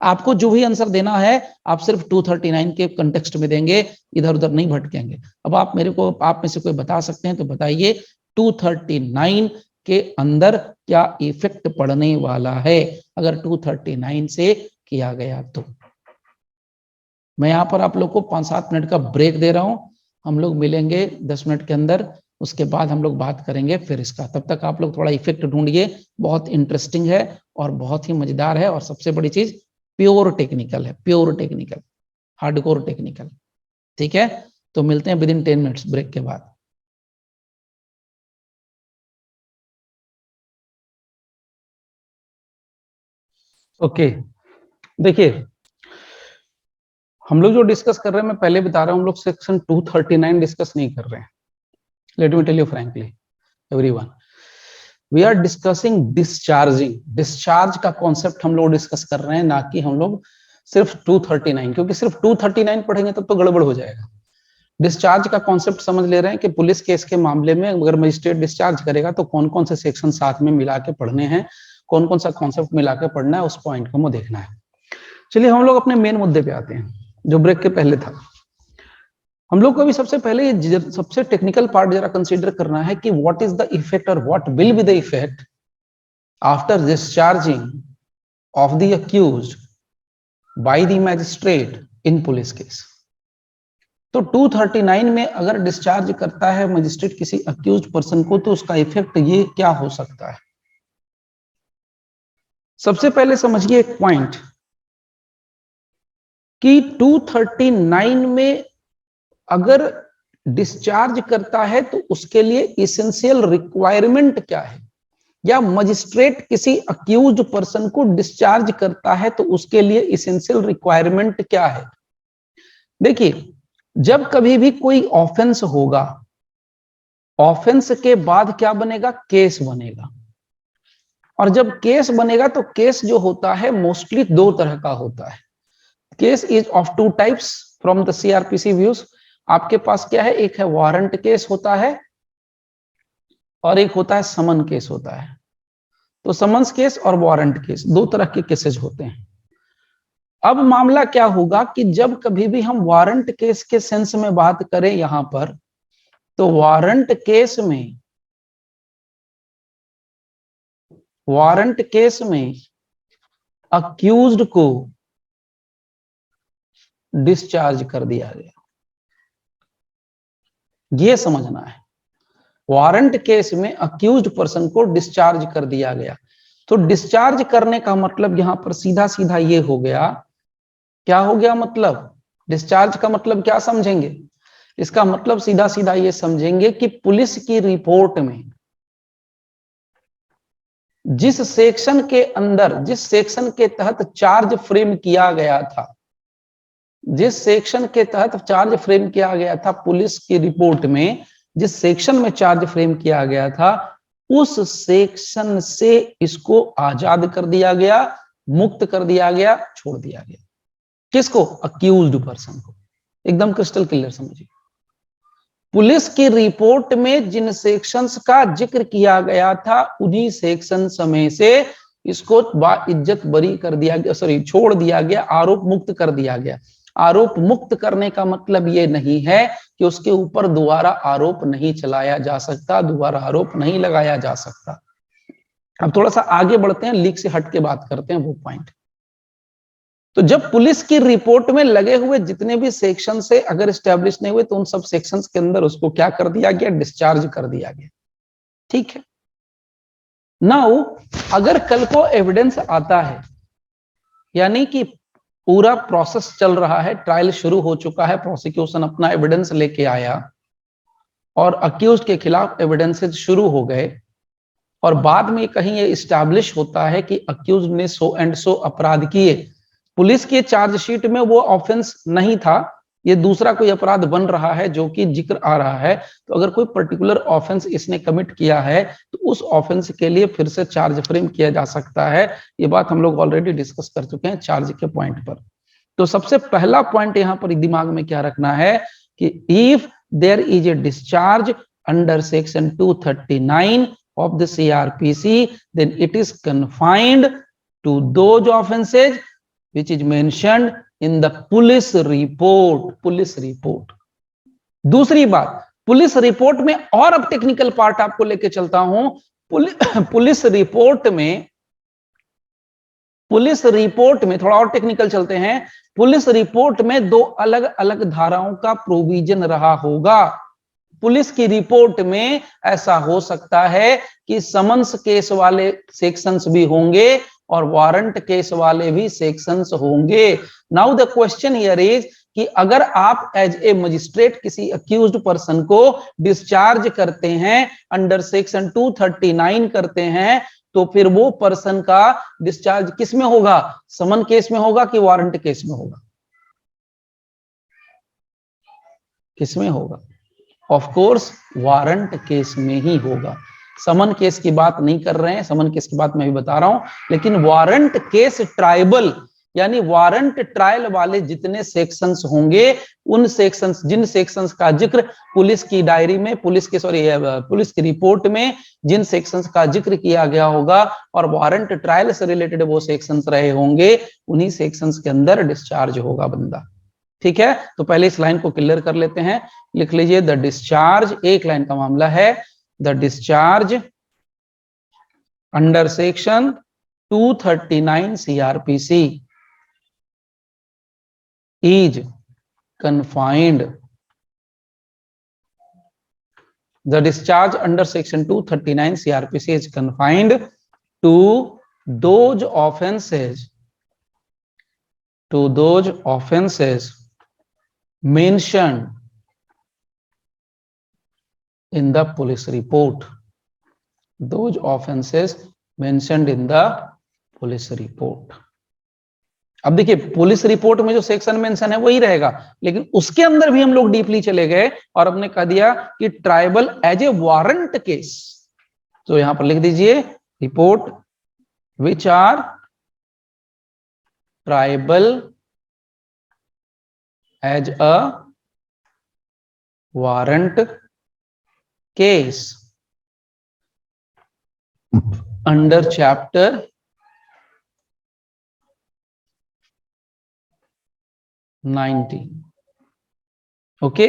आपको जो भी आंसर देना है आप सिर्फ 239 के कंटेक्स्ट में देंगे, इधर उधर नहीं भटकेंगे। अब आप मेरे को, आप में से कोई बता सकते हैं तो बताइए 239 के अंदर क्या इफेक्ट पड़ने वाला है अगर 239 से किया गया तो। मैं यहां पर आप लोग को 5-7 मिनट का ब्रेक दे रहा हूं, हम लोग मिलेंगे 10 मिनट के अंदर, उसके बाद हम लोग बात करेंगे फिर इसका। तब तक आप लोग थोड़ा इफेक्ट ढूंढिए, बहुत इंटरेस्टिंग है और बहुत ही मजेदार है, और सबसे बड़ी चीज प्योर टेक्निकल है, प्योर टेक्निकल, हार्डकोर टेक्निकल। ठीक है, तो मिलते हैं विद इन 10 मिनट्स ब्रेक के बाद। ओके देखिए हम लोग जो डिस्कस कर रहे हैं, मैं पहले बता रहा हूं, हम लोग सेक्शन 239 डिस्कस नहीं कर रहे हैं। Let me tell you frankly everyone, we are discussing discharging. Discharge का कॉन्सेप्ट हम लोग डिस्कस कर रहे हैं, ना कि हम लोग सिर्फ 239, क्योंकि सिर्फ 239 पढ़ेंगे तब तो गड़बड़ हो जाएगा। डिस्चार्ज का कॉन्सेप्ट समझ ले रहे हैं कि पुलिस केस के मामले में अगर मजिस्ट्रेट डिस्चार्ज करेगा तो कौन कौन से सेक्शन साथ में मिला के पढ़ने हैं, कौन कौन सा कॉन्सेप्ट मिला के पढ़ना है, उस पॉइंट को हमें देखना है। चलिए हम लोग अपने मेन मुद्दे पे आते हैं जो ब्रेक के पहले था। हम लोग को अभी सबसे पहले सबसे टेक्निकल पार्ट जरा कंसीडर करना है कि व्हाट इज द इफेक्ट और what will be the effect after discharging of the accused bye the magistrate in police case. तो 239 में अगर डिस्चार्ज करता है मजिस्ट्रेट किसी अक्यूज्ड पर्सन को तो उसका इफेक्ट ये क्या हो सकता है। सबसे पहले समझिए एक पॉइंट कि 239 में अगर डिस्चार्ज करता है तो उसके लिए इसेंशियल रिक्वायरमेंट क्या है, या मजिस्ट्रेट किसी अक्यूज्ड पर्सन को डिस्चार्ज करता है तो उसके लिए इसेंशियल रिक्वायरमेंट क्या है। देखिए जब कभी भी कोई ऑफेंस होगा, ऑफेंस के बाद क्या बनेगा, केस बनेगा। और जब केस बनेगा तो केस जो होता है मोस्टली दो तरह का होता है। Case is of two types from the CrPC views. आपके पास क्या है, एक है वारंट केस होता है और एक होता है समन केस होता है। तो समन्स केस और वारंट केस दो तरह के केसेस होते हैं। अब मामला क्या होगा कि जब कभी भी हम वारंट केस के सेंस में बात करें यहां पर, तो वारंट केस में अक्यूज्ड को डिस्चार्ज कर दिया गया, यह समझना है। वारंट केस में अक्यूज्ड पर्सन को डिस्चार्ज कर दिया गया। तो डिस्चार्ज करने का मतलब यहां पर सीधा सीधा ये हो गया, क्या हो गया मतलब, डिस्चार्ज का मतलब क्या समझेंगे, इसका मतलब सीधा सीधा ये समझेंगे कि पुलिस की रिपोर्ट में जिस सेक्शन के अंदर, जिस सेक्शन के तहत चार्ज फ्रेम किया गया था, जिस सेक्शन के तहत चार्ज फ्रेम किया गया था पुलिस की रिपोर्ट में, जिस सेक्शन में चार्ज फ्रेम किया गया था, उस सेक्शन से इसको आजाद कर दिया गया, मुक्त कर दिया गया, छोड़ दिया गया। किसको? अक्यूज्ड पर्सन को। एकदम क्रिस्टल क्लियर समझिए। पुलिस की रिपोर्ट में जिन सेक्शंस का जिक्र किया गया था, उन्हीं सेक्शंस में से इसको बाइज्जत बरी कर दिया गया, सॉरी छोड़ दिया गया, आरोप मुक्त कर दिया गया। आरोप मुक्त करने का मतलब ये नहीं है कि उसके ऊपर दोबारा आरोप नहीं चलाया जा सकता, दोबारा आरोप नहीं लगाया जा सकता। अब थोड़ा सा आगे बढ़ते हैं, लीक से हट के बात करते हैं वो पॉइंट। तो जब पुलिस की रिपोर्ट में लगे हुए जितने भी सेक्शन से अगर स्टैब्लिश नहीं हुए, तो उन सब सेक्शंस के अंदर उसको क्या कर दिया गया? डिस्चार्ज कर दिया गया। ठीक है। नाउ अगर कल को एविडेंस आता है, यानी कि पूरा प्रोसेस चल रहा है, ट्रायल शुरू हो चुका है, प्रोसिक्यूशन अपना एविडेंस लेके आया और अक्यूज्ड के खिलाफ एविडेंसेस शुरू हो गए, और बाद में कहीं ये इस्टैब्लिश होता है कि अक्यूज्ड ने सो एंड सो अपराध किए, पुलिस के चार्जशीट में वो ऑफेंस नहीं था, ये दूसरा कोई अपराध बन रहा है जो कि जिक्र आ रहा है, तो अगर कोई पर्टिकुलर ऑफेंस इसने कमिट किया है तो उस ऑफेंस के लिए फिर से चार्ज फ्रेम किया जा सकता है। ये बात हम लोग ऑलरेडी डिस्कस कर चुके हैं चार्ज के पॉइंट पर। तो सबसे पहला पॉइंट यहां पर दिमाग में क्या रखना है कि if there is a discharge under section 239 of the CRPC, then it is confined to those offenses which is mentioned in the police report. Police report. दूसरी बात, पुलिस रिपोर्ट में और अब टेक्निकल पार्ट आपको लेके चलता हूं, पुलिस रिपोर्ट में थोड़ा और टेक्निकल चलते हैं। पुलिस रिपोर्ट में दो अलग अलग धाराओं का प्रोविजन रहा होगा। पुलिस की रिपोर्ट में ऐसा हो सकता है कि समन्स केस वाले सेक्शंस भी होंगे और वारंट केस वाले भी सेक्शंस होंगे। Now the question here is कि अगर आप एज ए मजिस्ट्रेट किसी अक्यूज्ड पर्सन को डिस्चार्ज करते हैं, अंडर सेक्शन 239 करते हैं, तो फिर वो पर्सन का डिस्चार्ज किस में होगा? समन केस में होगा कि वारंट केस में होगा? किस में होगा? ऑफ कोर्स वारंट केस में ही होगा। समन केस की बात नहीं कर रहे हैं, समन केस की बात मैं भी बता रहा हूं, लेकिन वारंट केस ट्राइबल यानी वारंट ट्रायल वाले जितने सेक्शंस होंगे, उन सेक्शंस, जिन सेक्शंस का जिक्र पुलिस की डायरी में, पुलिस की रिपोर्ट में जिन सेक्शंस का जिक्र किया गया होगा और वारंट ट्रायल से रिलेटेड वो सेक्शंस रहे होंगे, उन्हीं सेक्शंस के अंदर डिस्चार्ज होगा बंदा। ठीक है, तो पहले इस लाइन को क्लियर कर लेते हैं। लिख लीजिए, द डिस्चार्ज, एक लाइन का मामला है, the discharge under section 239 CRPC is confined. The discharge under section 239 CRPC is confined to those offenses mentioned in the police report. Those offenses mentioned in the police report. अब देखिए, police report में जो section mention है वही रहेगा, लेकिन उसके अंदर भी हम लोग डीपली चले गए और हमने कह दिया कि triable as a warrant case. तो यहां पर लिख दीजिए, report which are triable as a warrant case under chapter 19। Okay,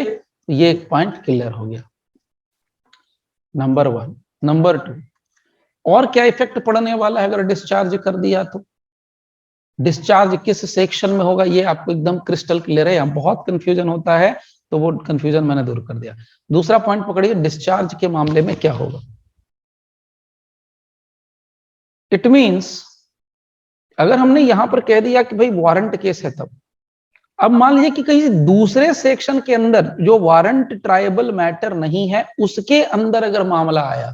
ये एक पॉइंट क्लियर हो गया, नंबर 1। नंबर 2, और क्या इफेक्ट पड़ने वाला है अगर डिस्चार्ज कर दिया तो? डिस्चार्ज किस सेक्शन में होगा ये आपको एकदम क्रिस्टल क्लियर है, यहाँ बहुत कंफ्यूजन होता है, तो वो कंफ्यूजन मैंने दूर कर दिया। दूसरा पॉइंट पकड़िए, डिस्चार्ज के मामले में क्या होगा। इट मीन्स अगर हमने यहां पर कह दिया कि भाई वारंट केस है, तब अब मान लीजिए कि कहीं दूसरे सेक्शन के अंदर जो वारंट ट्राइबल मैटर नहीं है उसके अंदर अगर मामला आया,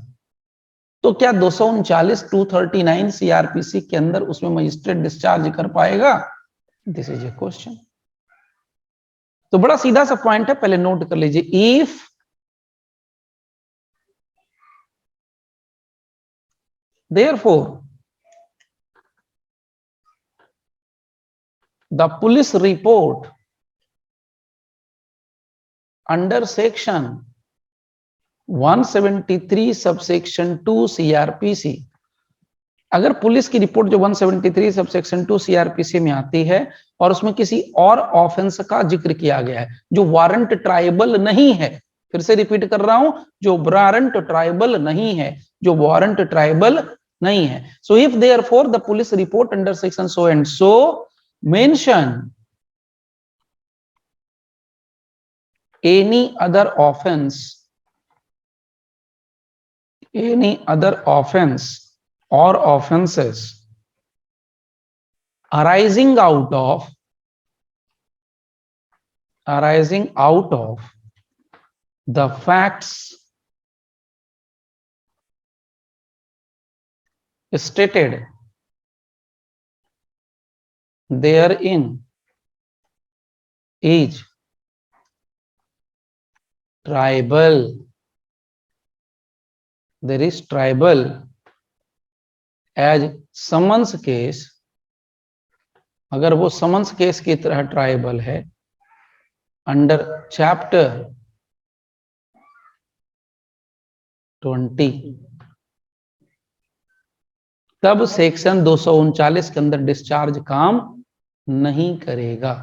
तो क्या 239 239 सीआरपीसी के अंदर उसमें मजिस्ट्रेट डिस्चार्ज कर पाएगा? This is a question. तो बड़ा सीधा सा पॉइंट है, पहले नोट कर लीजिए। If therefore the police report under section 173 subsection 2 CrPC, अगर पुलिस की रिपोर्ट जो 173 सबसेक्शन 2 सीआरपीसी में आती है और उसमें किसी और ऑफेंस का जिक्र किया गया है जो वारंट ट्राइबल नहीं है, फिर से रिपीट कर रहा हूं, जो वारंट ट्राइबल नहीं है, जो वारंट ट्राइबल नहीं है। So if therefore the police report under section so and so mention any other offense or offenses arising out of the facts stated therein is tribal, there is tribal as summons case, अगर वो summons case की तरह tribal है under chapter 20, तब section 239 के अंदर discharge काम नहीं करेगा।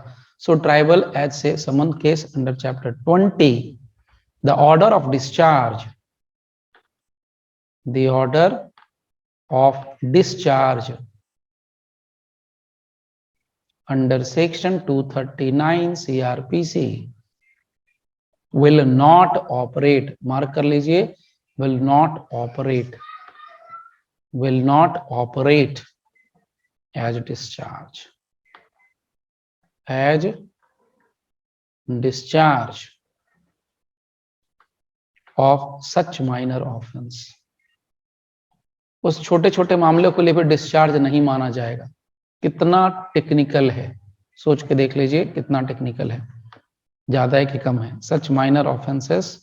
सो ट्राइबल एज से summon case under chapter 20, the order of discharge, the order of discharge under section 239 CrPC will not operate, mark कर लीजिए, will not operate as discharge of such minor offense, उस छोटे छोटे मामले को लेकर डिस्चार्ज नहीं माना जाएगा। कितना टेक्निकल है, सोच के देख लीजिए कितना टेक्निकल है, ज्यादा है कि कम है। सच माइनर ऑफेंसेस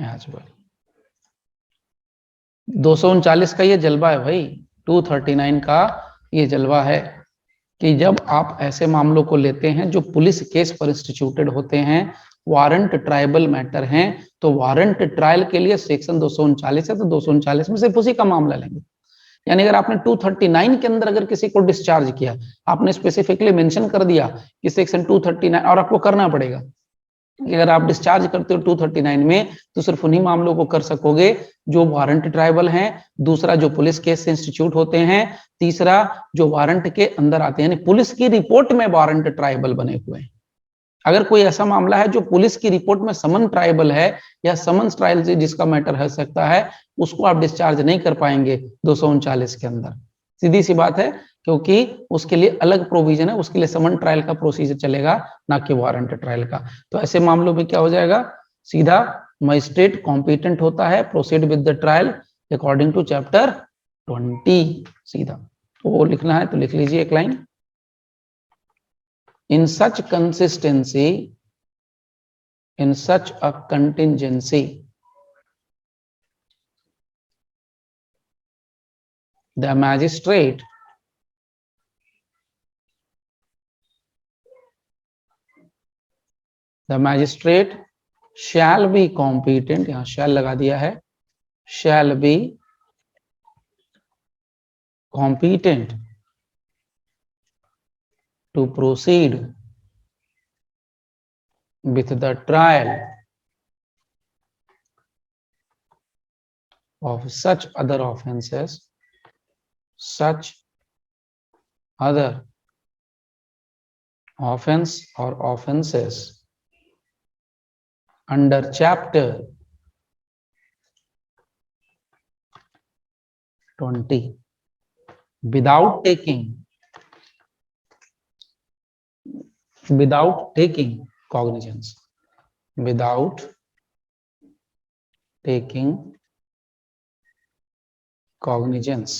एज वेल। 239 का ये जलवा है भाई, 239 का ये जलवा है कि जब आप ऐसे मामलों को लेते हैं जो पुलिस केस पर इंस्टीट्यूटेड होते हैं, वारंट ट्राइबल मैटर हैं, तो वारंट ट्रायल के लिए सेक्शन 239 है, तो 239 में सिर्फ उसी का मामला लेंगे। यानी अगर आपने 239 के अंदर अगर किसी को डिस्चार्ज किया, आपने स्पेसिफिकली मेंशन कर दिया कि सेक्शन 239, और आपको करना पड़ेगा कि अगर आप डिस्चार्ज करते हो 239 में तो सिर्फ उन्हीं मामलों को कर सकोगे जो वारंट ट्राइबल हैं, दूसरा जो पुलिस केस से इंस्टीट्यूट होते हैं, तीसरा जो वारंट के अंदर आते हैं, यानी पुलिस की रिपोर्ट में वारंट ट्राइबल बने हुए हैं। अगर कोई ऐसा मामला है जो पुलिस की रिपोर्ट में समन ट्राइबल है या समन ट्रायल से जिसका मैटर हो सकता है, उसको आप डिस्चार्ज नहीं कर पाएंगे 239 के अंदर। सीधी सी बात है, क्योंकि उसके लिए अलग प्रोविजन है, उसके लिए समन ट्रायल का प्रोसीजर चलेगा, ना कि वारंट ट्रायल का। तो ऐसे मामलों में क्या हो जाएगा, सीधा मजिस्ट्रेट कॉम्पिटेंट होता है, proceed with the trial according to chapter 20। सीधा तो वो लिखना है तो लिख लीजिए एक line, in such consistency, in such a contingency, the magistrate shall be competent, यहां shall लगा दिया है, shall be competent to proceed with the trial of such other offenses, such other offense or offenses under chapter 20। Without taking cognizance, without taking cognizance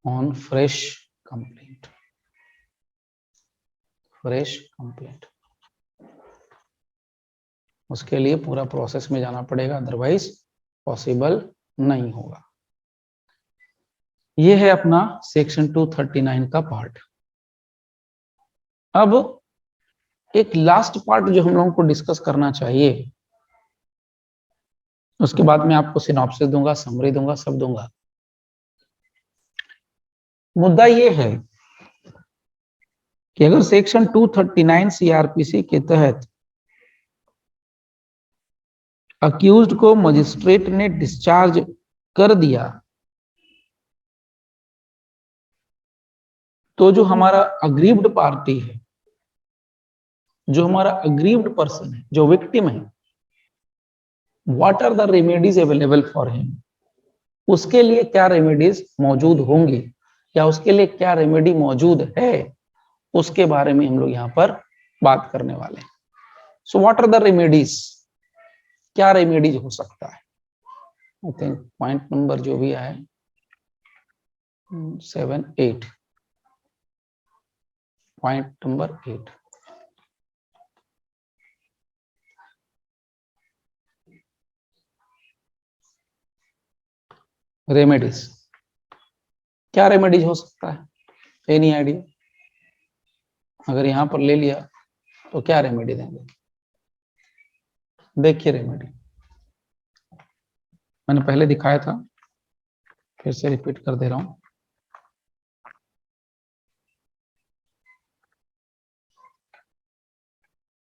on fresh complaint, उसके लिए पूरा process में जाना पड़ेगा, अदरवाइज पॉसिबल नहीं होगा। ये है अपना सेक्शन 239 का पार्ट। अब एक लास्ट पार्ट जो हम लोगों को डिस्कस करना चाहिए, उसके बाद मैं आपको सिनॉप्सिस दूंगा, समरी दूंगा, सब दूंगा। मुद्दा ये है कि अगर सेक्शन 239 सीआरपीसी के तहत अक्यूज्ड को मजिस्ट्रेट ने डिस्चार्ज कर दिया, तो जो हमारा अग्रीव्ड पार्टी है, जो हमारा अग्रीव्ड पर्सन है, जो विक्टिम है, what are the remedies available for him, उसके लिए क्या रेमेडीज मौजूद होंगी या उसके लिए क्या रेमेडी मौजूद है, उसके बारे में हम लोग यहाँ पर बात करने वाले हैं। So what are the remedies, क्या रेमेडीज हो सकता है। आई थिंक पॉइंट नंबर जो भी है 7-8, पॉइंट नंबर 8, रेमेडीज, क्या रेमेडीज हो सकता है, एनी आइडिया? अगर यहां पर ले लिया तो क्या रेमेडी देंगे? देखिए रेमेडी मैंने पहले दिखाया था, फिर से रिपीट कर दे रहा हूं।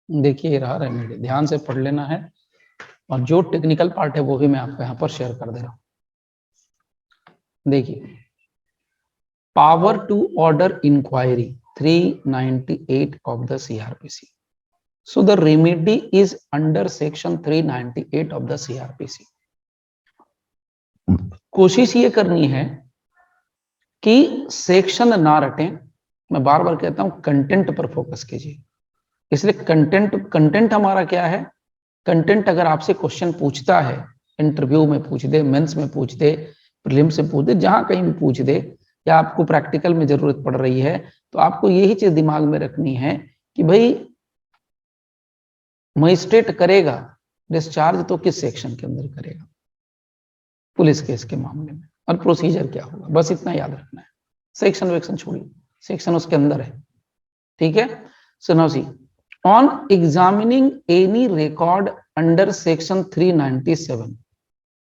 देखिए ये रहा रेमेडी, ध्यान से पढ़ लेना है, और जो टेक्निकल पार्ट है वो भी मैं आपको यहाँ पर शेयर कर दे रहा हूं। देखिए, power to order inquiry 398 of the CRPC. So the remedy is under section 398 of the CRPC. कोशिश ये करनी है कि सेक्शन ना रटें। मैं बार बार कहता हूं कंटेंट पर फोकस कीजिए, इसलिए कंटेंट हमारा क्या है। कंटेंट अगर आपसे क्वेश्चन पूछता है, इंटरव्यू में पूछ दे, मेंस में पूछ दे, प्रीलिम से पूछ दे, जहां कहीं भी पूछ दे, या आपको प्रैक्टिकल में जरूरत पड़ रही है, तो आपको यही चीज दिमाग में रखनी है कि भाई मजिस्ट्रेट करेगा डिस्चार्ज तो किस सेक्शन के अंदर करेगा, पुलिस केस के मामले में, और प्रोसीजर क्या होगा, बस इतना याद रखना है। सेक्शन वेक्शन छोड़िए, सेक्शन उसके अंदर है, ठीक है। So now see, on examining any record under section 397,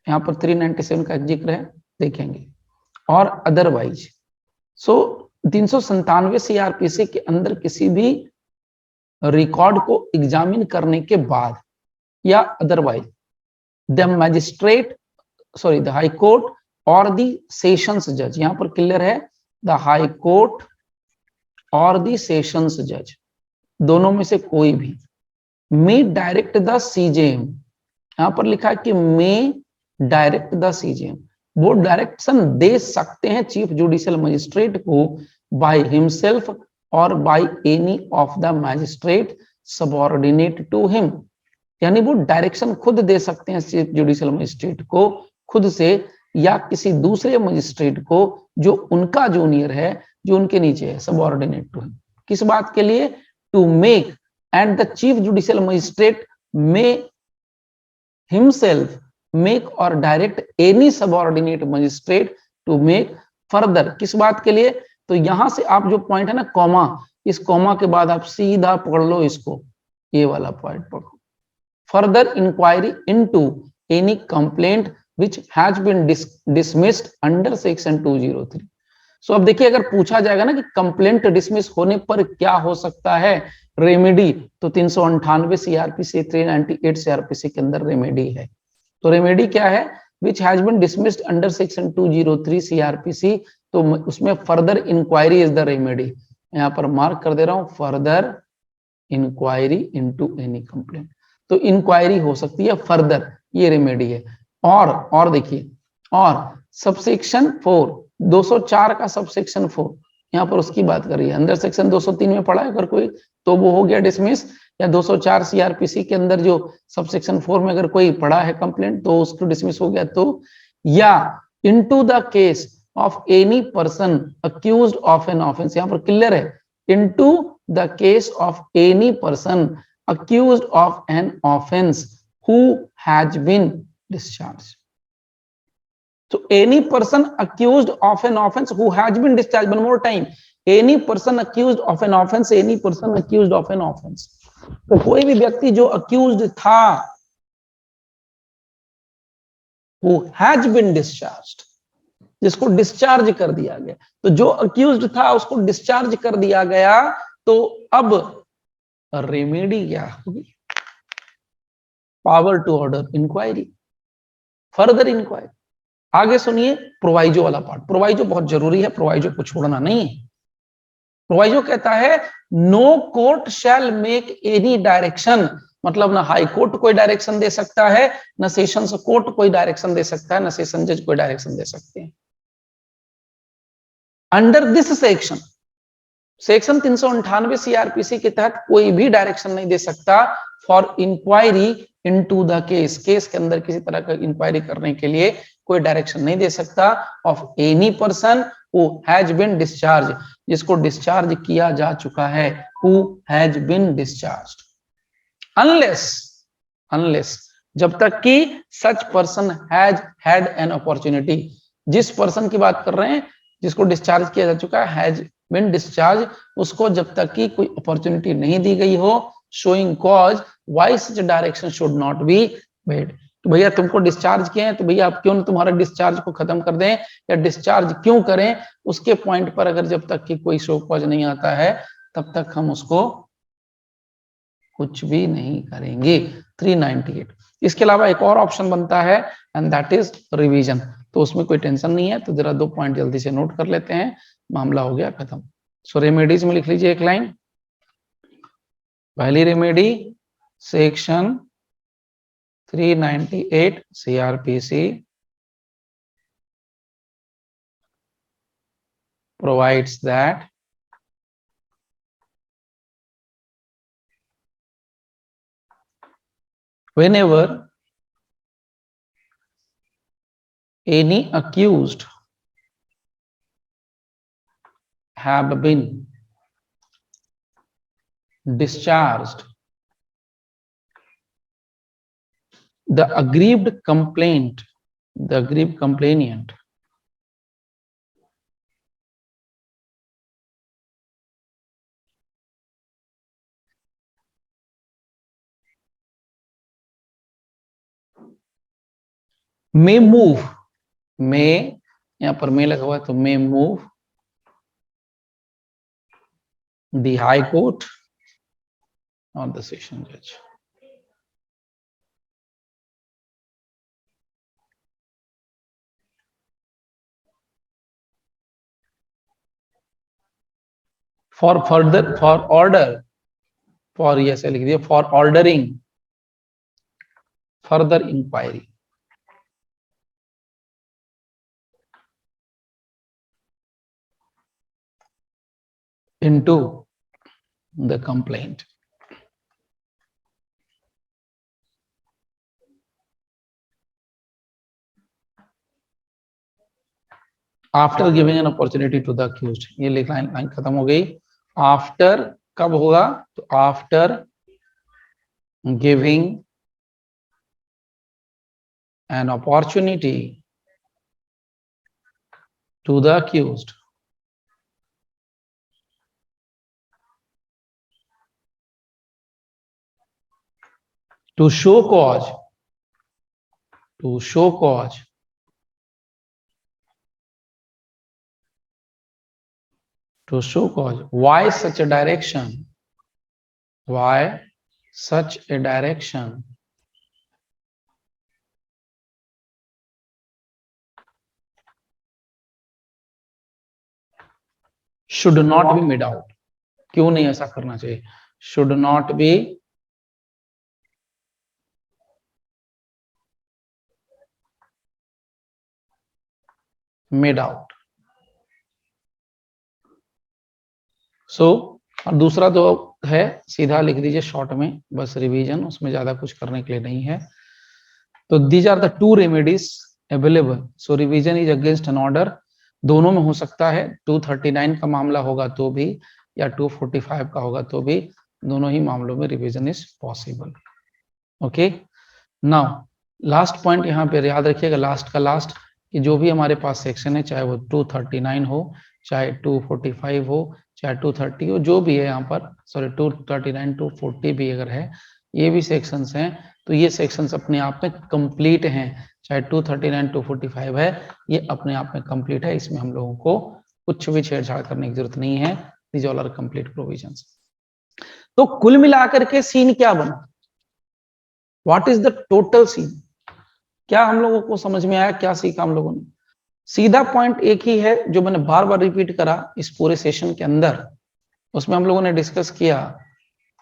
यहां पर 397 का जिक्र है, देखेंगे, और अदरवाइज, सो 397 सीआरपीसी के अंदर किसी भी रिकॉर्ड को एग्जामिन करने के बाद या otherwise, the magistrate sorry the high court और द सेशंस जज, यहां पर क्लियर है, द हाई कोर्ट और द सेशंस जज, दोनों में से कोई भी, मे डायरेक्ट द सीजेएम, यहां पर लिखा है कि मे डायरेक्ट द सीजेएम, वो डायरेक्शन दे सकते हैं चीफ जुडिशियल मजिस्ट्रेट को बाय हिमसेल्फ और by any of the magistrate subordinate to him, यानी वो डायरेक्शन खुद दे सकते हैं चीफ जुडिशियल मजिस्ट्रेट को खुद से, या किसी दूसरे मजिस्ट्रेट को जो उनका जूनियर है, जो उनके नीचे है, सबऑर्डिनेट टू हिम। किस बात के लिए? To make, and the chief judicial magistrate may himself make और direct any subordinate magistrate to make further, किस बात के लिए? तो यहां से आप जो पॉइंट है ना कॉमा, इस कॉमा के बाद आप सीधा पकड़ लो इसको, ये वाला पॉइंट पकड़ो, further inquiry into any complaint which has been dismissed under section 203। So अब देखिए, अगर पूछा जाएगा ना कि कंप्लेंट डिसमिस होने पर क्या हो सकता है रेमेडी, तो 398 सीआरपीसी 398 सीआरपीसी के अंदर रेमेडी है। तो रेमेडी क्या है? Which has been dismissed under section 203 CrPC, तो उसमें further inquiry is the remedy. यहां पर मार्क कर दे रहा हूं, further inquiry into any complaint, तो इंक्वायरी हो सकती है फर्दर, ये रेमेडी है। और देखिए, और सबसेक्शन 4 204 का सब सेक्शन 4 यहाँ पर उसकी बात करिए, अंदर सेक्शन 203 में पढ़ा है अगर कोई तो वो हो गया डिसमिस, या 204 सीआरपीसी के अंदर जो सब सेक्शन 4 में अगर कोई पढ़ा है कंप्लेंट तो उसको डिसमिस हो गया तो, या into the case of any person accused of an offence, यहाँ पर क्लियर है, into the case of any person accused of an offence who has been discharge. So any person accused of an offense who has been discharged. One more time, any person accused of an offense, any person accused of an offense. तो कोई भी व्यक्ति जो accused था, who has been discharged, जिसको discharge कर दिया गया, तो जो accused था उसको डिस्चार्ज कर दिया गया, तो अब रेमेडी क्या होगी? Power to order inquiry, further inquiry. आगे सुनिए प्रोवाइजो वाला पार्ट. प्रोवाइजो बहुत जरूरी है, प्रोवाइजो को छोड़ना नहीं है. प्रोवाइजो कहता है no court shall make any direction, मतलब ना हाई कोर्ट कोई डायरेक्शन दे सकता है, ना सेशंस कोर्ट कोई डायरेक्शन दे सकता है, ना सेशन जज कोई डायरेक्शन दे सकते हैं. Under this section, section 398 CrPC के तहत कोई भी डायरेक्शन नहीं दे सकता for inquiry into the case, case के अंदर किसी तरह का इंक्वायरी करने के लिए कोई डायरेक्शन नहीं दे सकता of any person who has been discharge, जिसको डिस्चार्ज किया जा चुका है, who has been discharged, unless जब तक कि such person has had an opportunity, जिस पर्सन की बात कर रहे हैं जिसको डिस्चार्ज किया जा चुका है, हैज बीन डिस्चार्ज, उसको जब तक कि कोई अपॉर्चुनिटी नहीं दी गई हो, showing cause why such direction should not be made. तो भैया तुमको डिस्चार्ज किए हैं तो भैया आप क्यों न तुम्हारा डिस्चार्ज को खत्म कर दें, या डिस्चार्ज क्यों करें, उसके पॉइंट पर अगर जब तक कि कोई शो कॉज नहीं आता है तब तक हम उसको कुछ भी नहीं करेंगे. 398. इसके अलावा एक और ऑप्शन बनता है एंड दैट इज रिवीजन, तो उसमें कोई टेंशन नहीं है. तो जरा 2 पॉइंट जल्दी से नोट कर लेते हैं, मामला हो गया खत्म. सो रेमेडीज में लिख लीजिए एक लाइन. पहली remedy section 398 CRPC provides that whenever any accused have been discharged, the aggrieved complainant may move, may यहां पर may लगा हुआ है तो may move the high court or the session judge. For further, for order, for yes लिख दिया, for ordering further inquiry into the complaint. After giving an opportunity to the accused, ये लिख लाइन खत्म हो गई. आफ्टर कब होगा, तो after giving an opportunity to the accused to show cause why such a direction should not be made out. क्यों नहीं ऐसा करना चाहिए, should not be made out. और दूसरा जो है सीधा लिख दीजिए शॉर्ट में, बस रिवीजन, उसमें ज्यादा कुछ करने के लिए नहीं है। तो these are the two remedies available. So revision is against an order, दोनों में हो सकता है, 239 का मामला होगा तो भी या 245 का होगा तो भी, दोनों ही मामलों में revision is possible. Okay, now last point यहाँ पे याद रखिएगा, लास्ट का लास्ट, कि जो भी हमारे पास सेक्शन है, चाहे वो 239 हो, चाहे 245 हो, चाहे 230 हो, जो भी है यहाँ पर, सॉरी 239 240 भी अगर है, ये भी सेक्शंस हैं, तो ये सेक्शंस अपने आप में कंप्लीट हैं। चाहे 239 245 है, ये अपने आप में कंप्लीट है, इसमें हम लोगों को कुछ भी छेड़छाड़ करने की जरूरत नहीं है। These all are complete provisions. तो कुल मिलाकर के सीन क्या बना, what is the total scene, क्या हम लोगों को समझ में आया, क्या सीखा हम लोगों ने? सीधा पॉइंट एक ही है जो मैंने बार बार रिपीट करा इस पूरे सेशन के अंदर, उसमें हम लोगों ने डिस्कस किया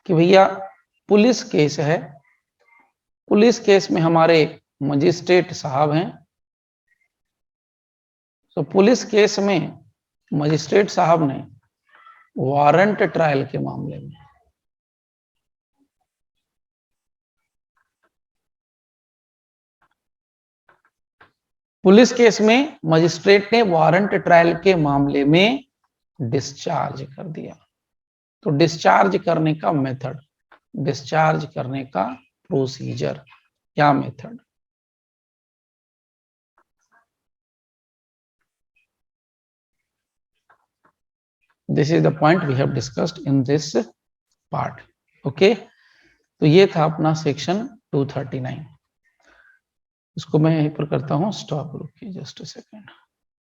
कि भैया पुलिस केस है, पुलिस केस में हमारे मजिस्ट्रेट साहब हैं, तो पुलिस केस में मजिस्ट्रेट साहब ने वारंट ट्रायल के मामले में पुलिस केस में मजिस्ट्रेट ने वारंट ट्रायल के मामले में डिस्चार्ज कर दिया। तो डिस्चार्ज करने का मेथड, डिस्चार्ज करने का प्रोसीजर, क्या method? This is the point we have discussed in this part. Okay, तो ये था अपना सेक्शन 239। इसको मैं यहीं पर करता हूं स्टॉप, रुकिए जस्ट अ सेकेंड।